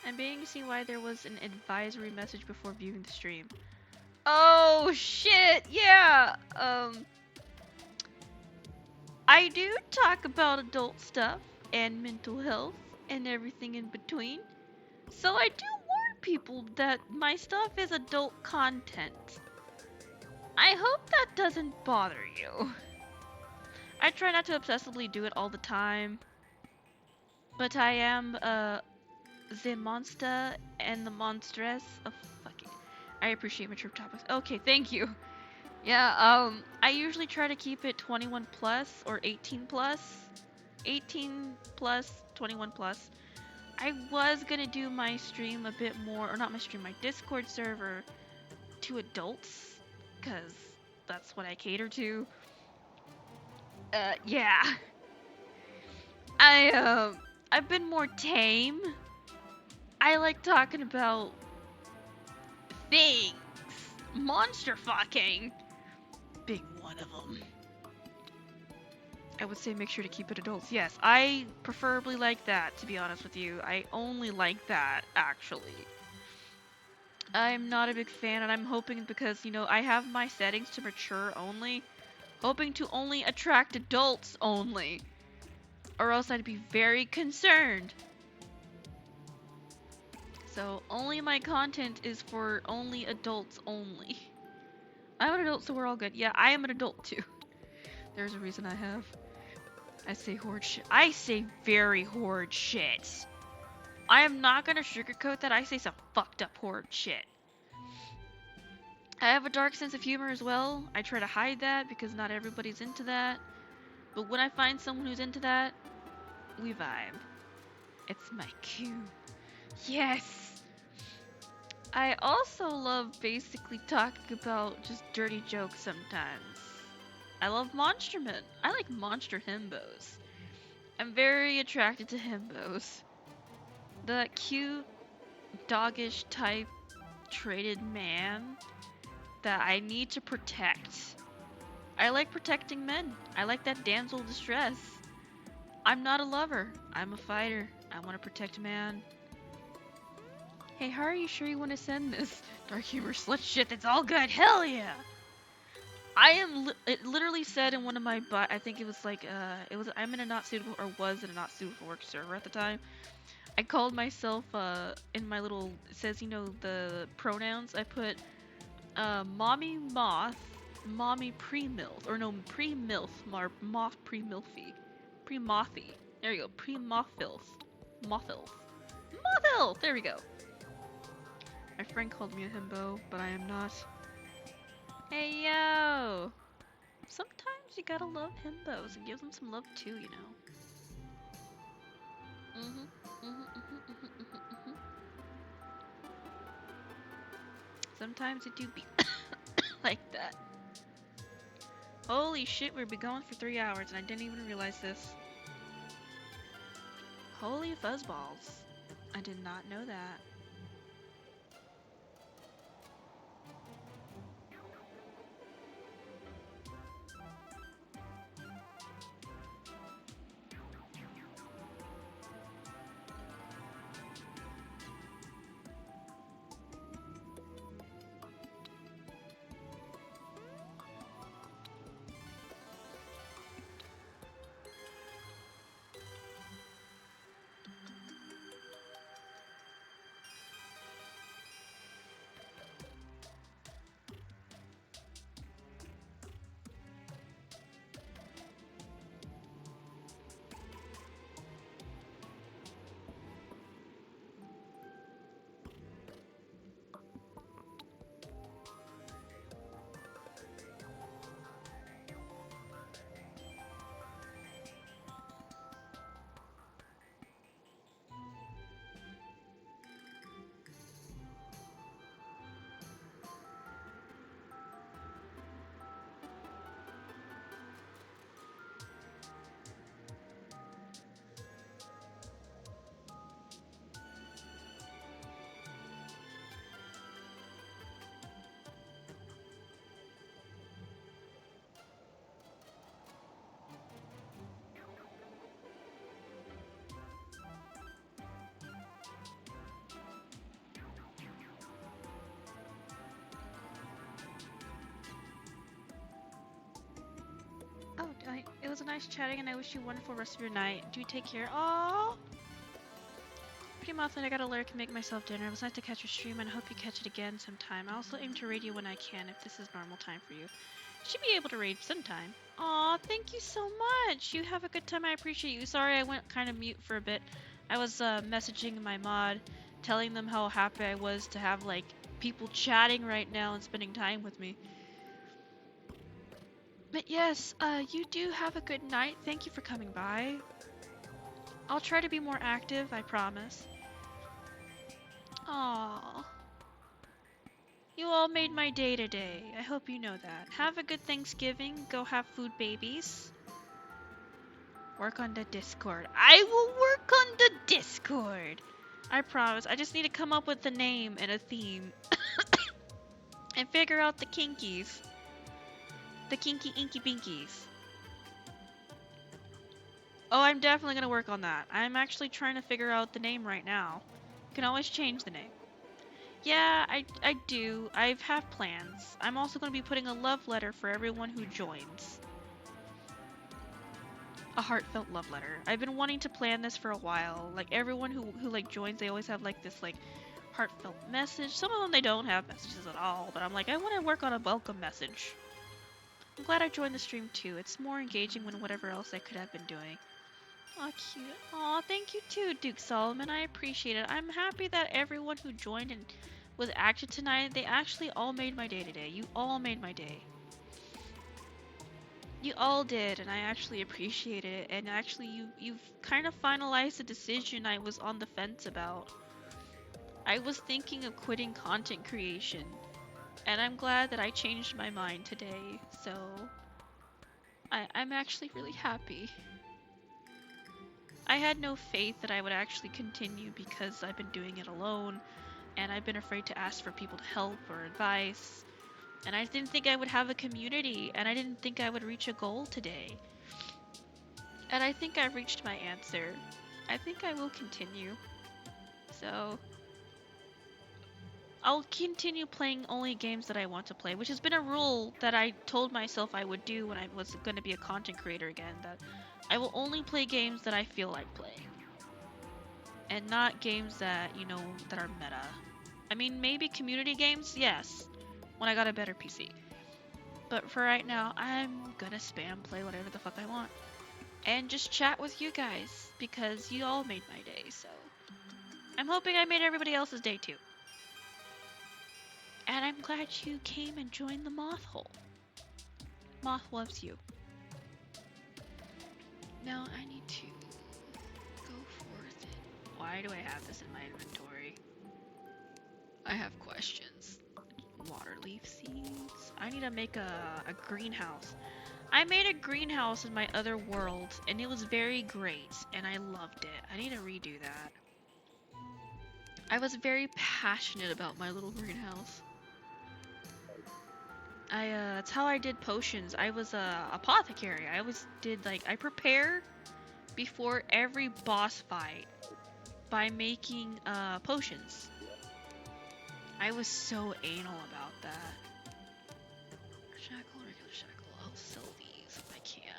I'm beginning to see why there was an advisory message before viewing the stream. Oh shit, yeah. I do talk about adult stuff and mental health and everything in between. So I do warn people that my stuff is adult content. I hope that doesn't bother you. I try not to obsessively do it all the time, but I am the monster and the monstress. Oh fuck it. I appreciate mature topics. Okay, thank you. Yeah, I usually try to keep it 21 plus or 18 plus. 18 plus, 21 plus. I was gonna do my stream a bit more, or not my stream, my Discord server to adults, because that's what I cater to. Yeah. I've been more tame. I like talking about things. Monster fucking. Big one of them. I would say make sure to keep it adults. Yes, I preferably like that, to be honest with you. I only like that, actually. I'm not a big fan, and I'm hoping because, you know, I have my settings to mature only, hoping to only attract adults only, or else I'd be very concerned. So, only my content is for only adults only. I'm an adult, so we're all good. Yeah, I am an adult too. There's a reason I say horrid shit. I say very horrid shit. I am not gonna sugarcoat that. I say some fucked up horrid shit. I have a dark sense of humor as well. I try to hide that because not everybody's into that. But when I find someone who's into that, we vibe. It's my cue. Yes! I also love basically talking about just dirty jokes sometimes. I love monster men. I like monster himbos. I'm very attracted to himbos. The cute, doggish type traded man that I need to protect. I like protecting men. I like that damsel distress. I'm not a lover. I'm a fighter. I want to protect man. Hey, how are you sure you want to send this? Dark humor slut shit, that's all good. Hell yeah! It literally said in one of my, I think it was like, I'm in a not suitable, or was in a not suitable for work server at the time. I called myself, in my little, it says, you know, the pronouns, I put, mommy moth, mommy pre-milf, or no, pre-milf, moth pre-milfy. Pre-mothy. There you go, pre-mothilf. Mothilf. Mothilf! There we go. My friend called me a himbo, but I am not. Hey yo! Sometimes you gotta love himbos and give them some love too, you know. Sometimes it do be like that. Holy shit, we've been going for 3 hours and I didn't even realize this. Holy fuzzballs. I did not know that. It was a nice chatting, and I wish you a wonderful rest of your night. Do take care. Aww. Pretty muffin, I got a lurk and make myself dinner. It was nice to catch your stream, and I hope you catch it again sometime. I also aim to raid you when I can, if this is normal time for you. Should be able to raid sometime. Aw, thank you so much. You have a good time. I appreciate you. Sorry I went kind of mute for a bit. I was messaging my mod, telling them how happy I was to have like people chatting right now and spending time with me. But yes, you do have a good night. Thank you for coming by. I'll try to be more active, I promise. Aww. You all made my day today. I hope you know that. Have a good Thanksgiving. Go have food, babies. Work on the Discord. I will work on the Discord. I promise. I just need to come up with a name and a theme. And figure out the kinkies. The kinky inky binkies. Oh, I'm definitely gonna work on that. I'm actually trying to figure out the name right now. You can always change the name. Yeah, I do. I have plans. I'm also gonna be putting a love letter for everyone who joins. A heartfelt love letter. I've been wanting to plan this for a while. Like everyone who like joins, they always have like this like heartfelt message. Some of them they don't have messages at all, but I'm like, I want to work on a welcome message. I'm glad I joined the stream too. It's more engaging than whatever else I could have been doing. Aw, cute. Aw, thank you too, Duke Solomon. I appreciate it. I'm happy that everyone who joined and was active tonight, they actually all made my day today. You all made my day. You all did, and I actually appreciate it. And actually, you've kind of finalized the decision I was on the fence about. I was thinking of quitting content creation, and I'm glad that I changed my mind today. So, I'm actually really happy. I had no faith that I would actually continue because I've been doing it alone, and I've been afraid to ask for people to help or advice. And I didn't think I would have a community, and I didn't think I would reach a goal today. And I think I reached my answer. I think I will continue. So, I'll continue playing only games that I want to play, which has been a rule that I told myself I would do when I was going to be a content creator again, that I will only play games that I feel like playing. And not games that, you know, that are meta. I mean, maybe community games, yes, when I got a better PC. But for right now, I'm gonna spam play whatever the fuck I want. And just chat with you guys, because you all made my day, so... I'm hoping I made everybody else's day too. And I'm glad you came and joined the Moth Hole. Moth loves you. Now I need to go forth and... Why do I have this in my inventory? I have questions. Water leaf seeds. I need to make a greenhouse. I made a greenhouse in my other world, and it was very great, and I loved it. I need to redo that. I was very passionate about my little greenhouse. That's how I did potions. I was a apothecary. I always did, like, I prepare before every boss fight by making, potions. I was so anal about that. Shackle, regular shackle. I'll sell these if I can.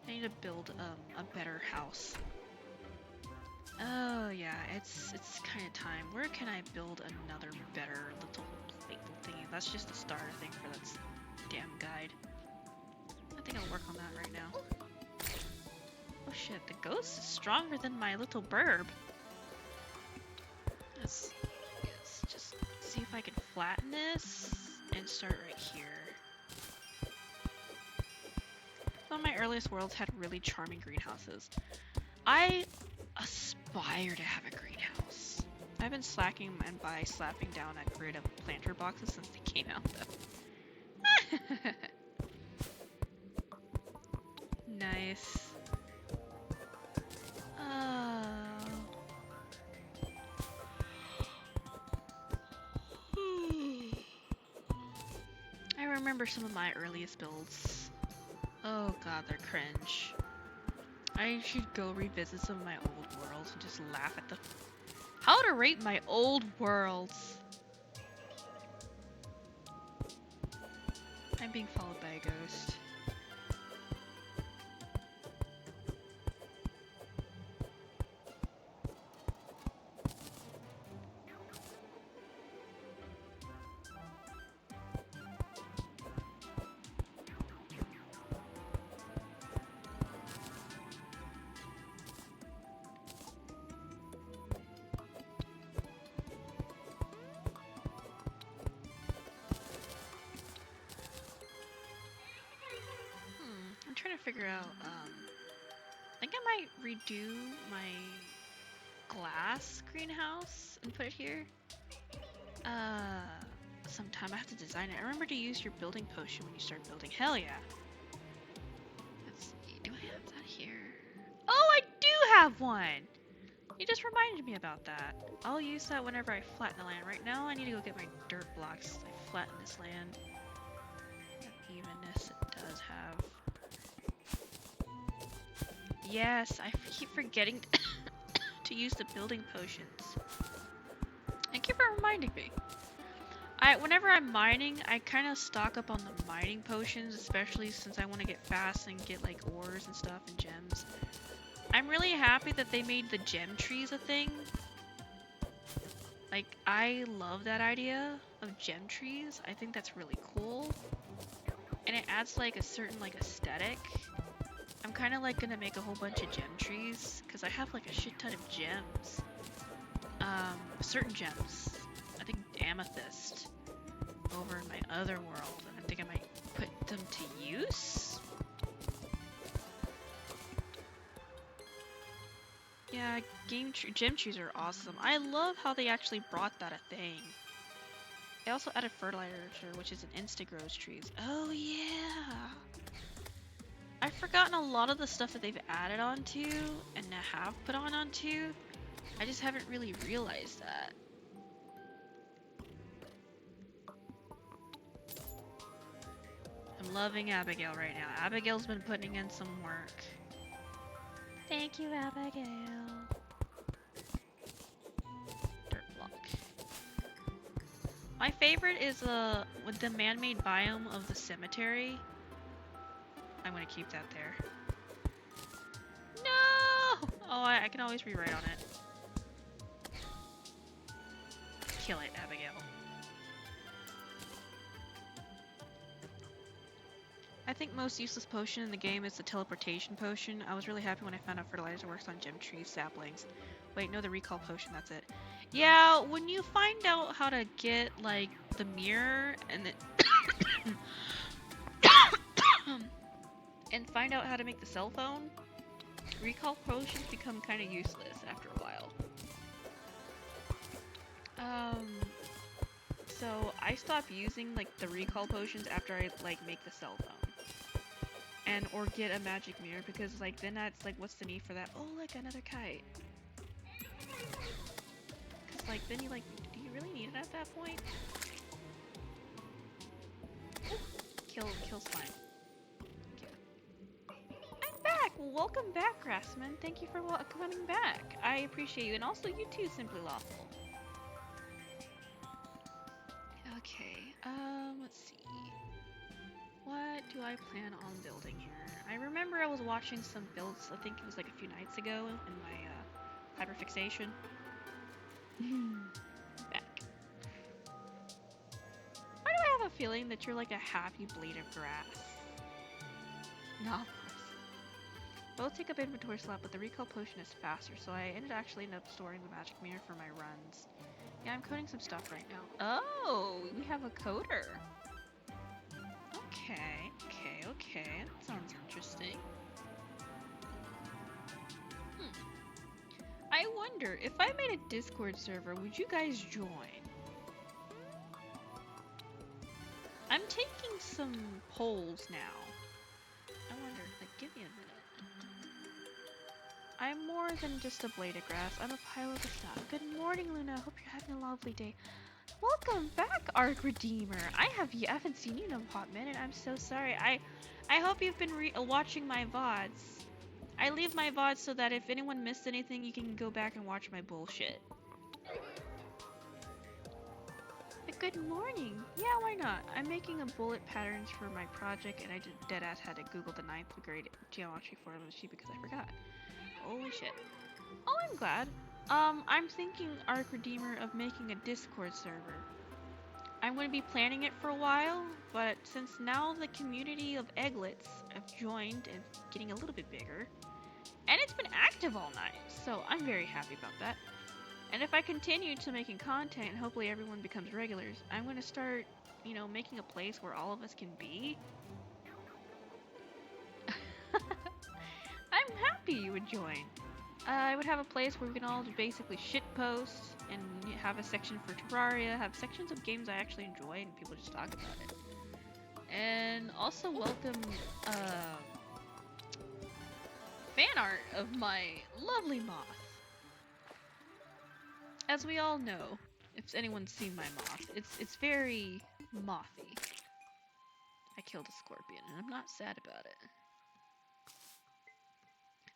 I need to build, a better house. Oh yeah, it's kind of time. Where can I build another better little thingy? That's just the starter thing for that damn guide. I think I'll work on that right now. Oh shit, the ghost is stronger than my little burb. Let's just see if I can flatten this and start right here. Some of my earliest worlds had really charming greenhouses. I aspire to have a greenhouse. I've been slacking mine by slapping down that grid of planter boxes since they came out though. Nice. I remember some of my earliest builds. Oh god, they're cringe. I should go revisit some of my old worlds and just laugh at the... How to rate my old worlds. I'm being followed by a ghost. trying to figure out, I think I might redo my glass greenhouse and put it here. Sometime I have to design it. I remember to use your building potion when you start building. Hell yeah. Let's see, do I have that here? Oh, I do have one! You just reminded me about that. I'll use that whenever I flatten the land. Right now, I need to go get my dirt blocks. I flatten this land. That evenness it does have. Yes, I keep forgetting to use the building potions. Thank you for reminding me. Whenever I'm mining, I kind of stock up on the mining potions, especially since I want to get fast and get like ores and stuff and gems. I'm really happy that they made the gem trees a thing. Like, I love that idea of gem trees. I think that's really cool. And it adds like a certain like aesthetic. I'm kind of like gonna make a whole bunch of gem trees because I have like a shit ton of gems. Certain gems. I think amethyst over in my other world. I think I might put them to use. Yeah, gem trees are awesome. I love how they actually brought that a thing. They also added fertilizer, which is an insta-grows trees. Oh yeah! I've forgotten a lot of the stuff that they've added onto and have put onto. I just haven't really realized that. I'm loving Abigail right now. Abigail's been putting in some work. Thank you, Abigail. Dirt block. My favorite is with the man-made biome of the cemetery. I'm gonna keep that there. No! Oh, I can always rewrite on it. Kill it, Abigail. I think most useless potion in the game is the teleportation potion. I was really happy when I found out fertilizer works on gem tree saplings. Wait, no, the recall potion, that's it. Yeah, when you find out how to get, like, the mirror and then and find out how to make the cell phone, recall potions become kind of useless after a while. So I stopped using, like, the recall potions after I, like, make the cell phone. And or get a magic mirror because like then that's like what's the need for that? Oh, like another kite. Cause like then you like do you really need it at that point? Kill slime. Okay. I'm back. Welcome back, Grassman. Thank you for coming back. I appreciate you, and also you too, Simply Lawful. Okay. Let's see. What do I plan on building here? I remember I was watching some builds, I think it was like a few nights ago in my hyperfixation. Back. Why do I have a feeling that you're like a happy blade of grass? No, of course. Both take up inventory slot, but the recall potion is faster, so I ended up storing the magic mirror for my runs. Yeah, I'm coding some stuff right now. Oh, we have a coder. Okay, that sounds interesting. I wonder, if I made a Discord server, would you guys join? I'm taking some polls now. I wonder, like, give me a minute. I'm more than just a blade of grass, I'm a pile of stuff. Good morning, Luna, hope you're having a lovely day. Welcome back, Arc Redeemer. I haven't seen you in a hot minute. I'm so sorry. I hope you've been watching my VODs. I leave my VODs so that if anyone missed anything, you can go back and watch my bullshit. But good morning. Yeah, why not? I'm making a bullet patterns for my project, and I did deadass had to Google the 9th grade geometry formula sheet because I forgot. Holy shit. Oh, I'm glad. I'm thinking, Arc Redeemer, of making a Discord server. I'm going to be planning it for a while, but since now the community of Egglets have joined and getting a little bit bigger, and it's been active all night, so I'm very happy about that. And if I continue to making content and hopefully everyone becomes regulars, I'm going to start, you know, making a place where all of us can be. maybe you would join. I would have a place where we can all basically shitpost and have a section for Terraria, have sections of games I actually enjoy and people just talk about it. And also welcome fan art of my lovely moth. As we all know, if anyone's seen my moth, it's very mothy. I killed a scorpion and I'm not sad about it.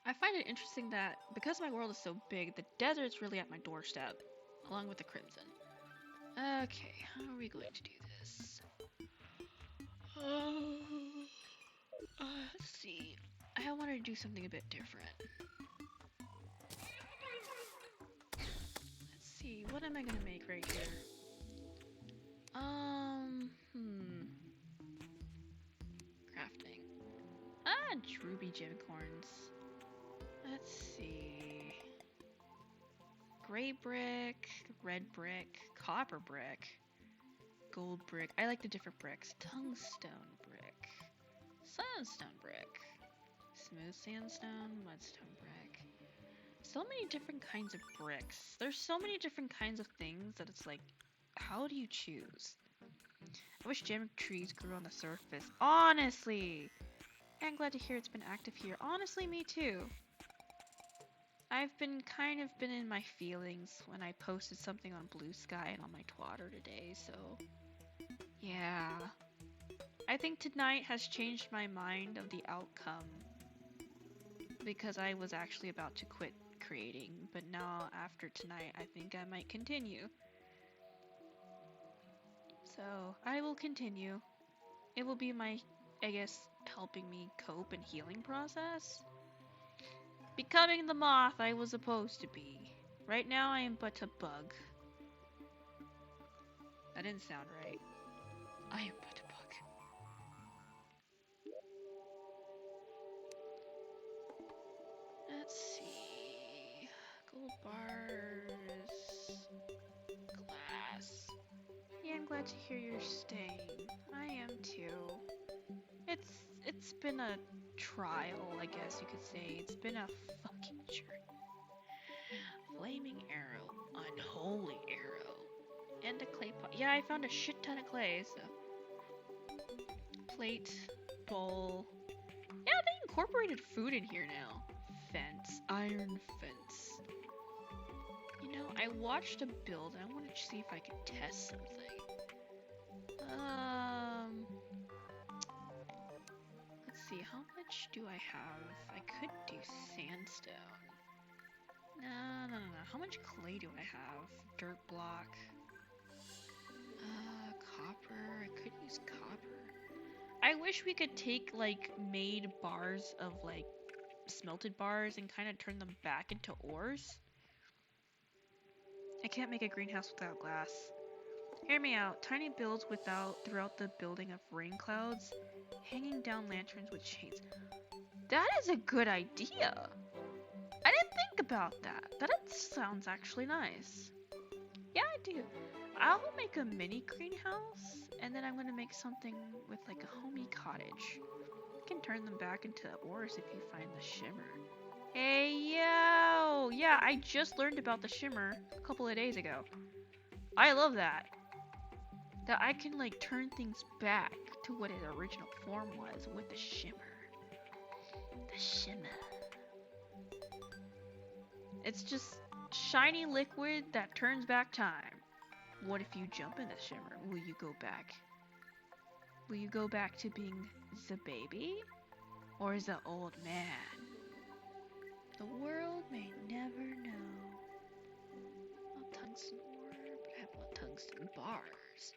I find it interesting that because my world is so big, the desert's really at my doorstep, along with the crimson. Okay, how are we going to do this? Let's see. I wanted to do something a bit different. Let's see, what am I gonna make right here? Crafting. Ruby gemcorns. Let's see. Gray brick, red brick, copper brick, gold brick. I like the different bricks. Tungstone brick, sandstone brick, smooth sandstone, mudstone brick. So many different kinds of bricks. There's so many different kinds of things that it's like, how do you choose? I wish gem trees grew on the surface. Honestly! I'm glad to hear it's been active here. Honestly, me too. I've been in my feelings when I posted something on Blue Sky and on my Twitter today, so yeah. I think tonight has changed my mind of the outcome because I was actually about to quit creating, but now after tonight I think I might continue. So I will continue. It will be my, I guess, helping me cope and healing process. Becoming the moth I was supposed to be. Right now I am but a bug. That didn't sound right. I am but a bug. Let's see. Gold bars. Glass. Yeah, I'm glad to hear you're staying. I am too. It's been a trial, I guess you could say. It's been a fucking journey. Flaming arrow, unholy arrow, and a clay pot. Yeah, I found a shit ton of clay, so. Plate, bowl. Yeah, they incorporated food in here now. Fence, iron fence. You know, I watched a build and I wanted to see if I could test something. Let's see, how much do I have? I could do sandstone. No. How much clay do I have? Dirt block. Copper. I could use copper. I wish we could take, like, made bars of, like, smelted bars and kind of turn them back into ores. I can't make a greenhouse without glass. Hear me out. Tiny builds throughout the building of rain clouds. Hanging down lanterns with shades. That is a good idea! I didn't think about that. That sounds actually nice. Yeah, I do. I'll make a mini greenhouse, and then I'm gonna make something with like a homey cottage. You can turn them back into ores if you find the shimmer. Hey, yo! Yeah, I just learned about the shimmer a couple of days ago. I love that. That I can like turn things back to what its original form was with the shimmer. The shimmer. It's just shiny liquid that turns back time. What if you jump in the shimmer? Will you go back? Will you go back to being the baby? Or the old man? The world may never know. Not tungsten ore, but I want tungsten bars.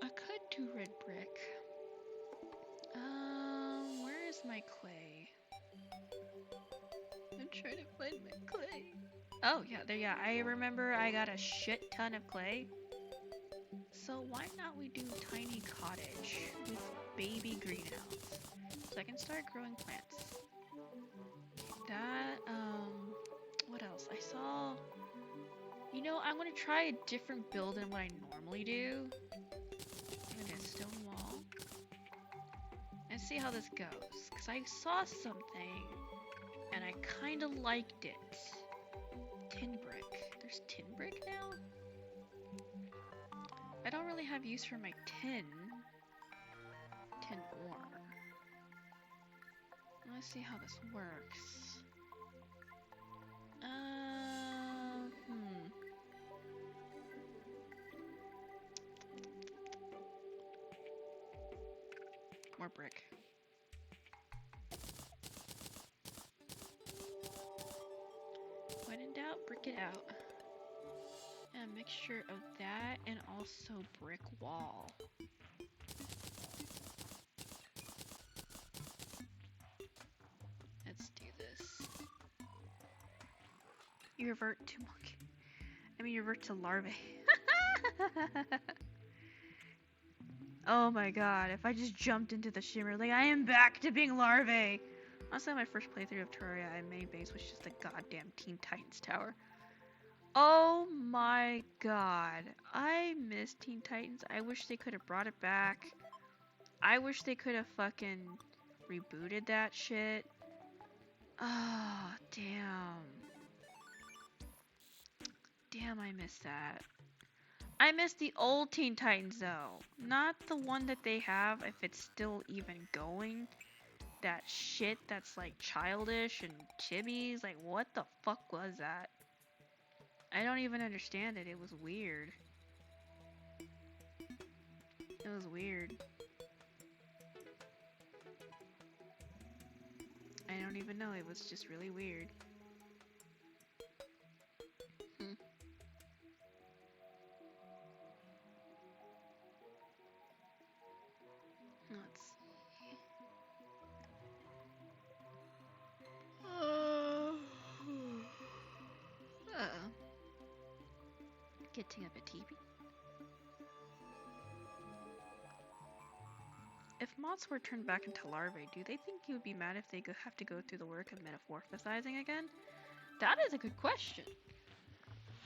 I could do red brick. Where is my clay? I'm trying to find my clay. Oh, yeah, there, yeah. I remember I got a shit ton of clay. So why not we do tiny cottage with baby greenhouse? So I can start growing plants. That, what else? I saw, you know, I'm gonna try a different build than what I normally do. I'm gonna stone wall. And see how this goes, because I saw something and I kind of liked it. Tin brick. There's tin brick now? I don't really have use for my tin. Tin ore. Let's see how this works. More brick. When in doubt, brick it out. A mixture of that and also brick wall. Let's do this. You revert to monkey. You revert to larvae. Oh my god, if I just jumped into the shimmer, like, I am back to being larvae! Honestly, my first playthrough of Terraria, my main base was just a goddamn Teen Titans tower. Oh my god. I miss Teen Titans. I wish they could have brought it back. I wish they could have fucking rebooted that shit. Oh, damn. Damn, I miss that. I miss the old Teen Titans though. Not the one that they have, if it's still even going. That shit that's like childish and chibis. Like, what the fuck was that? I don't even understand it. It was weird. It was weird. I don't even know. It was just really weird. Let's see. Getting up a TV. If moths were turned back into larvae, do they think you would be mad if they have to go through the work of metamorphosizing again? That is a good question.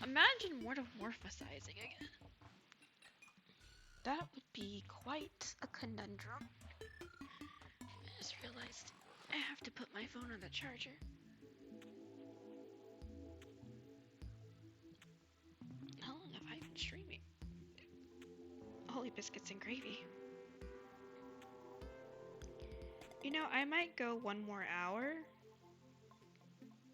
Imagine metamorphosizing again. That would be quite a conundrum. I just realized I have to put my phone on the charger. How long have I been streaming? Holy biscuits and gravy. You know, I might go one more hour.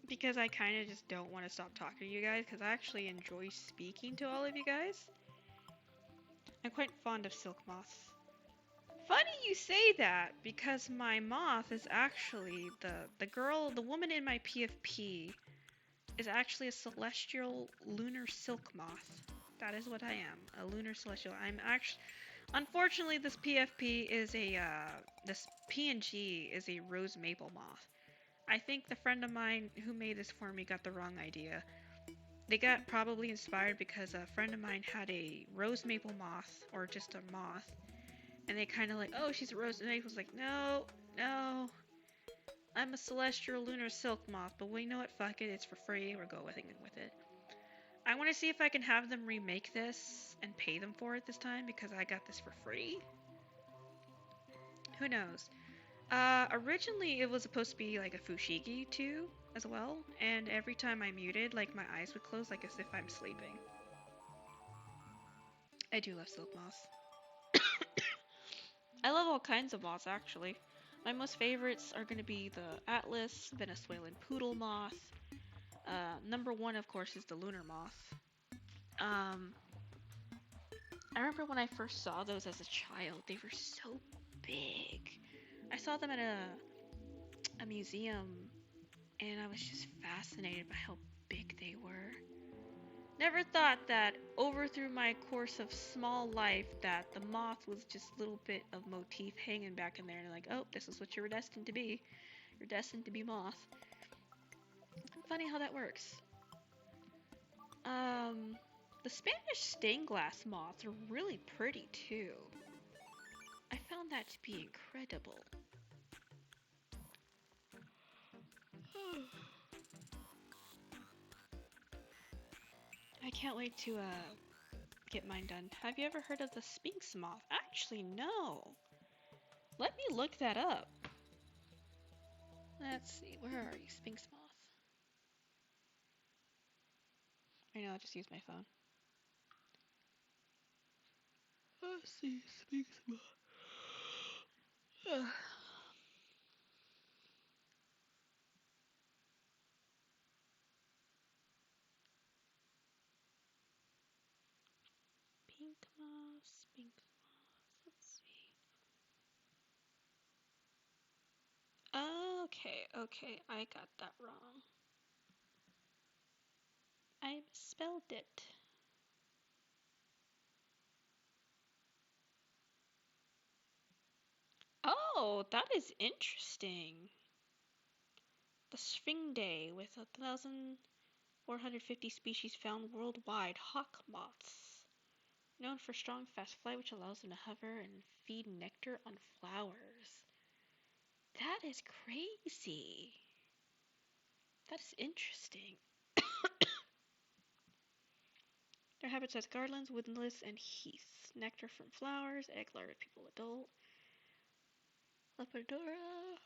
Because I kind of just don't want to stop talking to you guys. Because I actually enjoy speaking to all of you guys. I'm quite fond of silk moths. Funny you say that. Because my moth is actually the woman in my PFP is actually a celestial lunar silk moth. That is what I am. A lunar celestial. I'm actually... Unfortunately, this PFP is this PNG is a rose maple moth. I think the friend of mine who made this for me got the wrong idea. They got probably inspired because a friend of mine had a rose maple moth, or just a moth, and they kind of like, oh, she's a rose maple. Was like, no, I'm a celestial lunar silk moth, but well, you know what? Fuck it, it's for free. We're going with it. I want to see if I can have them remake this and pay them for it this time because I got this for free. Who knows? Originally it was supposed to be like a fushigi too, as well, and every time I muted, like my eyes would close like as if I'm sleeping. I do love silk moths. I love all kinds of moths actually. My most favorites are going to be the Atlas, Venezuelan poodle moth. Number one, of course, is the lunar moth. I remember when I first saw those as a child, they were so big. I saw them at a museum, and I was just fascinated by how big they were. Never thought that over through my course of small life that the moth was just a little bit of motif hanging back in there, and like, oh, this is what you're destined to be. You're destined to be moth. Funny how that works. The Spanish stained glass moths are really pretty too. I found that to be incredible. I can't wait to get mine done. Have you ever heard of the Sphinx moth? Actually, no. Let me look that up. Let's see. Where are you, Sphinx Moth? I know, I just used my phone. Let's see, Sphinx Moth. Pink moth, Sphinx moth. Let's see. Okay, I got that wrong. I misspelled it. Oh, that is interesting. The Sphinx with 1,450 species found worldwide, hawk moths. Known for strong, fast flight, which allows them to hover and feed nectar on flowers. That is crazy. That is interesting. Their habitats garlands, woodlands, and heaths. Nectar from flowers, egg, larva, pupal, adult. Lepidora.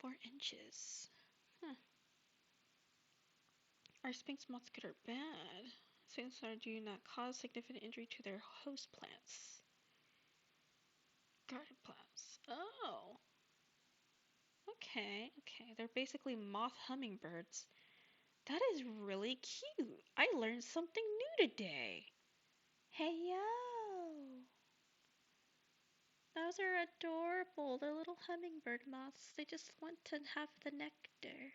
4 inches. Huh. Are sphinx moths good or bad? Sphinx moths do not cause significant injury to their host plants. Garden plants. Oh. Okay. They're basically moth hummingbirds. That is really cute. I learned something new today. Hey yo! Those are adorable. They're little hummingbird moths. They just want to have the nectar.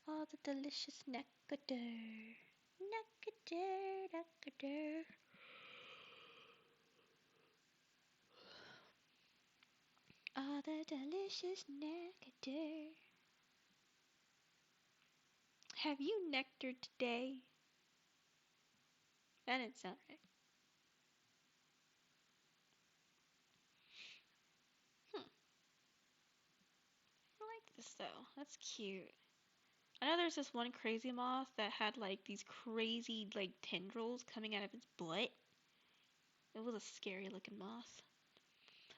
Oh, the delicious nectar. Nectar. Oh, the delicious nectar. Have you nectared today? That didn't sound right. I like this though. That's cute. I know there's this one crazy moth that had like these crazy like tendrils coming out of its butt. It was a scary looking moth.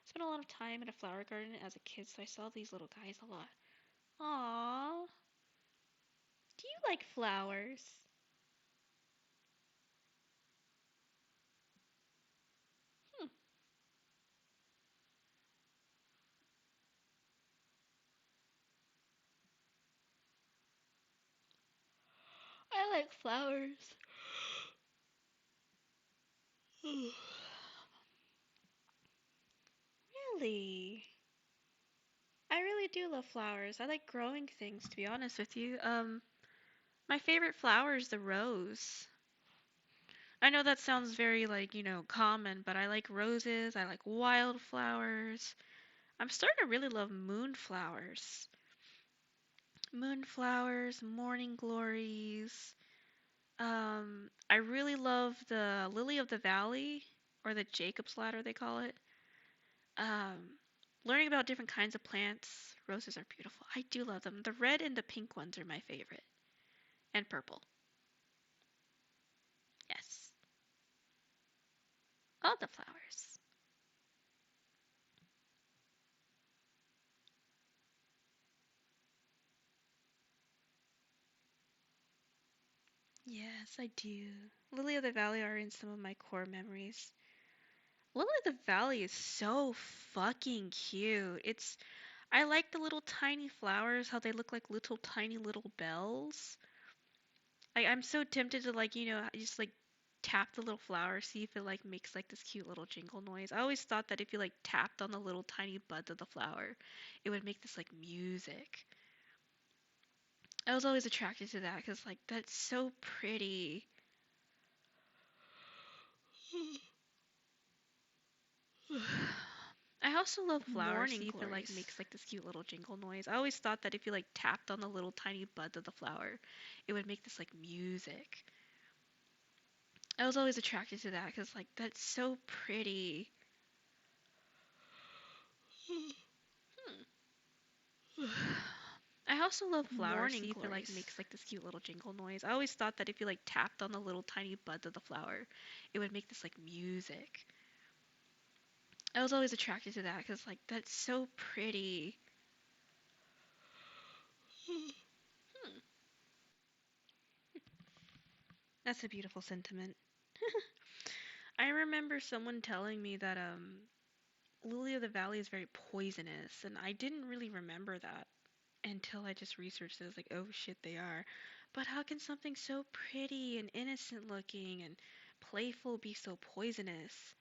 Spent a lot of time in a flower garden as a kid, so I saw these little guys a lot. Aww. Do you like flowers? Hmm. I like flowers. Really? I really do love flowers. I like growing things, to be honest with you. My favorite flower is the rose. I know that sounds very like, common, but I like roses, I like wildflowers. I'm starting to really love moonflowers. Moonflowers, morning glories. I really love the lily of the valley, or the Jacob's ladder they call it. Um, Learning about different kinds of plants. Roses are beautiful. I do love them. The red and the pink ones are my favorite. And purple. Yes. All the flowers. Yes, I do. Lily of the Valley are in some of my core memories. Lily of the Valley is so fucking cute. I like the little tiny flowers, how they look like little tiny little bells. I'm so tempted to like, just like tap the little flower, see if it like makes like this cute little jingle noise. I always thought that if you like tapped on the little tiny buds of the flower, it would make this like music. I was always attracted to that because like that's so pretty. I also love flowers. See if it like makes like this cute little jingle noise. I always thought that if you like tapped on the little tiny buds of the flower, it would make this like music. I was always attracted to that because like that's so pretty. Hmm. I also love flowers. Morning See if it like glories. makes like this cute little jingle noise. I always thought that if you like tapped on the little tiny buds of the flower, it would make this like music. I was always attracted to that because like that's so pretty. Hmm, that's a beautiful sentiment. I remember someone telling me that lily of the valley is very poisonous, and I didn't really remember that until I just researched it. I was like, oh shit, they are. But how can something so pretty and innocent looking and playful be so poisonous?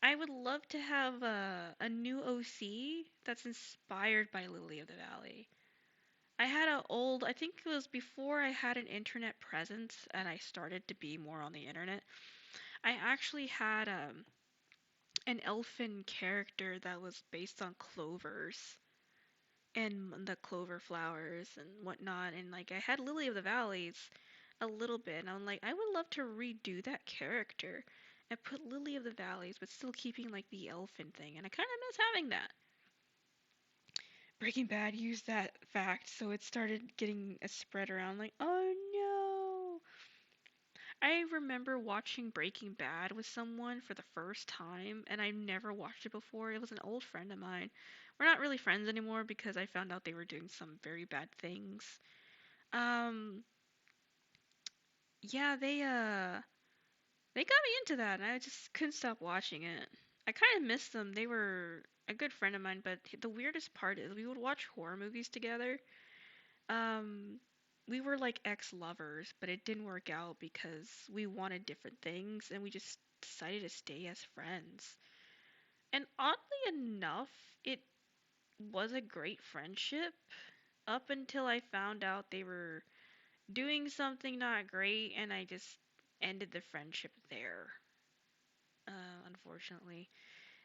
I would love to have a new OC that's inspired by Lily of the Valley. I had a old, I think it was before I had an internet presence and I started to be more on the internet. I actually had an elfin character that was based on clovers and the clover flowers and whatnot. And like I had Lily of the Valleys a little bit, and I'm like, I would love to redo that character and put Lily of the Valleys, but still keeping like the elfin thing. And I kind of miss having that. Breaking Bad used that fact, so it started getting a spread around like, oh no. I remember watching Breaking Bad with someone for the first time, and I never watched it before. It was an old friend of mine. We're not really friends anymore because I found out they were doing some very bad things. Um, yeah, they got me into that, and I just couldn't stop watching it. I kind of missed them. They were a good friend of mine, but the weirdest part is we would watch horror movies together. Um, we were like ex-lovers, but it didn't work out because we wanted different things and we just decided to stay as friends. And oddly enough, it was a great friendship up until I found out they were doing something not great and I just ended the friendship there. Unfortunately,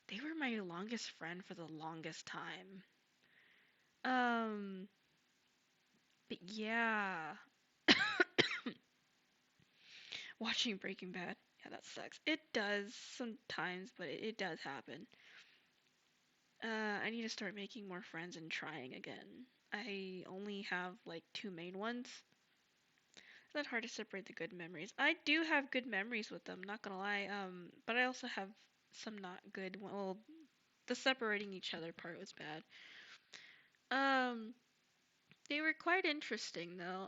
they were my longest friend for the longest time. Um, but yeah, watching Breaking Bad. Yeah, that sucks. It does sometimes, but it does happen. I need to start making more friends and trying again. I only have like two main ones. It's not hard to separate the good memories. I do have good memories with them, not gonna lie. But I also have some not good. Well, the separating each other part was bad. Um, they were quite interesting though.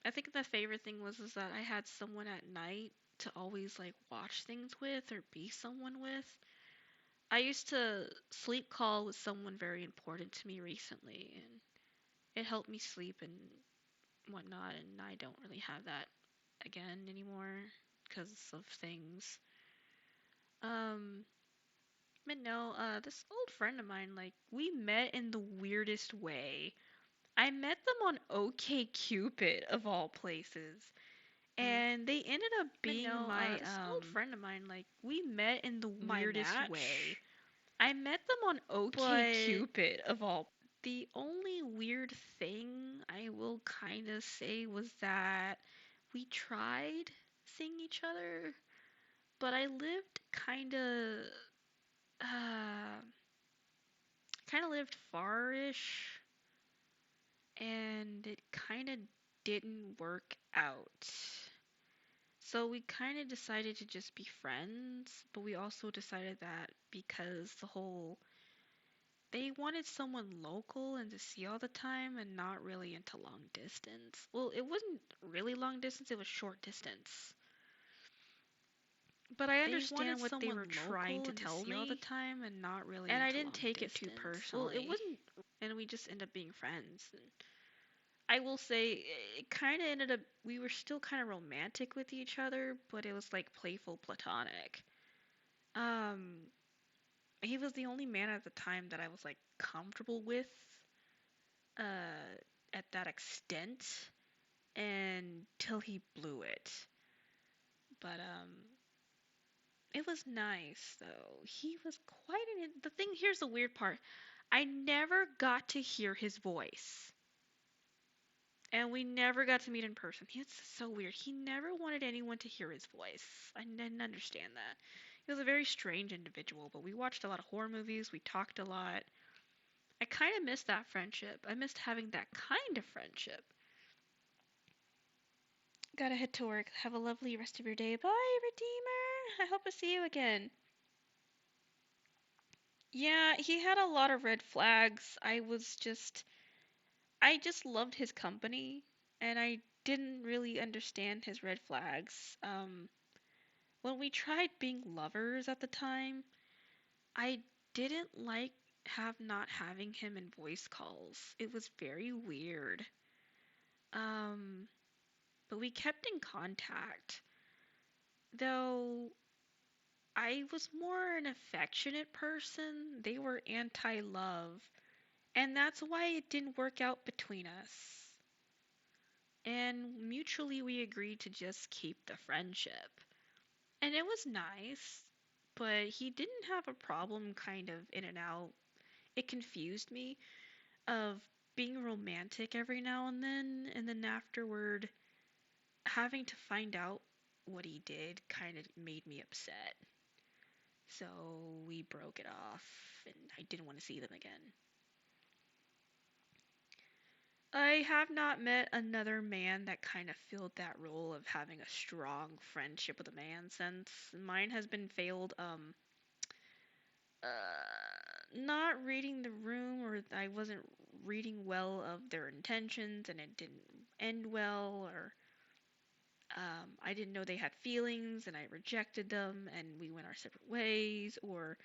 I think the favorite thing was is that I had someone at night to always like watch things with or be someone with. I used to sleep call with someone very important to me recently, and it helped me sleep and whatnot. And I don't really have that again anymore because of things. Um, but no, this old friend of mine, like we met in the weirdest way. I met them on OK Cupid of all places. And they ended up being my This old friend of mine, like we met in the my weirdest way. match. I met them on OK But Cupid of all. The only weird thing I will kind of say was that we tried seeing each other, but I lived uh kind of lived farish and it kind of didn't work out. So we kind of decided to just be friends, but we also decided that because they wanted someone local and to see all the time and not really into long distance. Well, it wasn't really long distance, it was short distance. But I understand what they were trying to tell me all the time and not really and I into didn't long take it too distance. Well, it personally. wasn't, and we just ended up being friends. And I will say it kind of ended up, we were still kind of romantic with each other, but it was like playful platonic. Um, he was the only man at the time that I was like comfortable with uh at that extent until he blew it. But it was nice though. He was quite the thing here's the weird part. I never got to hear his voice. And we never got to meet in person. It's so weird. He never wanted anyone to hear his voice. I didn't understand that. He was a very strange individual, but we watched a lot of horror movies. We talked a lot. I kind of missed that friendship. I missed having that kind of friendship. Gotta head to work. Have a lovely rest of your day. Bye, Redeemer. I hope I see you again. Yeah, he had a lot of red flags. I just loved his company, and I didn't really understand his red flags. When we tried being lovers at the time, I didn't like not having him in voice calls. It was very weird. Um, but we kept in contact. Though I was more an affectionate person, they were anti-love, and that's why it didn't work out between us. And mutually we agreed to just keep the friendship. And it was nice, but he didn't have a problem kind of in and out. It confused me of being romantic every now and then afterward having to find out what he did kind of made me upset. So we broke it off and I didn't want to see them again. I have not met another man that kind of filled that role of having a strong friendship with a man since mine has been failed not reading the room, or I wasn't reading well of their intentions and it didn't end well, or I didn't know they had feelings and I rejected them and we went our separate ways, or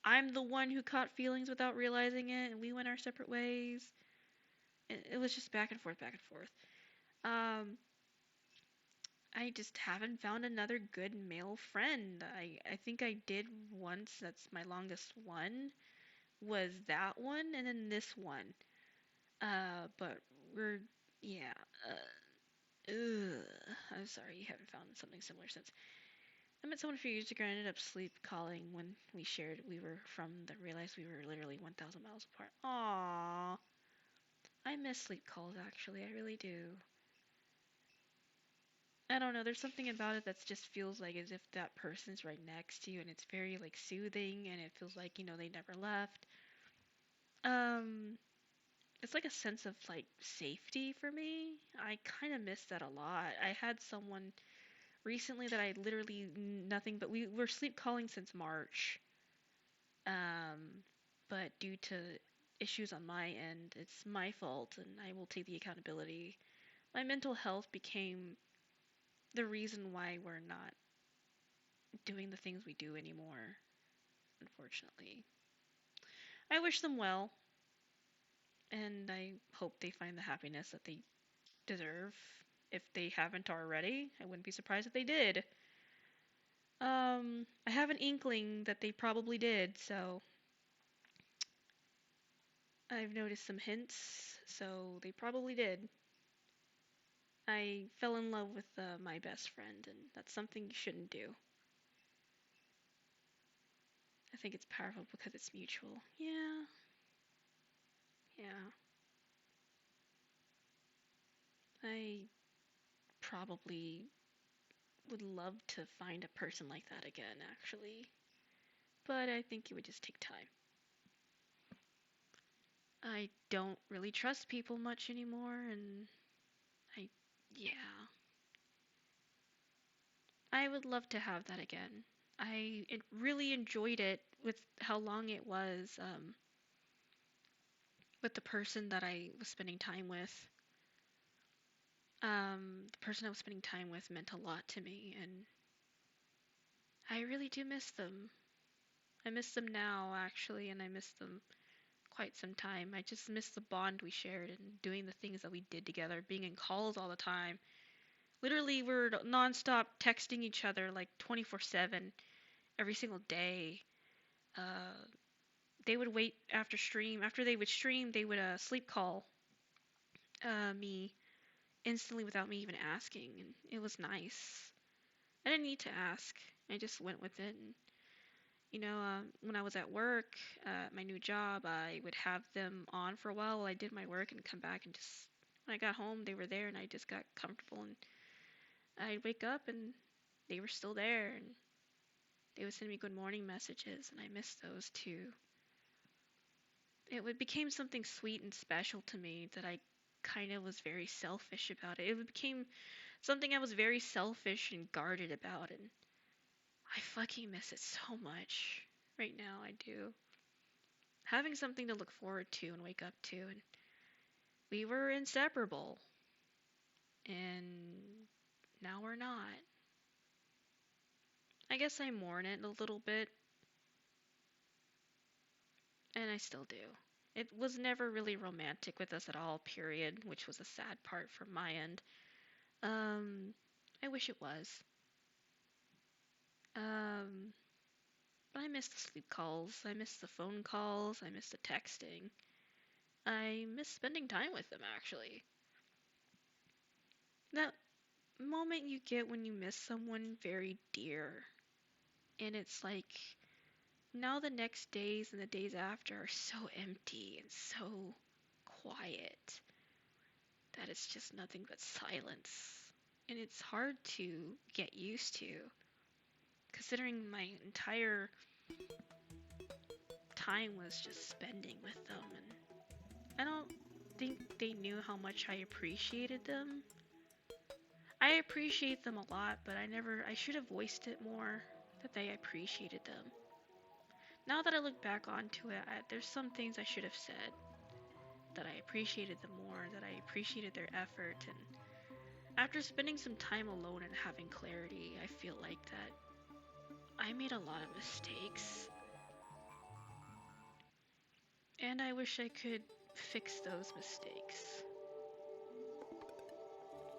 I'm the one who caught feelings without realizing it and we went our separate ways. It was just back and forth, back and forth. Um, I just haven't found another good male friend. I think I did once, that's my longest one, was that one, and then this one. But we're, yeah, I'm sorry you haven't found something similar since. I met someone a few years ago and ended up sleep calling when we were from the, realized we were literally 1,000 miles apart. Aww. I miss sleep calls, actually, I really do. I don't know, there's something about it that just feels like as if that person's right next to you and it's very like soothing and it feels like, they never left. Um, it's like a sense of like safety for me. I kind of miss that a lot. I had someone recently that I literally nothing but we were sleep calling since March. Um, but due to issues on my end, it's my fault and I will take the accountability. My mental health became the reason why we're not doing the things we do anymore, unfortunately. I wish them well, and I hope they find the happiness that they deserve. If they haven't already, I wouldn't be surprised if they did. I have an inkling that they probably did, so I've noticed some hints, so they probably did. I fell in love with my best friend, and that's something you shouldn't do. I think it's powerful because it's mutual. Yeah, yeah. I probably would love to find a person like that again, actually. But I think it would just take time. I don't really trust people much anymore, and I, yeah. I would love to have that again. Really enjoyed it with how long it was, with the person that I was spending time with. The person I was spending time with meant a lot to me, and I really do miss them. I miss them now, actually, and I miss them quite some time. I just miss the bond we shared and doing the things that we did together, being in calls all the time. Literally, we're nonstop texting each other like 24/7 every single day. Uh, they would wait after stream. After they would stream, they would sleep call me instantly without me even asking, and it was nice. I didn't need to ask. I just went with it. And, when I was at work, my new job, I would have them on for a while I did my work and come back and just when I got home, they were there and I just got comfortable and I'd wake up and they were still there and they would send me good morning messages and I miss those too. it became something sweet and special to me that I kind of was very selfish about it. It became something I was very selfish and guarded about, and I fucking miss it so much. Right now, I do. Having something to look forward to and wake up to, and we were inseparable, and now we're not. I guess I mourn it a little bit, and I still do. It was never really romantic with us at all, period, which was a sad part from my end. I wish it was. Um, but I miss the sleep calls, I miss the phone calls, I miss the texting. I miss spending time with them, actually. That moment you get when you miss someone very dear, and it's like now the next days and the days after are so empty and so quiet that it's just nothing but silence. And it's hard to get used to, considering my entire time was just spending with them, and I don't think they knew how much I appreciated them. I appreciate them a lot, but I should have voiced it more that they appreciated them. Now that I look back onto it, there's some things I should have said, that I appreciated them more, that I appreciated their effort, and after spending some time alone and having clarity, I feel like that I made a lot of mistakes. And I wish I could fix those mistakes.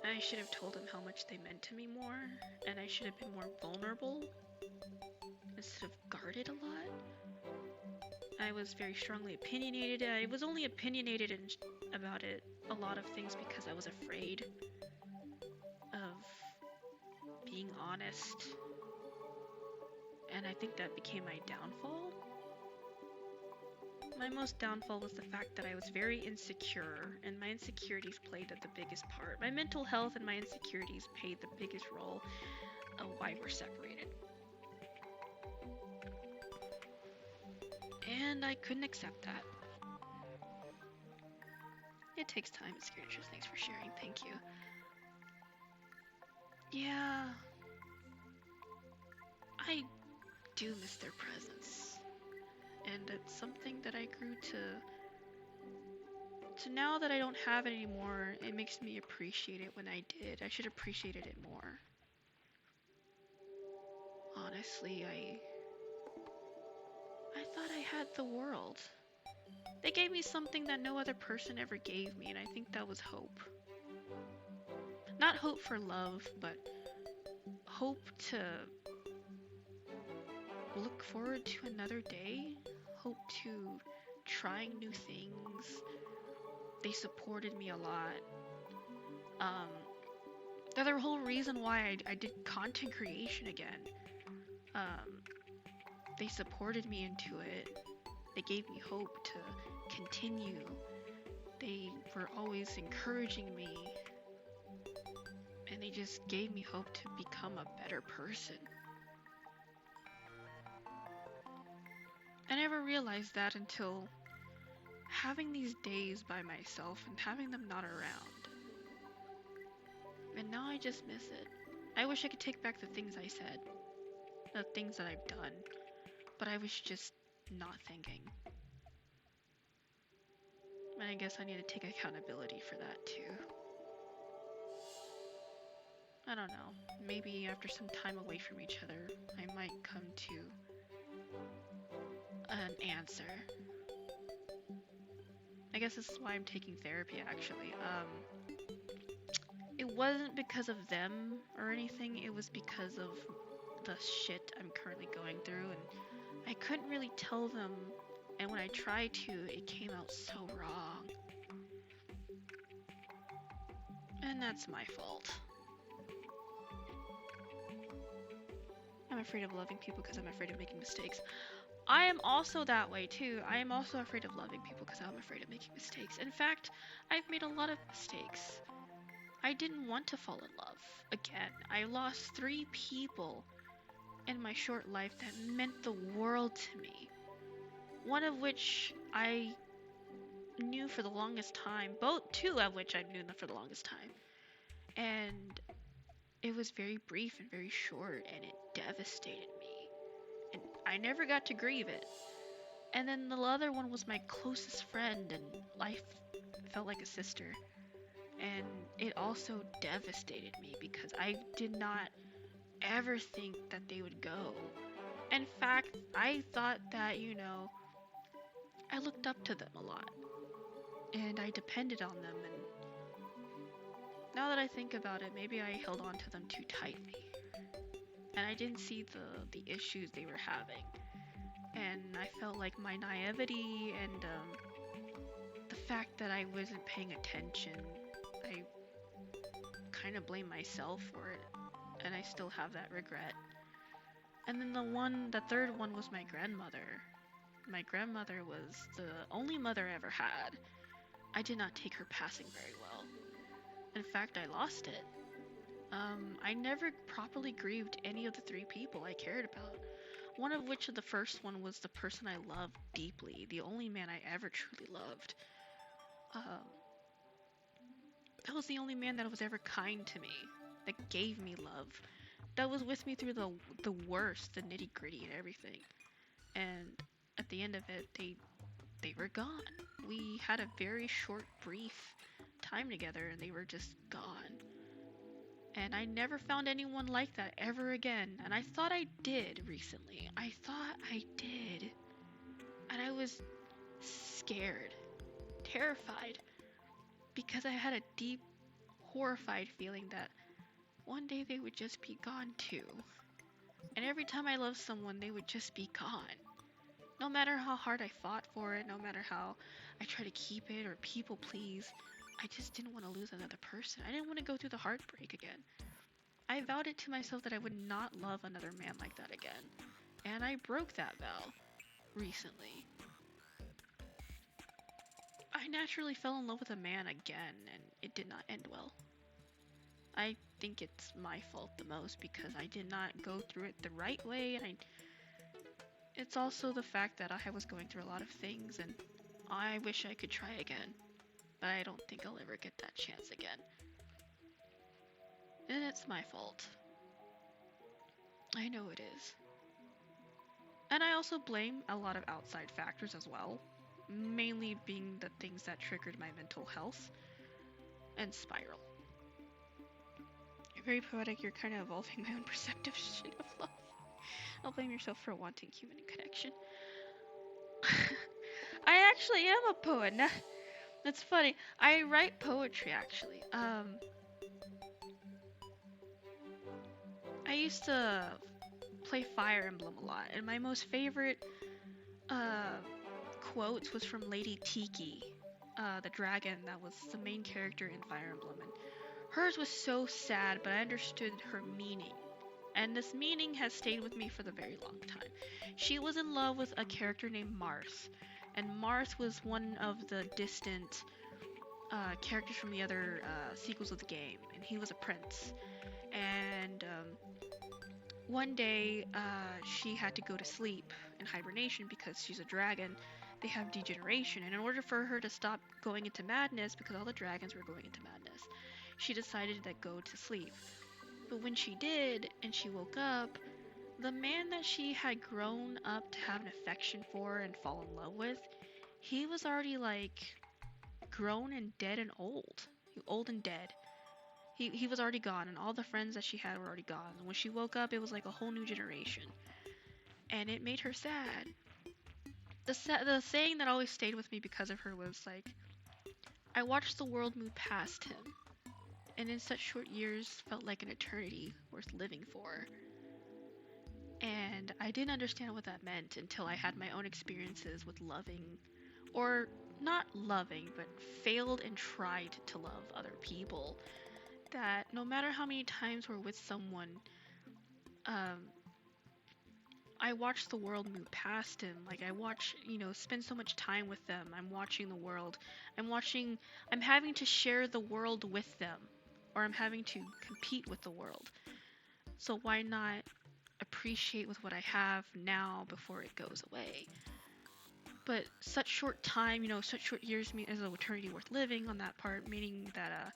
I should have told them how much they meant to me more, and I should have been more vulnerable instead of guarded a lot. I was very strongly opinionated. I was only opinionated about it, a lot of things, because I was afraid of being honest. And I think that became my downfall. My most downfall was the fact that I was very insecure, and my insecurities played the biggest part. My mental health and my insecurities played the biggest role of why we're separated. And I couldn't accept that. It takes time, Scarious. Thanks for sharing. Thank you. Yeah, I do miss their presence. And it's something that I grew to now that I don't have it anymore, it makes me appreciate it when I did. I should have appreciated it more. Honestly, I thought I had the world. They gave me something that no other person ever gave me, and I think that was hope. Not hope for love, but hope to look forward to another day. Hope to trying new things. They supported me a lot. They're the whole reason why I did content creation again. They supported me into it. They gave me hope to continue. They were always encouraging me. And they just gave me hope to become a better person. I never realized that until having these days by myself and having them not around. And now I just miss it. I wish I could take back the things I said, the things that I've done, but I was just not thinking. And I guess I need to take accountability for that too. I don't know. Maybe after some time away from each other, I might come to an answer. I guess this is why I'm taking therapy, actually. It wasn't because of them or anything, it was because of the shit I'm currently going through, and I couldn't really tell them, and when I tried to, it came out so wrong. And that's my fault. I'm afraid of loving people because I'm afraid of making mistakes. I am also that way too. I am also afraid of loving people because I'm afraid of making mistakes. In fact, I've made a lot of mistakes. I didn't want to fall in love again. I lost 3 people in my short life that meant the world to me. One of which I knew for the longest time, both two of which I've known for the longest time. And it was very brief and very short, and it devastated me. And I never got to grieve it. And then the other one was my closest friend, and life felt like a sister. And it also devastated me because I did not ever think that they would go. In fact, I thought that, I looked up to them a lot and I depended on them. And now that I think about it, maybe I held on to them too tightly. And I didn't see the issues they were having. And I felt like my naivety and the fact that I wasn't paying attention, I kind of blame myself for it. And I still have that regret. And then the third one was my grandmother. My grandmother was the only mother I ever had. I did not take her passing very well. In fact, I lost it. I never properly grieved any of the three people I cared about. One of which the first one was the person I loved deeply, the only man I ever truly loved. Um, that was the only man that was ever kind to me, that gave me love, that was with me through the worst, the nitty gritty and everything. And at the end of it, they were gone. We had a very short, brief time together, and they were just gone. And I never found anyone like that ever again. And I thought I did recently. I thought I did. And I was scared, terrified, because I had a deep, horrified feeling that one day they would just be gone too. And every time I loved someone, they would just be gone. No matter how hard I fought for it, no matter how I tried to keep it or people please, I just didn't want to lose another person. I didn't want to go through the heartbreak again. I vowed it to myself that I would not love another man like that again. And I broke that vow recently. I naturally fell in love with a man again, and it did not end well. I think it's my fault the most because I did not go through it the right way, and it's also the fact that I was going through a lot of things, and I wish I could try again, but I don't think I'll ever get that chance again. And it's my fault. I know it is. And I also blame a lot of outside factors as well, mainly being the things that triggered my mental health and spiral. You're very poetic, you're kind of evolving my own perception of love. I'll blame yourself for wanting human connection. I actually am a poet. That's funny. I write poetry actually. I used to play Fire Emblem a lot, and my most favorite quote was from Lady Tiki, the dragon that was the main character in Fire Emblem. And hers was so sad, but I understood her meaning. And this meaning has stayed with me for the very long time. She was in love with a character named Marth, and Marth was one of the distant characters from the other sequels of the game, and he was a prince. And one day, she had to go to sleep in hibernation because she's a dragon. They have degeneration, and in order for her to stop going into madness, because all the dragons were going into madness, she decided to go to sleep. But when she did, and she woke up, the man that she had grown up to have an affection for and fall in love with, he was already like grown and dead and old. Old and dead. He was already gone, and all the friends that she had were already gone. And when she woke up, it was like a whole new generation. And it made her sad. The saying that always stayed with me because of her was like, I watched the world move past him, and in such short years felt like an eternity worth living for. And I didn't understand what that meant until I had my own experiences with loving, or not loving, but failed and tried to love other people. That no matter how many times we're with someone, I watch the world move past him. Like I watch, spend so much time with them. I'm watching the world. I'm having to share the world with them, or I'm having to compete with the world. So why not appreciate with what I have now before it goes away? But such short time, such short years mean as an eternity worth living on that part, meaning that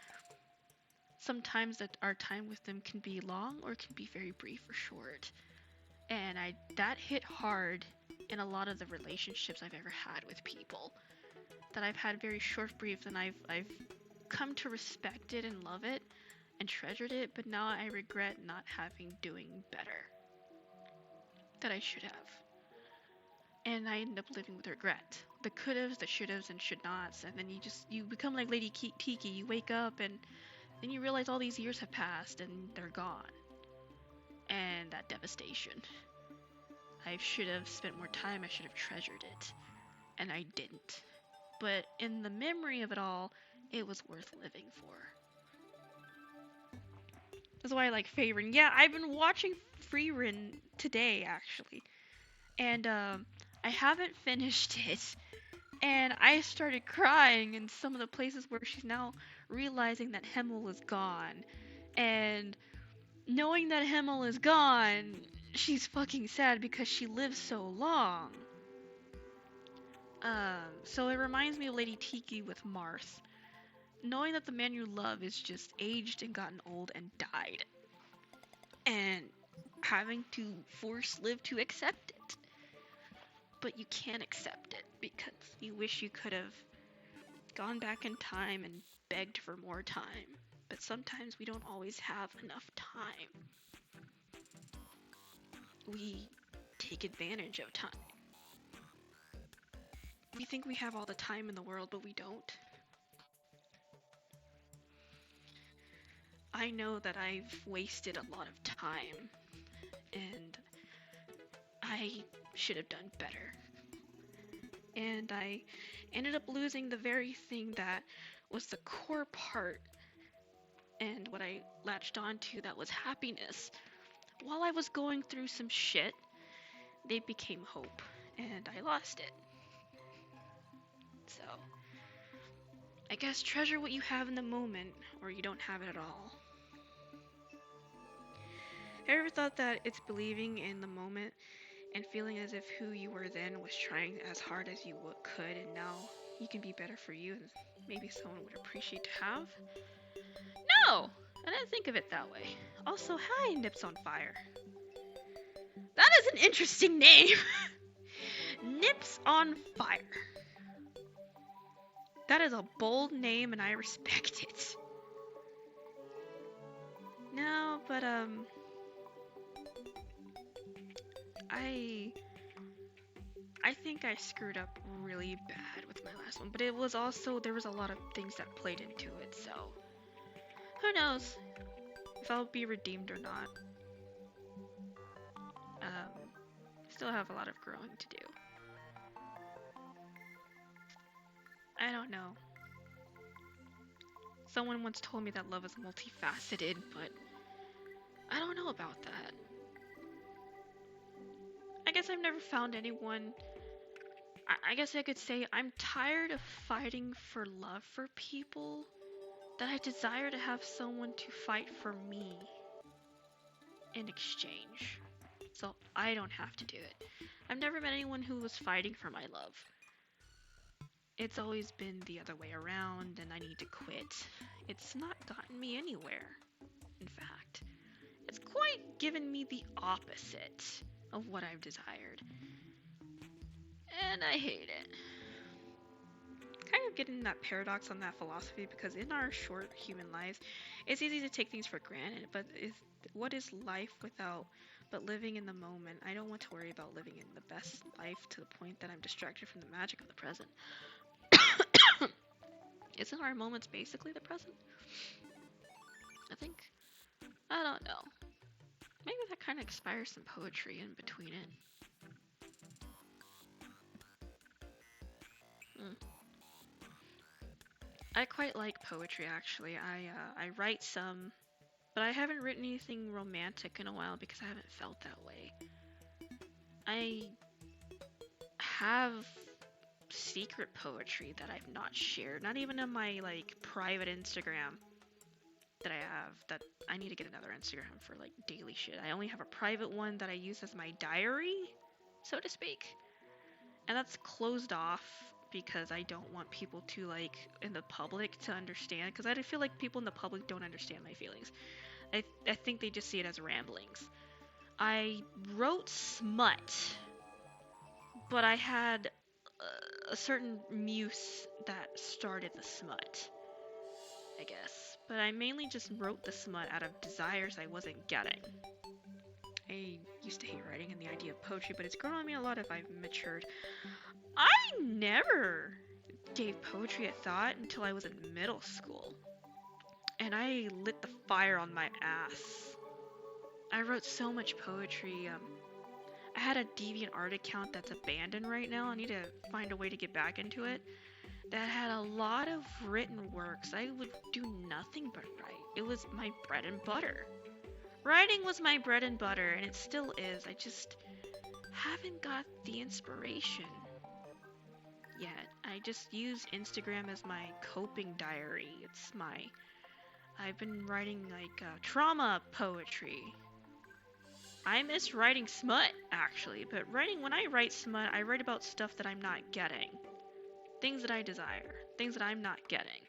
sometimes that our time with them can be long or can be very brief or short. And that hit hard in a lot of the relationships I've ever had with people. That I've had very short briefs, and I've come to respect it and love it and treasured it, but now I regret not having doing better that I should have. And I end up living with regret. The could'ves, the should'ves, and should nots, and then you become like Lady Tiki. You wake up and then you realize all these years have passed and they're gone. And that devastation. I should have spent more time, I should have treasured it. And I didn't. But in the memory of it all, it was worth living for. That's why I like Faerun. Yeah, I've been watching Faerun today, actually. And I haven't finished it. And I started crying in some of the places where she's now realizing that Himmel is gone. And knowing that Himmel is gone, she's fucking sad because she lived so long. So it reminds me of Lady Tiki with Marth. Knowing that the man you love is just aged and gotten old and died. And having to force Liv to accept it. But you can't accept it because you wish you could have gone back in time and begged for more time. But sometimes we don't always have enough time. We take advantage of time. We think we have all the time in the world, but we don't. I know that I've wasted a lot of time, and I should have done better. And I ended up losing the very thing that was the core part and what I latched onto, that was happiness. While I was going through some shit, they became hope, and I lost it. So, I guess treasure what you have in the moment, or you don't have it at all. Have you ever thought that it's believing in the moment and feeling as if who you were then was trying as hard as you could, and now you can be better for you and maybe someone would appreciate to have? No! I didn't think of it that way. Also, hi, Nips on Fire. That is an interesting name! Nips on Fire. That is a bold name and I respect it. No, but I think I screwed up really bad with my last one, but it was also, there was a lot of things that played into it, so who knows if I'll be redeemed or not. Still have a lot of growing to do. I don't know. Someone once told me that love is multifaceted, but I don't know about that. I guess I've never found anyone. I guess I could say I'm tired of fighting for love for people, that I desire to have someone to fight for me in exchange, so I don't have to do it. I've never met anyone who was fighting for my love. It's always been the other way around, and I need to quit. It's not gotten me anywhere. In fact, it's quite given me the opposite of what I've desired. And I hate it. Kind of getting that paradox on that philosophy, because in our short human lives, it's easy to take things for granted, but what is life without but living in the moment? I don't want to worry about living in the best life to the point that I'm distracted from the magic of the present. Isn't our moments basically the present? I think. I don't know. Maybe that kind of inspires some poetry in between it. I quite like poetry, actually. I write some, but I haven't written anything romantic in a while because I haven't felt that way. I have secret poetry that I've not shared, not even in my private Instagram that I have. That I need to get another Instagram for daily shit. I only have a private one that I use as my diary, so to speak. And that's closed off because I don't want people to, like, in the public to understand, because I feel like people in the public don't understand my feelings. I think they just see it as ramblings. I wrote smut, but I had a certain muse that started the smut, I guess. But I mainly just wrote the smut out of desires I wasn't getting. I used to hate writing and the idea of poetry, but it's grown on me a lot as I've matured. I never gave poetry a thought until I was in middle school. And I lit the fire on my ass. I wrote so much poetry. I had a DeviantArt account that's abandoned right now. I need to find a way to get back into it. That had a lot of written works. I would do nothing but write. It was my bread and butter. Writing was my bread and butter, and it still is. I just haven't got the inspiration yet. I just use Instagram as my coping diary. I've been writing like trauma poetry. I miss writing smut, actually, but when I write smut, I write about stuff that I'm not getting. Things that I desire. Things that I'm not getting.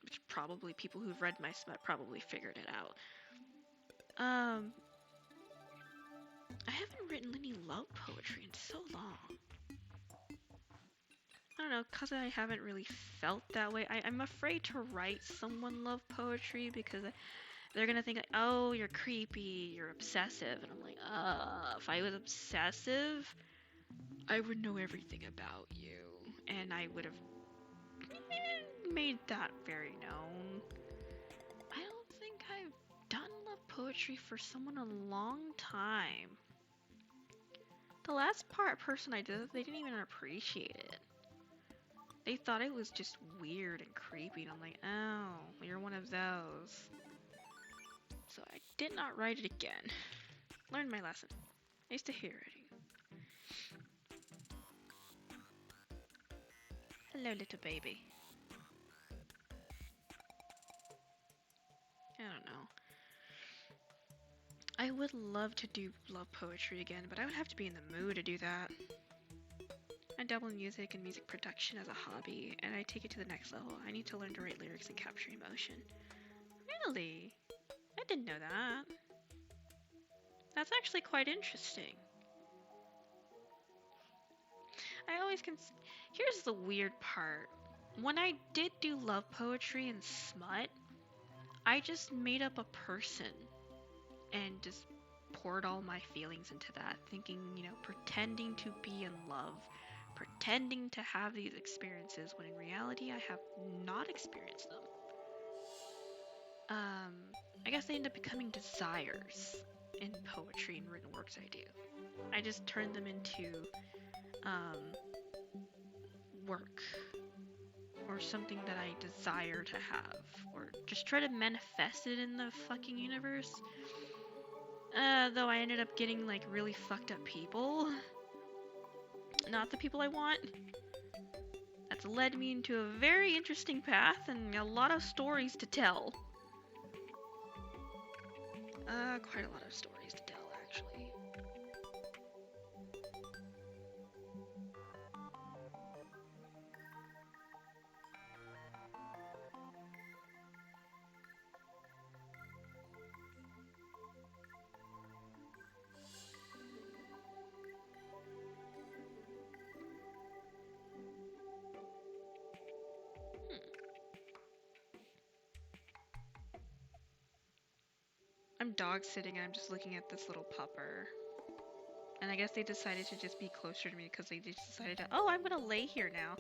Which probably people who've read my smut probably figured it out. I haven't written any love poetry in so long. I don't know, cause I haven't really felt that way. I'm afraid to write someone love poetry because they're gonna think like, oh, you're creepy, you're obsessive, and I'm like, if I was obsessive, I would know everything about you, and I would have made that very known. I don't think I've done love poetry for someone a long time. The last person I did, they didn't even appreciate it. They thought it was just weird and creepy, and I'm like, oh, you're one of those. So I did not write it again. Learned my lesson. I used to hate writing. Hello, little baby. I don't know. I would love to do love poetry again, but I would have to be in the mood to do that. I dabble in music and music production as a hobby, and I take it to the next level. I need to learn to write lyrics and capture emotion. Really? I didn't know that. That's actually quite interesting. Here's the weird part. When I did do love poetry and smut, I just made up a person and just poured all my feelings into that, thinking, pretending to be in love, pretending to have these experiences when in reality I have not experienced them. I guess they end up becoming desires in poetry and written works I do. I just turn them into work or something that I desire to have, or just try to manifest it in the fucking universe. Though I ended up getting like really fucked up people. Not the people I want. That's led me into a very interesting path and a lot of stories to tell. Quite a lot of stories to tell, actually. I'm dog sitting and I'm just looking at this little pupper. And I guess they decided to just be closer to me because they just decided to, oh, I'm gonna lay here now.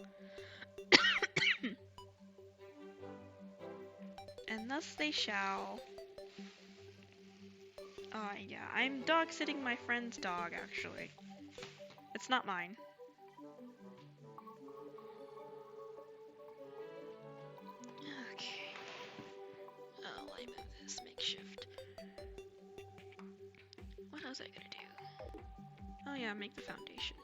And thus they shall. Yeah, I'm dog sitting my friend's dog, actually. It's not mine. Okay. Oh, I move this makeshift. What else I gonna do? Oh yeah, make the foundation.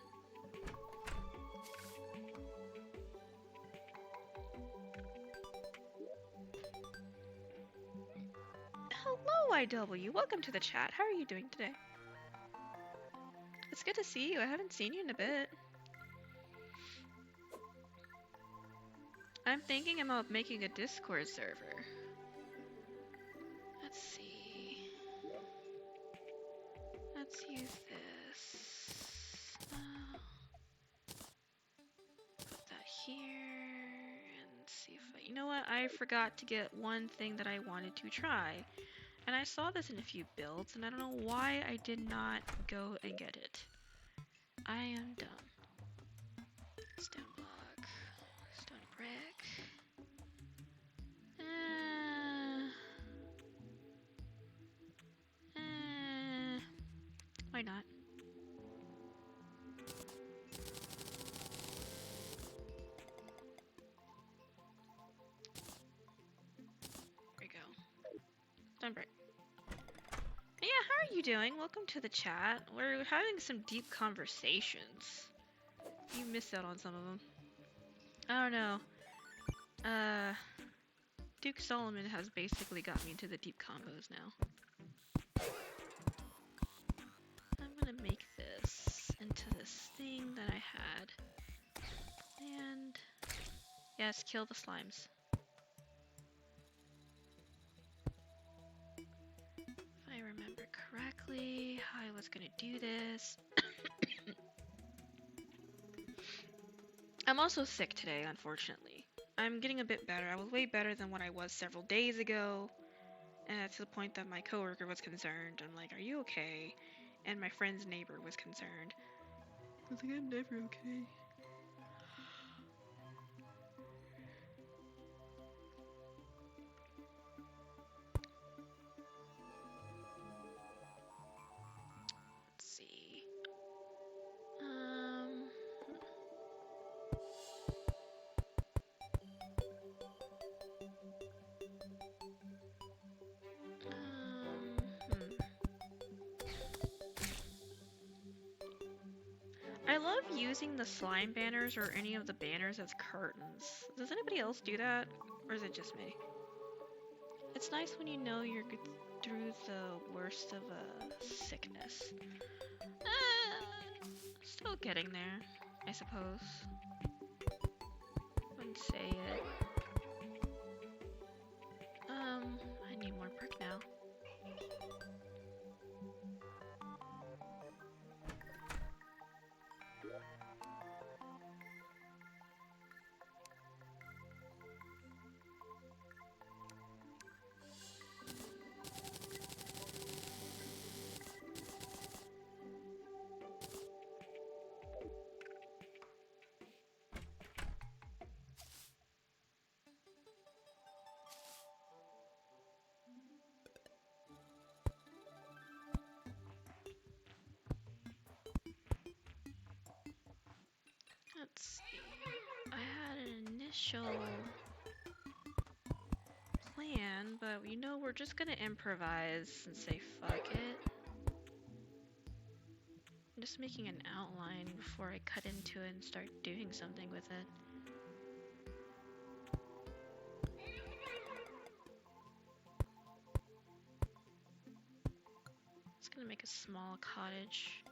Hello, IW. Welcome to the chat. How are you doing today? It's good to see you. I haven't seen you in a bit. I'm thinking about making a Discord server. Let's see. Let's use this. Put that here and see if I... You know what? I forgot to get one thing that I wanted to try. And I saw this in a few builds, and I don't know why I did not go and get it. I am dumb. Stone block. Stone brick. Why not? There we go. Stone brick. Yeah, how are you doing? Welcome to the chat. We're having some deep conversations. You missed out on some of them. I don't know. Duke Solomon has basically got me into the deep combos now. I'm gonna make this into this thing that I had planned. Yes, kill the slimes. If I remember correctly, how I was gonna do this. I'm also sick today, unfortunately. I'm getting a bit better. I was way better than what I was several days ago. And to the point that my coworker was concerned. I'm like, are you okay? And my friend's neighbor was concerned. I was like, I'm never okay. Let's see. I love using the slime banners or any of the banners as curtains. Does anybody else do that? Or is it just me? It's nice when you know you're through the worst of a sickness. Still getting there, I suppose. Wouldn't say it. I need more brick now. Let's see. I had an initial plan, but you know, we're just gonna improvise and say fuck it. I'm just making an outline before I cut into it and start doing something with it. Just gonna make a small cottage.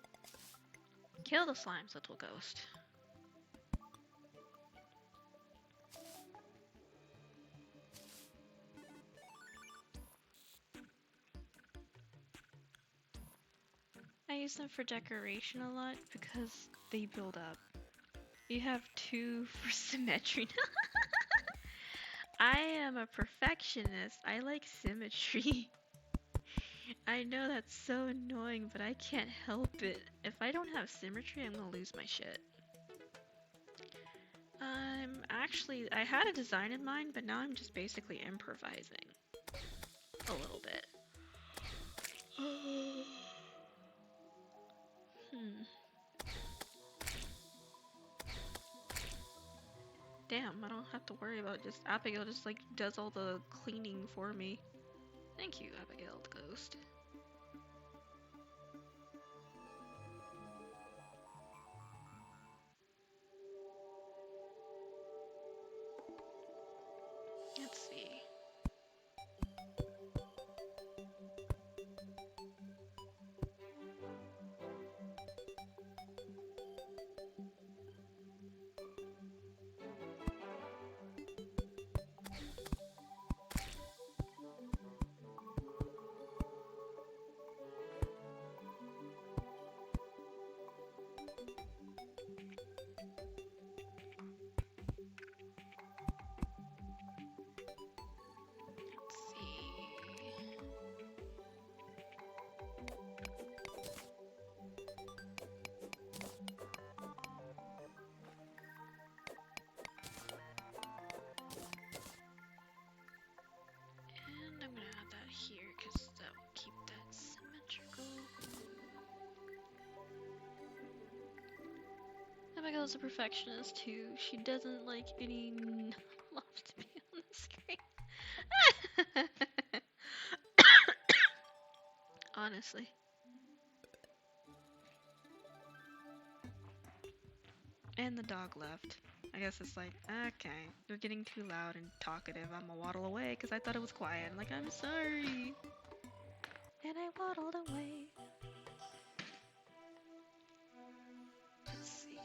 Kill the slimes, little ghost. I use them for decoration a lot because they build up. You have 2 for symmetry. I am a perfectionist. I like symmetry. I know that's so annoying, but I can't help it. If I don't have symmetry, I'm gonna lose my shit. I had a design in mind, but now I'm just basically improvising. A little bit. Damn, I don't have to worry about just Abigail just like does all the cleaning for me. Thank you, Abigail the ghost. Let's see. Abigail's a perfectionist too. She doesn't like any mobs to be on the screen. Honestly. And the dog left. I guess it's like, okay, you're getting too loud and talkative. I'm gonna waddle away because I thought it was quiet. I'm like, I'm sorry. And I waddled away. Let's see.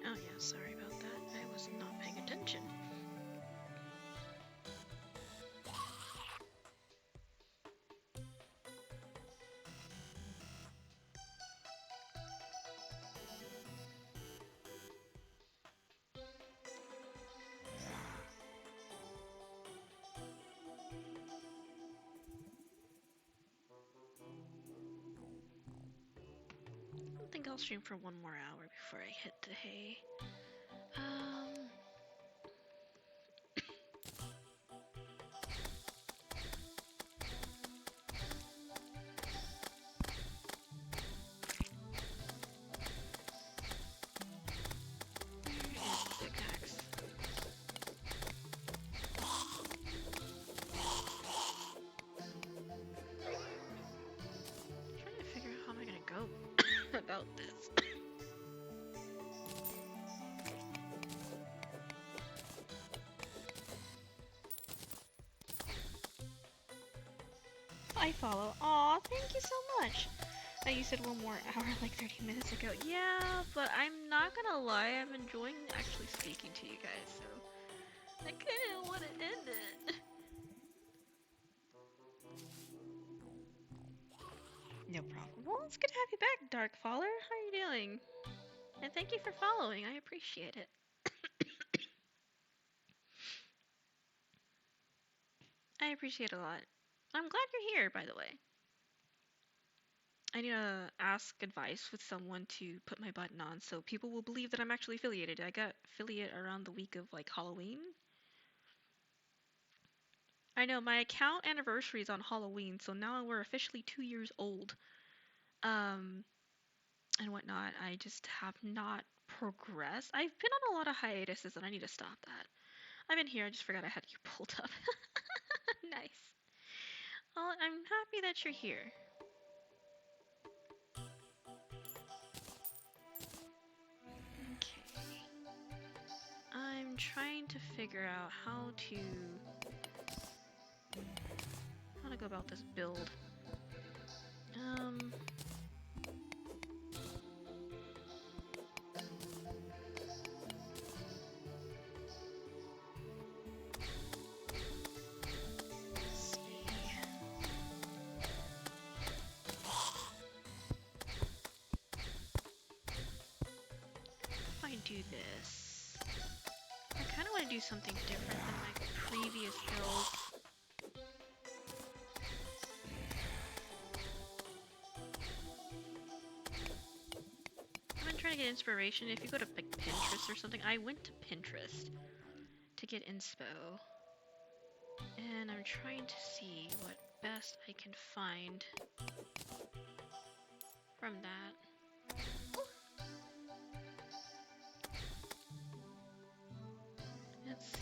Oh yeah, sorry about that. I was not paying attention. I think I'll stream for one more hour before I hit the hay. Pickaxe. Trying to figure out how am I gonna go about this. I follow. Aw, thank you so much. Now you said one more hour like 30 minutes ago. Yeah, but I'm not gonna lie, I'm enjoying actually speaking to you guys, so I kinda wanna end it. No problem. Well, it's good to have you back, Darkfaller. How are you doing? And thank you for following. I appreciate it. I appreciate it a lot. I'm glad you're here, by the way. I need to ask advice with someone to put my button on so people will believe that I'm actually affiliated. I got affiliate around the week of like Halloween. I know my account anniversary is on Halloween, so now we're officially 2 years old. And whatnot. I just have not progressed. I've been on a lot of hiatuses and I need to stop that. I've been here, I just forgot I had you pulled up. Nice. Well, I'm happy that you're here. Okay. figure out how to go about this build. Do this. I kind of want to do something different than my previous build. I've been trying to get inspiration. If you go to like Pinterest or something, I went to Pinterest to get inspo. And I'm trying to see what best I can find from that. Let's see.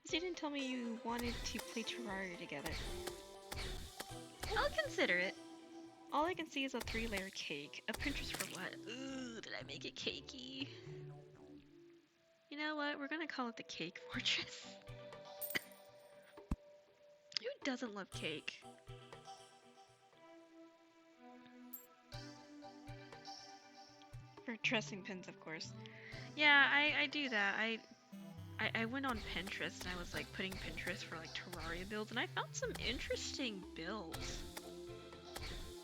So you didn't tell me you wanted to play Terraria together. I'll consider it. All I can see is a 3-layer cake. A Pinterest for what? Ooh, did I make it cakey? You know what? We're gonna call it the Cake Fortress. Who doesn't love cake? For dressing pins, of course. Yeah, I do that. I went on Pinterest and I was like putting Pinterest for like Terraria builds and I found some interesting builds.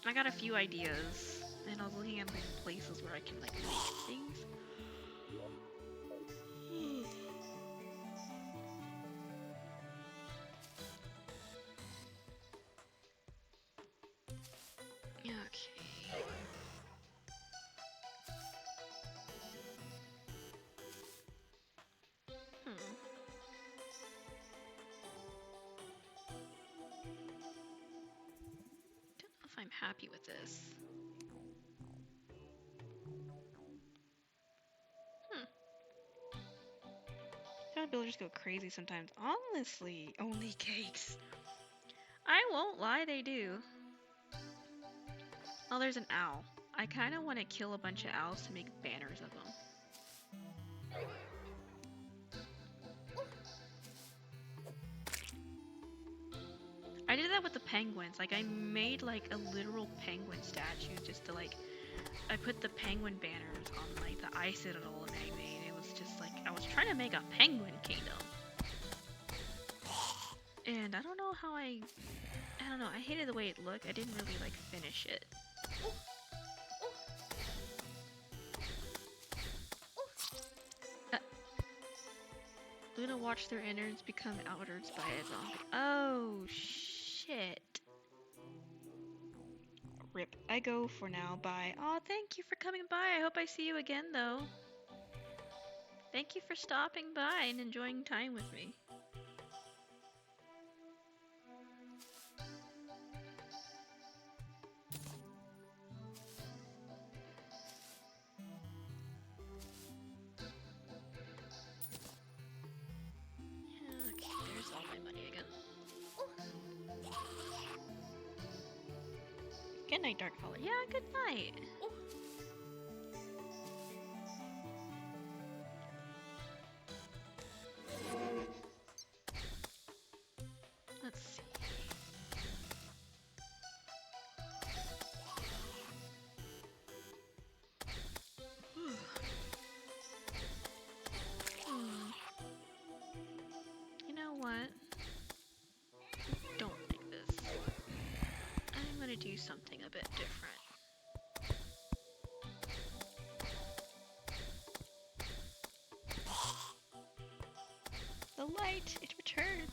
I got a few ideas and I was looking at like places where I can like make things. Okay. Don't know if I'm happy with this. Builders go crazy sometimes. Honestly, only cakes. I won't lie, they do. Oh, there's an owl. I kind of want to kill a bunch of owls to make banners of them. I did that with the penguins. Like, I made like a literal penguin statue just to like, I put the penguin banners on like the ice citadel and I made. It was just like, I was trying to make a penguin kingdom. And I don't know how I don't know, I hated the way it looked. I didn't really like finish it. Luna watched their innards become outards by a zombie. Oh, shit. Rip. I go for now. Bye. Aw, thank you for coming by. I hope I see you again, though. Thank you for stopping by and enjoying time with me. Okay, there's all my money again. Good night, Darkfaller. Yeah, good night. Let's see. You know what? Don't like this. I'm gonna do something a bit different. The light, it returns.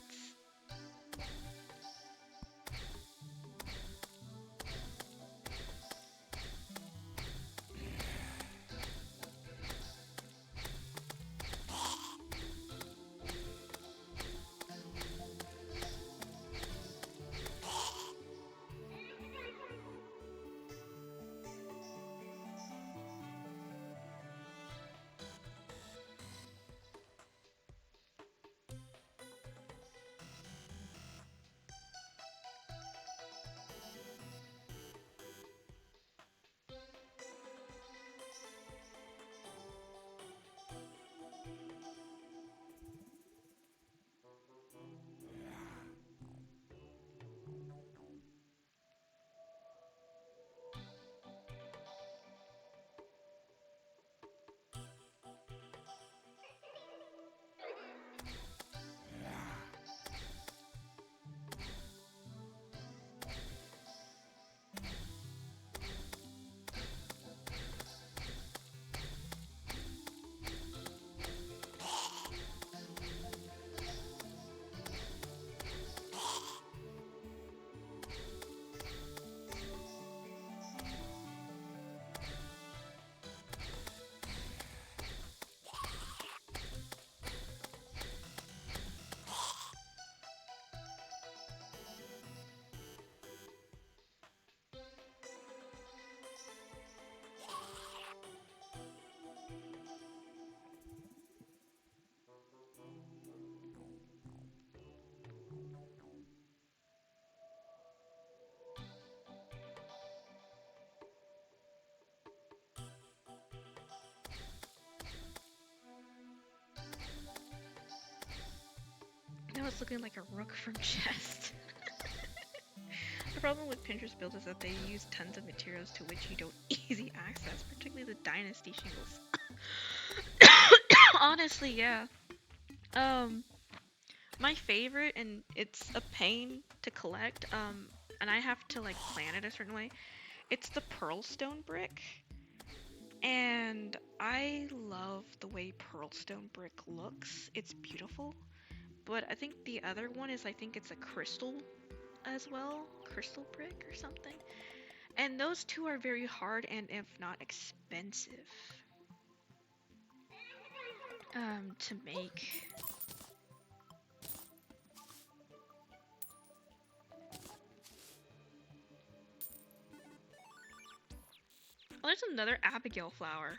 it's looking like a rook from chess. The problem with Pinterest builds is that they use tons of materials to which you don't easy access, particularly the dynasty shingles. Honestly, yeah. My favorite, and it's a pain to collect, and I have to like plan it a certain way. It's the pearlstone brick. And I love the way pearlstone brick looks. It's beautiful. But I think the other one is, I think it's a crystal as well. Crystal brick or something. And those two are very hard and if not expensive to make. Oh, there's another Abigail flower.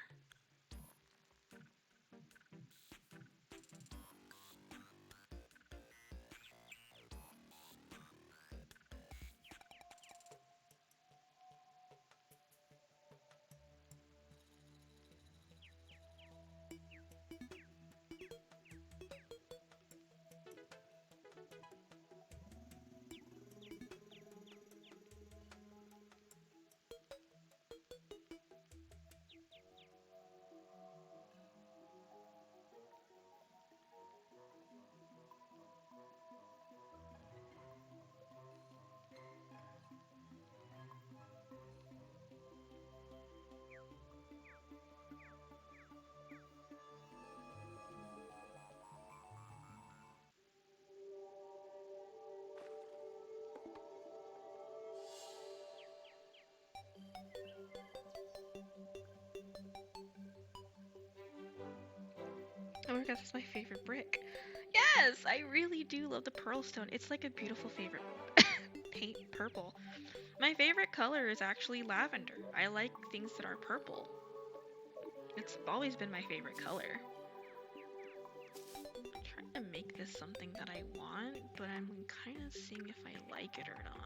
Oh my gosh, that's my favorite brick. Yes, I really do love the pearlstone. It's like a beautiful favorite paint purple. My favorite color is actually lavender. I like things that are purple. It's always been my favorite color. I'm trying to make this something that I want, but I'm kind of seeing if I like it or not.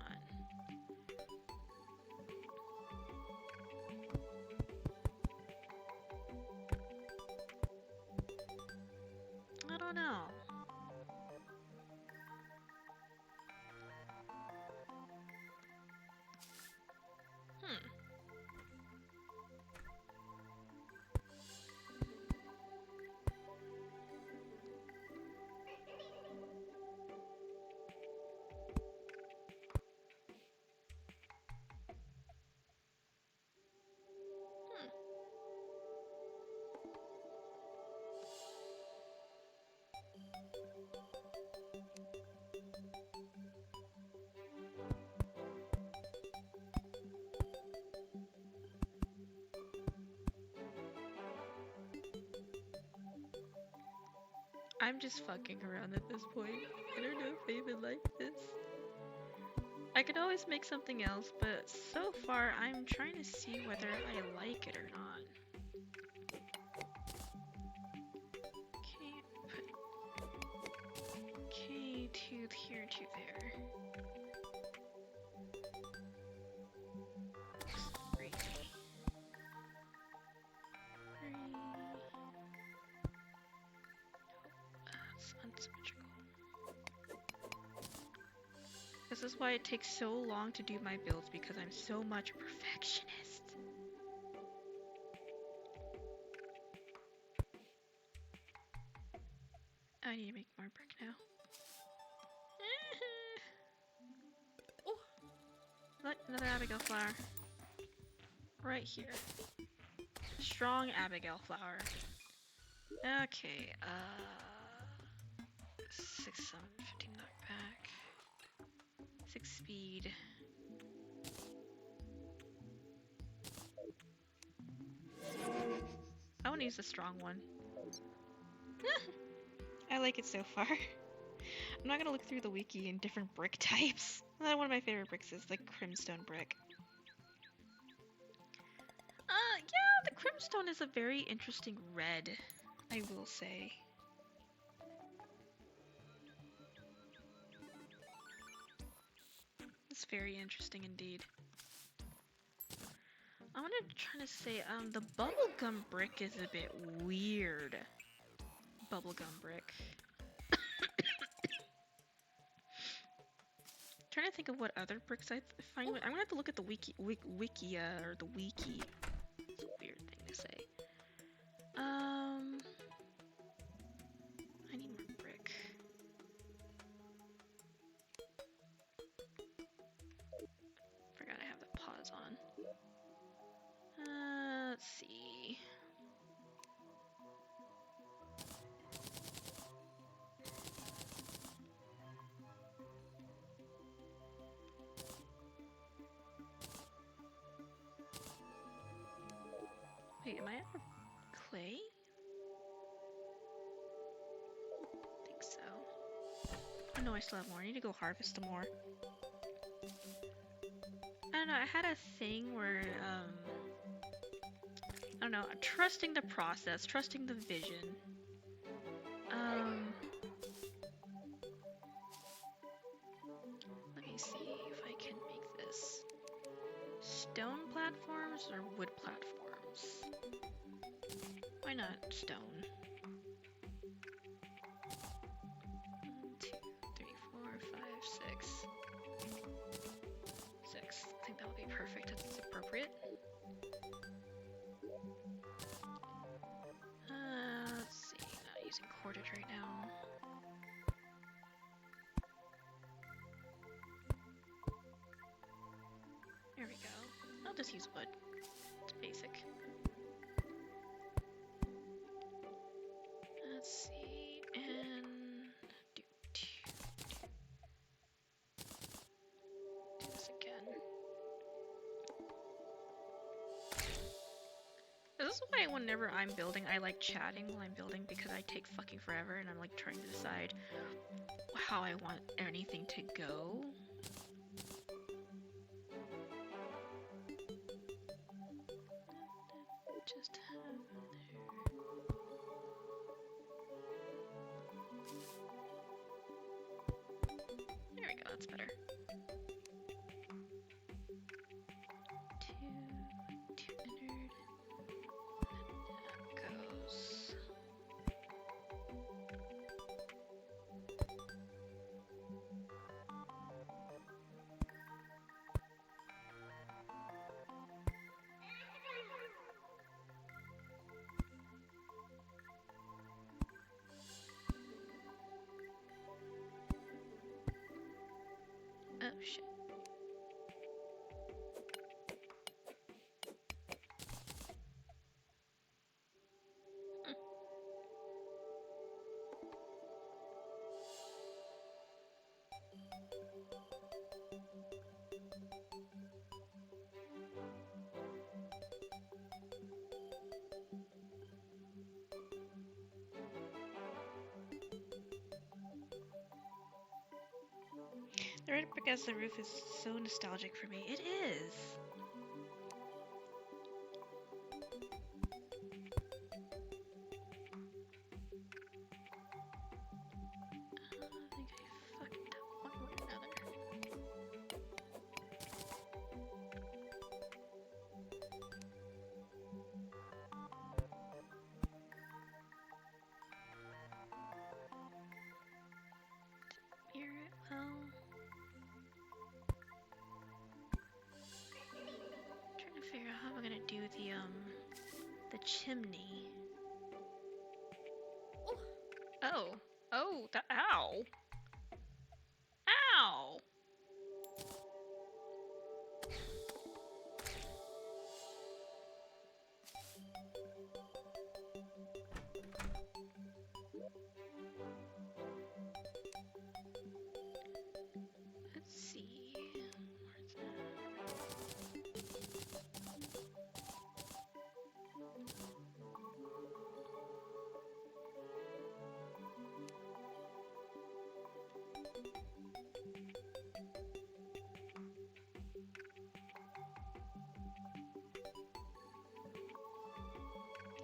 I don't know. Hmm. Hmm. I'm just fucking around at this point. I don't know if I even like this. I could always make something else, but so far I'm trying to see whether I like it or not. Okay, two here, two there. Three. That's unsymmetrical. This is why it takes so long to do my builds, because I'm so much a perfectionist. I need to make more brick now. Oh, another Abigail flower. Right here. Strong Abigail flower. Okay, 6, 7, 15 knockback. 6 speed. I want to use the strong one. I like it so far. I'm not gonna look through the wiki in different brick types. One of my favorite bricks is the crimstone brick. Yeah, the crimstone is a very interesting red, I will say. It's very interesting indeed. I wanted to try to say, the bubblegum brick is a bit weird. Bubblegum brick. trying to think of what other bricks I find. I'm gonna have to look at the wikia or the wiki. It's a weird thing to say. I need more brick. Forgot I have the pause on. Let's see. Wait, am I out of clay? I think so. Oh no, I still have more. I need to go harvest some more. I don't know, I had a thing where, I don't know, trusting the process, trusting the vision. Let me see if I can make this. Stone platforms or wood platforms? Why not stone? 1, 2, 3, 4, 5, 6. 6. I think that would be perfect. That's appropriate. Let's see. Not using cordage right now. There we go. I'll just use wood. It's basic. Let's see. And do this again. This is why whenever I'm building, I like chatting while I'm building because I take fucking forever and I'm like trying to decide how I want anything to go. Just have there. There we go, that's better. 2 entered. And that goes. Oh shit. The red brick as the roof is so nostalgic for me. It is. I think I fucked up one way or another. Mirror it well. Trying to figure out how I'm gonna do the chimney. Oh. Oh, ow. Ow! Let's see. Where's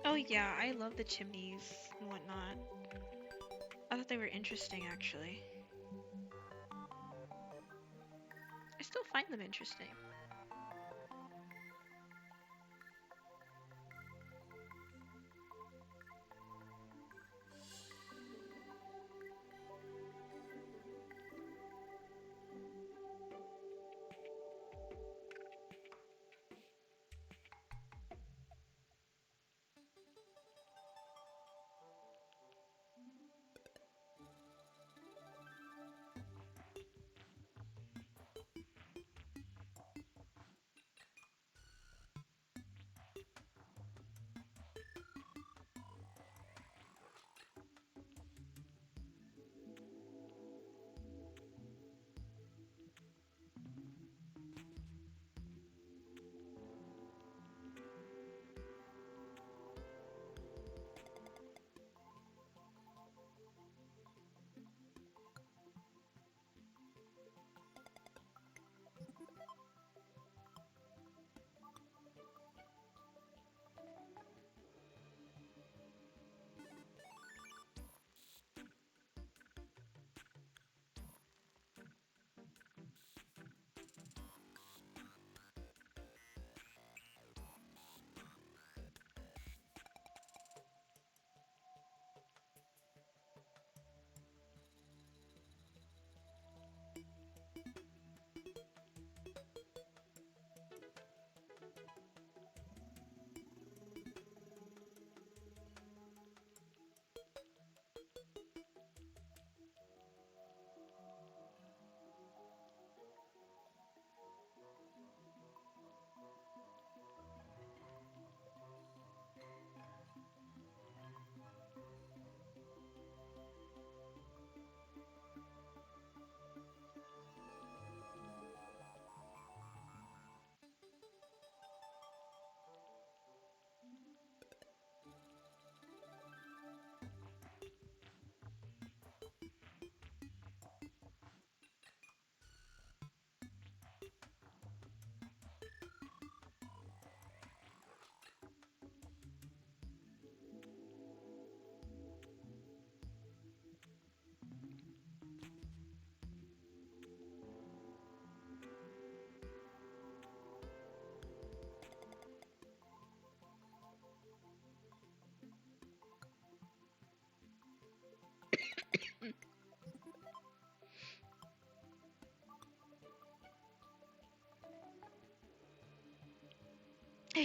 Oh yeah, I love the chimneys and whatnot. I thought they were interesting, actually. I still find them interesting.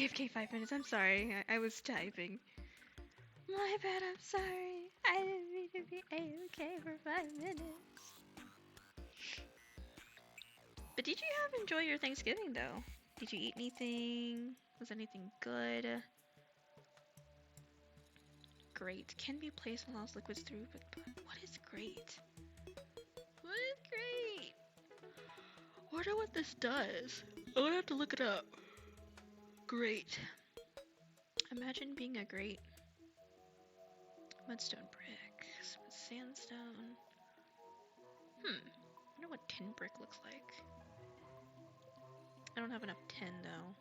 AFK 5 minutes. I'm sorry. I was typing. My bad. I'm sorry. I didn't mean to be AFK for 5 minutes. But did you enjoy your Thanksgiving though? Did you eat anything? Was anything good? Great. Can be placed when allows liquids through, but what is great? What is great? I wonder what this does. I'm gonna have to look it up. Great. Imagine being a great mudstone brick, sandstone. I wonder what tin brick looks like. I don't have enough tin though.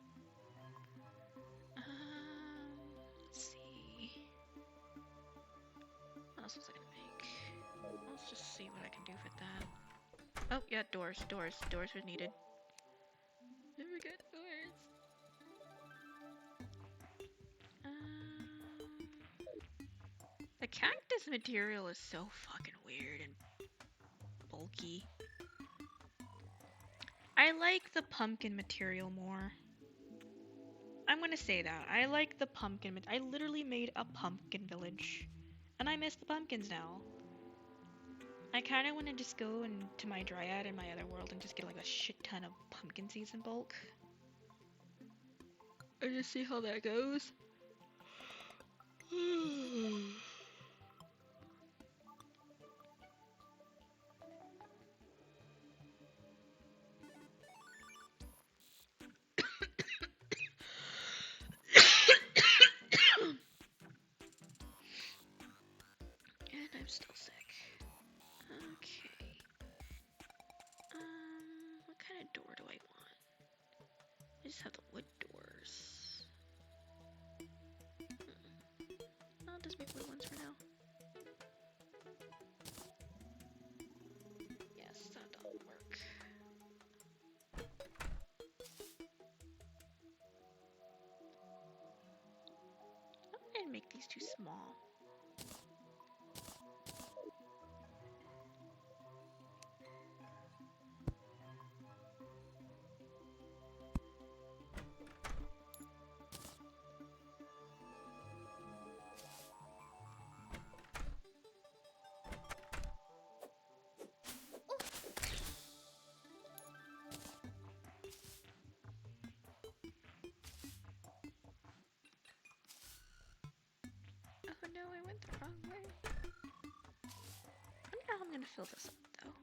Let's see. What else was I gonna make? Let's just see what I can do with that. Oh yeah, doors were needed. Never get doors. The cactus material is so fucking weird and bulky. I like the pumpkin material more. I'm gonna say that. I like the pumpkin. I literally made a pumpkin village. And I miss the pumpkins now. I kind of want to just go into my dryad in my other world and just get like a shit ton of pumpkin seeds in bulk. And just see how that goes. And I'm still sick. Okay. What kind of door do I want? I just have the wood doors. I'll just make wood ones for now. Yes, that'll work. I'm gonna make these too small. Oh no, I went the wrong way. I wonder how I'm gonna fill this up though.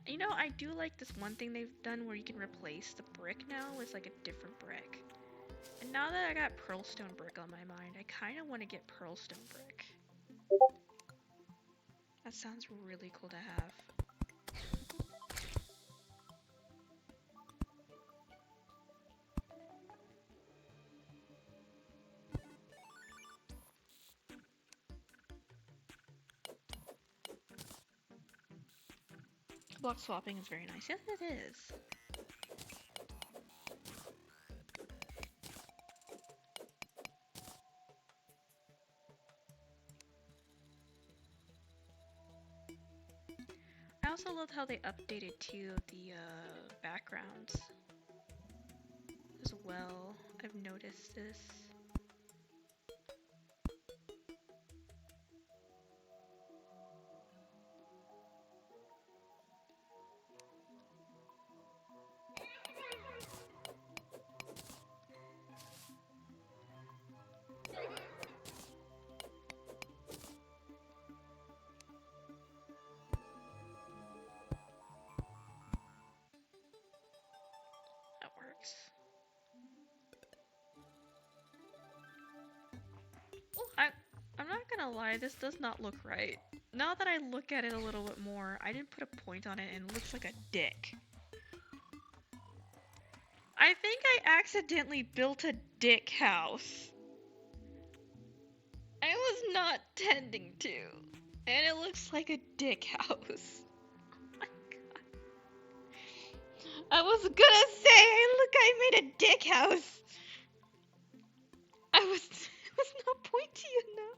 You know, I do like this one thing they've done where you can replace the brick now with like a different brick. And now that I got pearlstone brick on my mind, I kind of want to get pearlstone brick. That sounds really cool to have. Block swapping is very nice. Yes, it is. I also love how they updated too the backgrounds as well. I've noticed this. I'm not gonna lie, this does not look right. Now that I look at it a little bit more, I didn't put a point on it and it looks like a dick. I think I accidentally built a dick house. I was not tending to. And it looks like a dick house. Oh my god. I was gonna say, hey, look, I made a dick house. I was not pointy enough.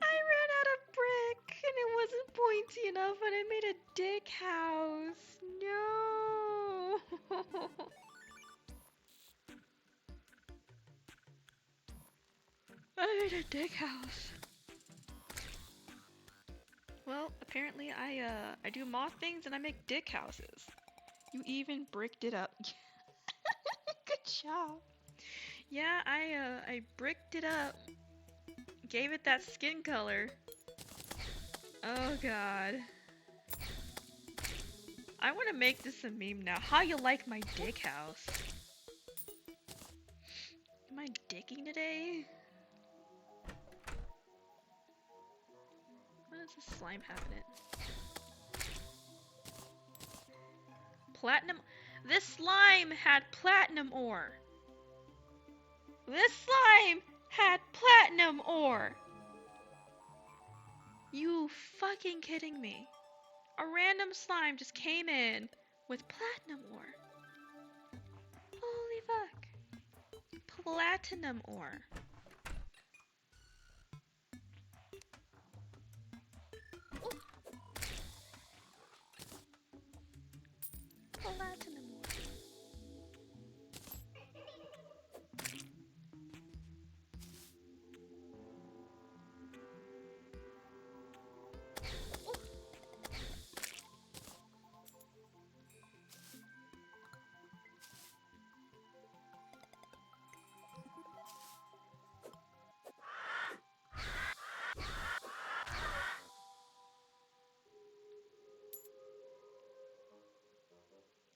I ran out of brick and it wasn't pointy enough and I made a dick house. No. I made a dick house. Well, apparently I do moth things and I make dick houses. You even bricked it up. Good job. Yeah, I bricked it up. Gave it that skin color. Oh god. I want to make this a meme now. How you like my dick house? Am I dicking today? What does this slime have in it? Platinum. This slime had platinum ore. This slime had platinum ore. You fucking kidding me? A random slime just came in with platinum ore. Holy fuck. Platinum ore. Ooh. Platinum ore.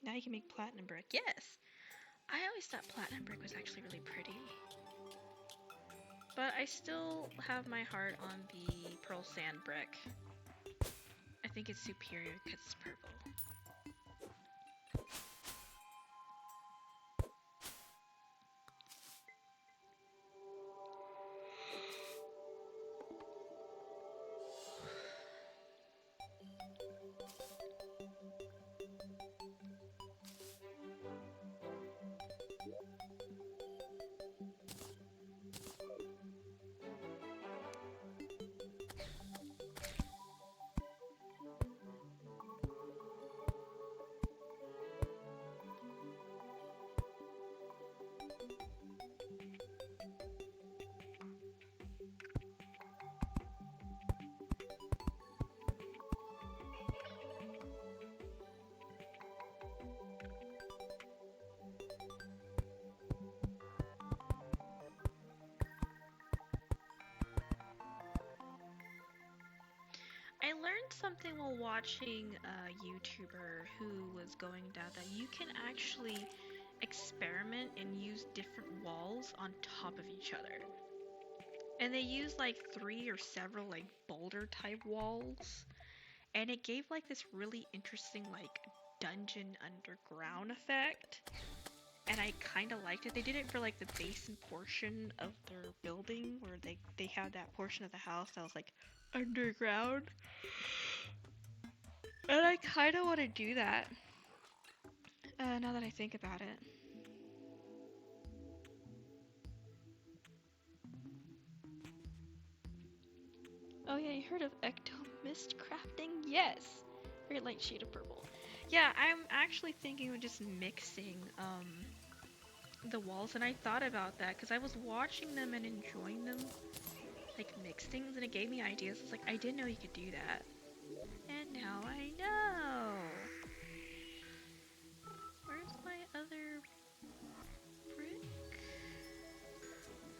Now you can make platinum brick. Yes! I always thought platinum brick was actually really pretty. But I still have my heart on the pearl sand brick. I think it's superior because it's purple. I learned something while watching a YouTuber who was going down that you can actually experiment and use different walls on top of each other. And they used like 3 or several like boulder type walls. And it gave like this really interesting like dungeon underground effect. And I kind of liked it. They did it for like the basin portion of their building where they had that portion of the house that was like underground. And I kind of want to do that now that I think about it. Oh yeah, you heard of ectomist crafting? Yes! Very light shade of purple. Yeah, I'm actually thinking of just mixing the walls, and I thought about that because I was watching them and enjoying them like mix things, and it gave me ideas. It's like I didn't know you could do that, and now I know. Where's my other brick?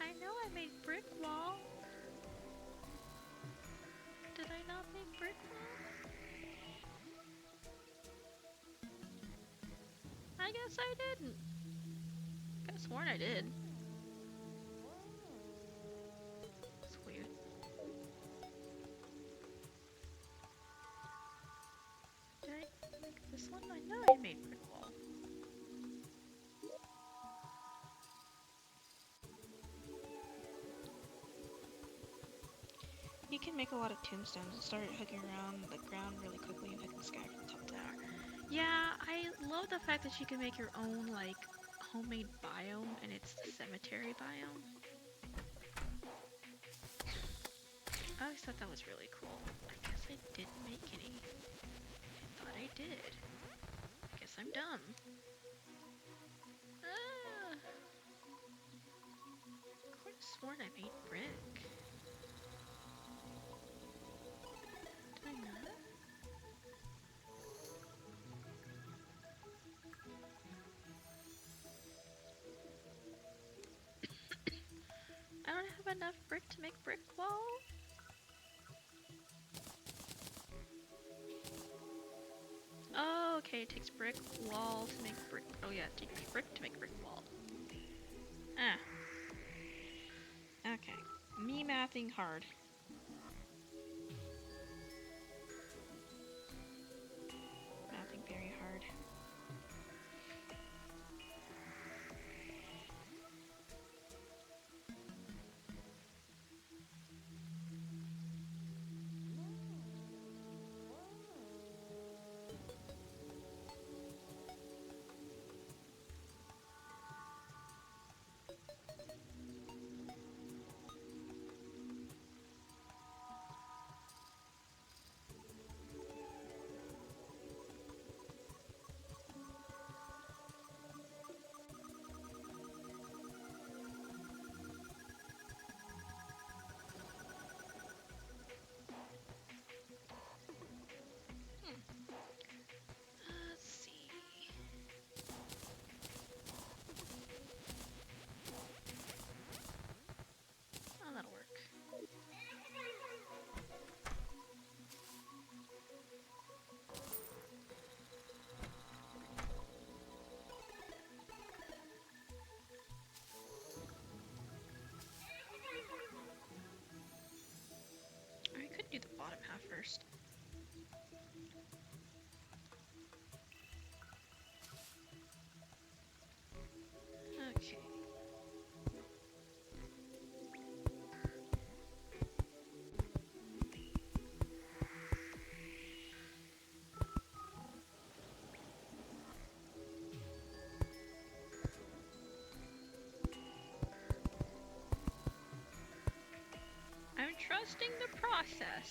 I know I made brick wall. Did I not make brick wall? I guess I didn't. I could have sworn I did. It's weird. Did I make this one? I know I made brick wall. You can make a lot of tombstones and start hooking around the ground really quickly and hit the sky from the top tower. Yeah, I love the fact that you can make your own like homemade biome, and it's the cemetery biome. I always thought that was really cool. I guess I didn't make any. I thought I did. Guess I'm dumb. Ah! I could have sworn I made brick. Did I not? I don't have enough brick to make brick wall. Oh, okay, it takes brick wall to make brick. Oh yeah, it takes brick to make brick wall. Ah. Okay. Me mathing hard. Mathing very hard. Let's see. Oh, that'll work. I could do the bottom half first. Okay. I'm trusting the process.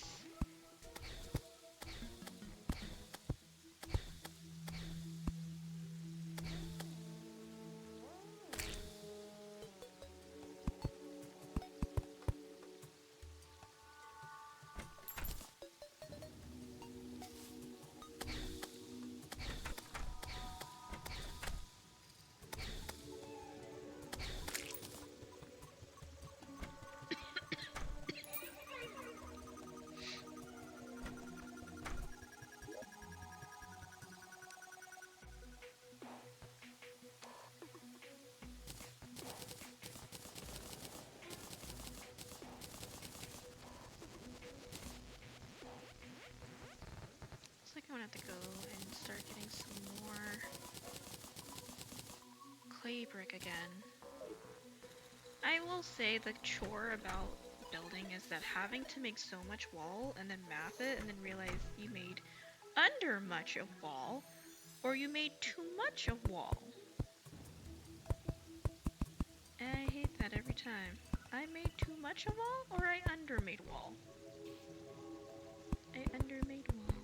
Looks like I'm gonna have to go and start getting some more clay brick again. I will say the chore about building is that having to make so much wall and then math it and then realize you made under much of wall or you made too much of wall. And I hate that every time. I made too much of wall or I under made wall? I under made wall.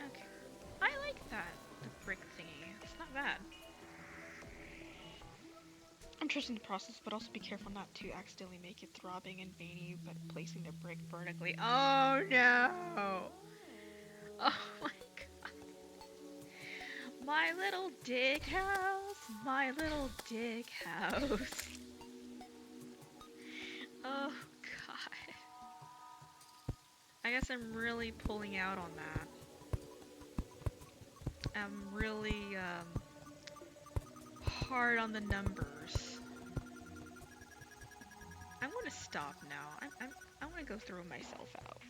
Okay. I like that, the brick thingy. It's not bad. I'm trusting the process, but also be careful not to accidentally make it throbbing and veiny by placing the brick vertically. Oh no! Oh my god. My little dig house. My little dig house. Oh god. I guess I'm really pulling out on that. I'm really hard on the numbers. I'm gonna stop now. I'm gonna go throw myself out.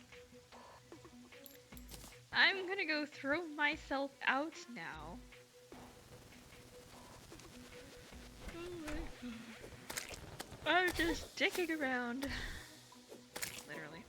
I'm gonna go throw myself out now. Oh my god. I'm just dicking around. Literally.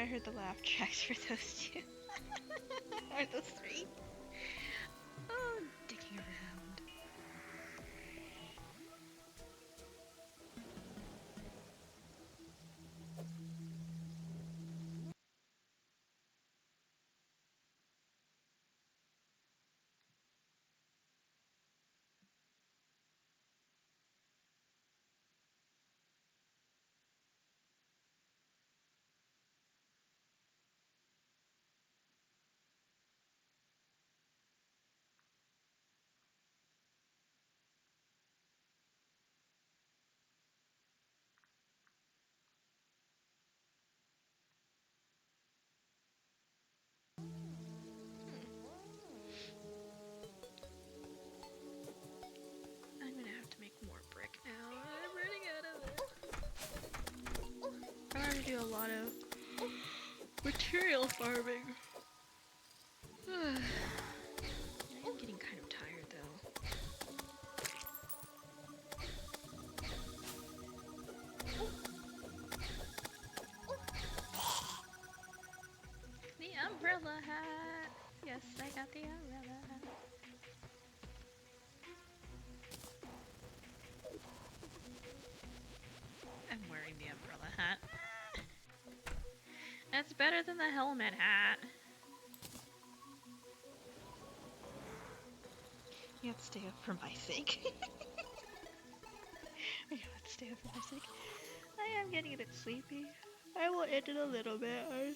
heard the laugh tracks for those two. Or those three. Oh, dicking around. I'm gonna have to make more brick now. I'm running out of it. I'm gonna do a lot of material farming. I'm getting kind of tired though. The umbrella hat! Yes, I got the umbrella hat. I'm wearing the umbrella hat. That's better than the helmet hat. You have to stay up for my sake. You have to stay up for my sake. I am getting a bit sleepy. I will end in a little bit. I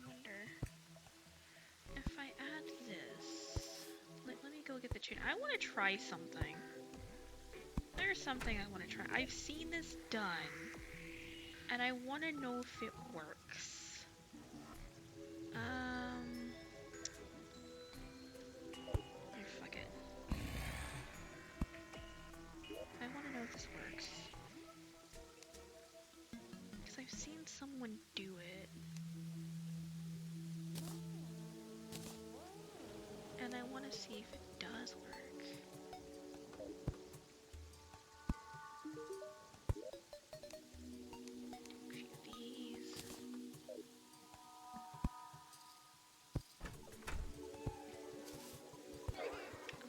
wonder if I add this. Let me go get the chain. I want to try something. There's something I want to try. I've seen this done, and I want to know if it works. Fuck it. I want to know if this works. Because I've seen someone do it. And I want to see if it does work. A few of these.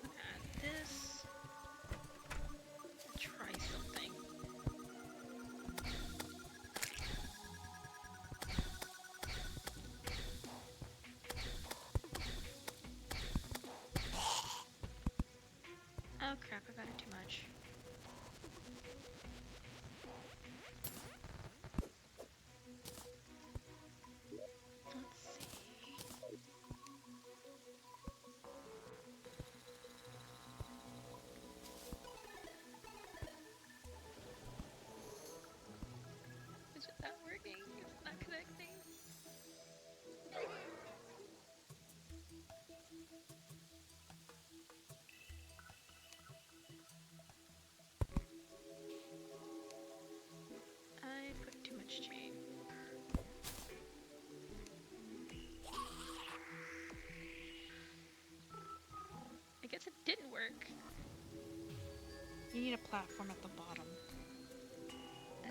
Add this. Try something. Oh crap, I've added too much. Let's see. Is it not working? Is it not connecting? I put too much chain. I guess it didn't work. You need a platform at the bottom. Oh.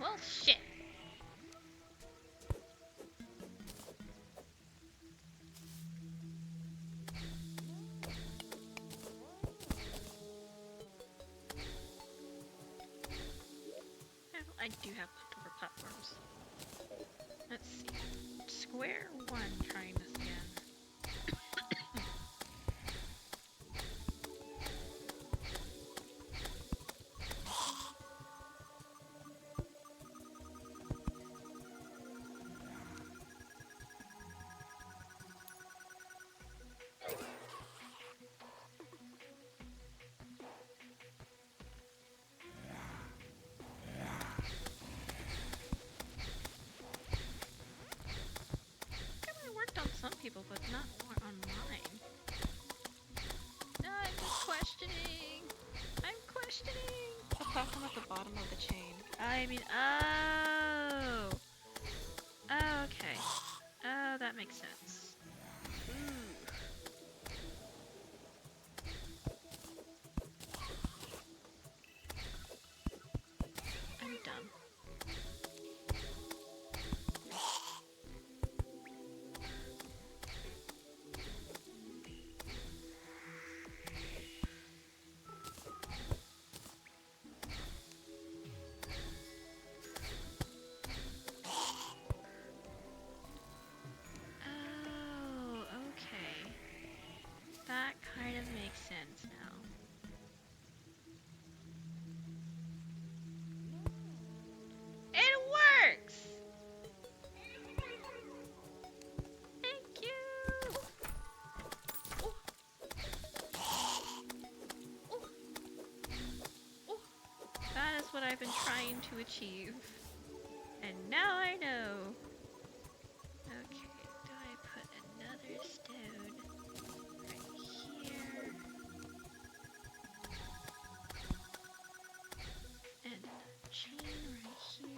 Well, shit. I do have leftover platforms. Let's see. Square one, trying this again. On some people, but not on mine. No, I'm just questioning. I'm questioning. The platform at the bottom of the chain. I mean, oh. Oh, okay. Oh, that makes sense. Ooh. what I've been trying to achieve. And now I know. Okay, do I put another stone right here? And another chain right here.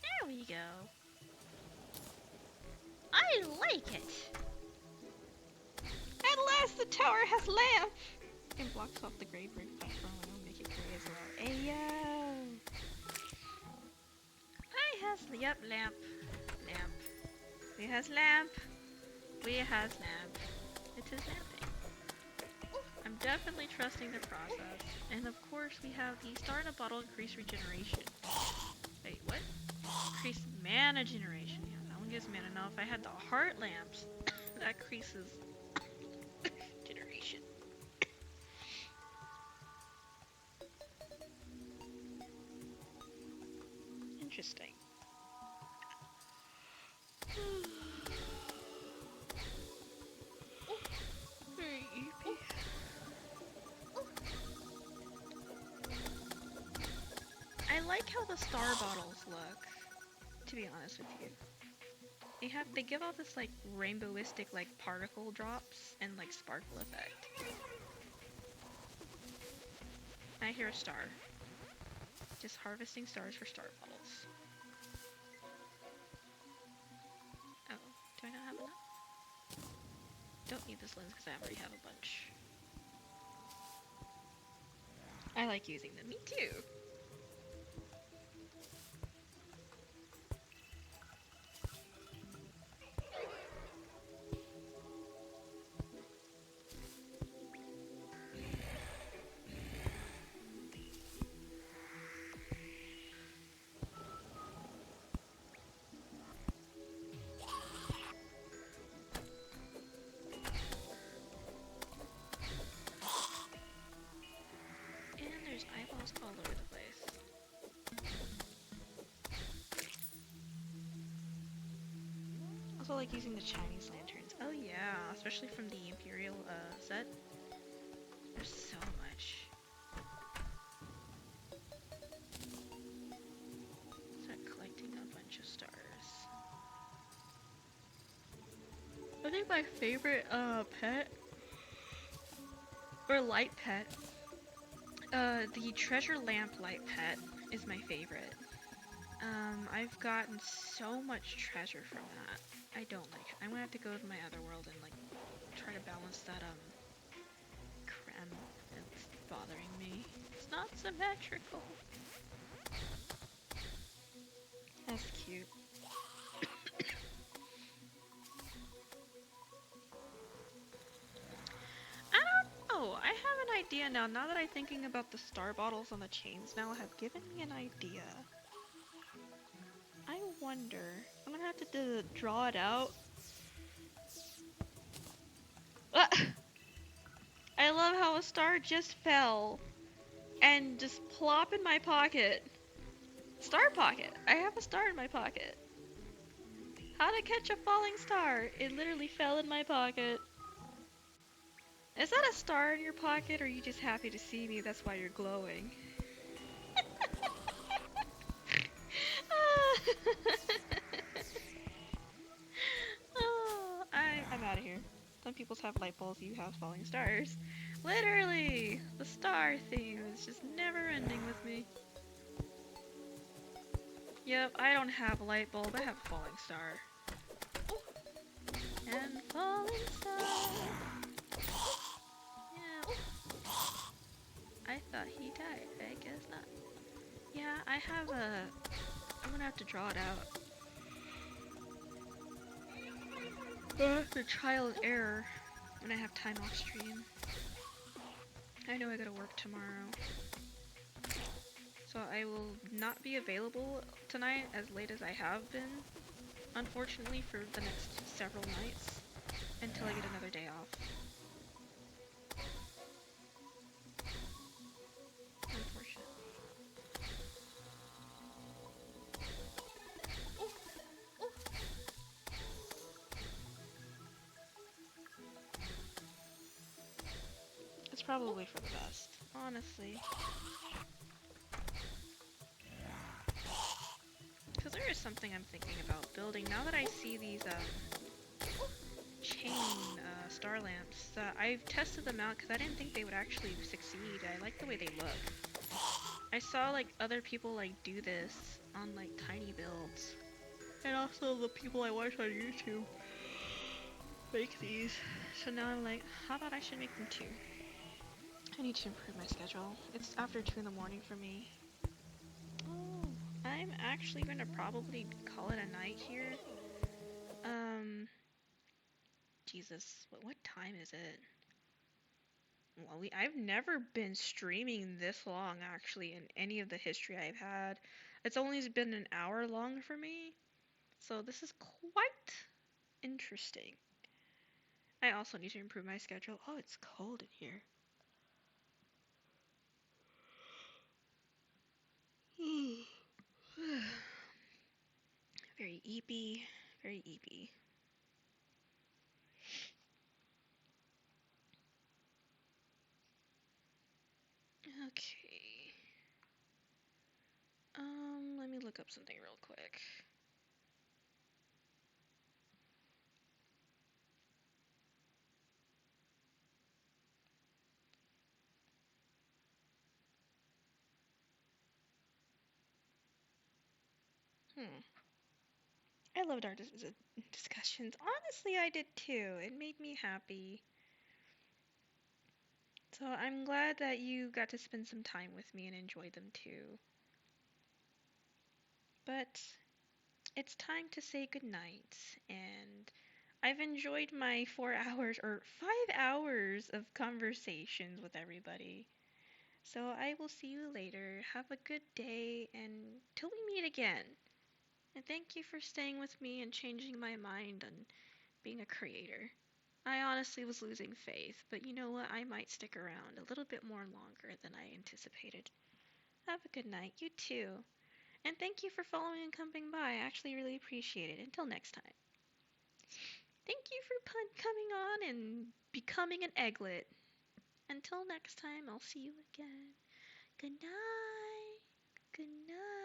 There we go. I like it. At last the tower has lamp! It blocks off the gray brick background and will make it gray as well. Ayo! I has, yep, lamp. Lamp. We has lamp. We has lamp. It is lamping. I'm definitely trusting the process. And of course we have the star in a bottle increase regeneration. Wait, what? Increase mana generation. Yeah, that one gives mana. Now if I had the heart lamps, that increases generation. Interesting. Very eepy. I like how the star bottles look, to be honest with you. They give off this like rainbowistic like particle drops and like sparkle effect. I hear a star. Just harvesting stars for star bottles. Oh, do I not have enough? Don't need this lens because I already have a bunch. I like using them. Me too. Eyeballs all over the place. Also like using the Chinese lanterns. Oh yeah, especially from the Imperial set. There's so much. Start collecting a bunch of stars. I think my favorite pet or light pet, the treasure lamp light pet is my favorite. I've gotten so much treasure from that. I don't like it. I'm gonna have to go to my other world and like try to balance that creme that's bothering me. It's not symmetrical. That's cute. I don't know. I have an idea now. Now that I'm thinking about the star bottles on the chains now have given me an idea. I wonder. I'm gonna have to draw it out. I love how a star just fell and just plop in my pocket. Star pocket. I have a star in my pocket. How to catch a falling star? It literally fell in my pocket. Is that a star in your pocket, or are you just happy to see me? That's why you're glowing. Oh, I'm out of here. Some people's have light bulbs, you have falling stars. Literally, the star theme is just never ending with me. Yep, I don't have a light bulb, I have a falling star. And falling star. Yeah. I thought he died, I guess not. Yeah, I have I'm gonna have to draw it out. The trial and error when I have time off stream. I know I gotta work tomorrow. So I will not be available tonight as late as I have been, unfortunately, for the next several nights until I get another day off. Unfortunately. It's probably for the best, honestly. Because there is something I'm thinking about building now that I see these chain star lamps. I've tested them out because I didn't think they would actually succeed. I like the way they look. I saw like other people like do this on like tiny builds, and also the people I watch on YouTube make these. So now I'm like, how about I should make them too? I need to improve my schedule. It's after 2 in the morning for me. Oh, I'm actually gonna probably call it a night here. Um, Jesus, what time is it? Well, I've never been streaming this long actually in any of the history I've had. It's only been an hour long for me, so this is quite interesting. I also need to improve my schedule. Oh, it's cold in here. Very eepy, very eepy. Okay. Let me look up something real quick. Hmm. I loved our discussions. Honestly, I did too. It made me happy. So I'm glad that you got to spend some time with me and enjoy them too. But it's time to say goodnight, and I've enjoyed my 4 hours or 5 hours of conversations with everybody. So I will see you later. Have a good day, and till we meet again. And thank you for staying with me and changing my mind on being a creator. I honestly was losing faith, but you know what? I might stick around a little bit more longer than I anticipated. Have a good night. You too. And thank you for following and coming by. I actually really appreciate it. Until next time. Thank you for coming on and becoming an egglet. Until next time, I'll see you again. Good night. Good night.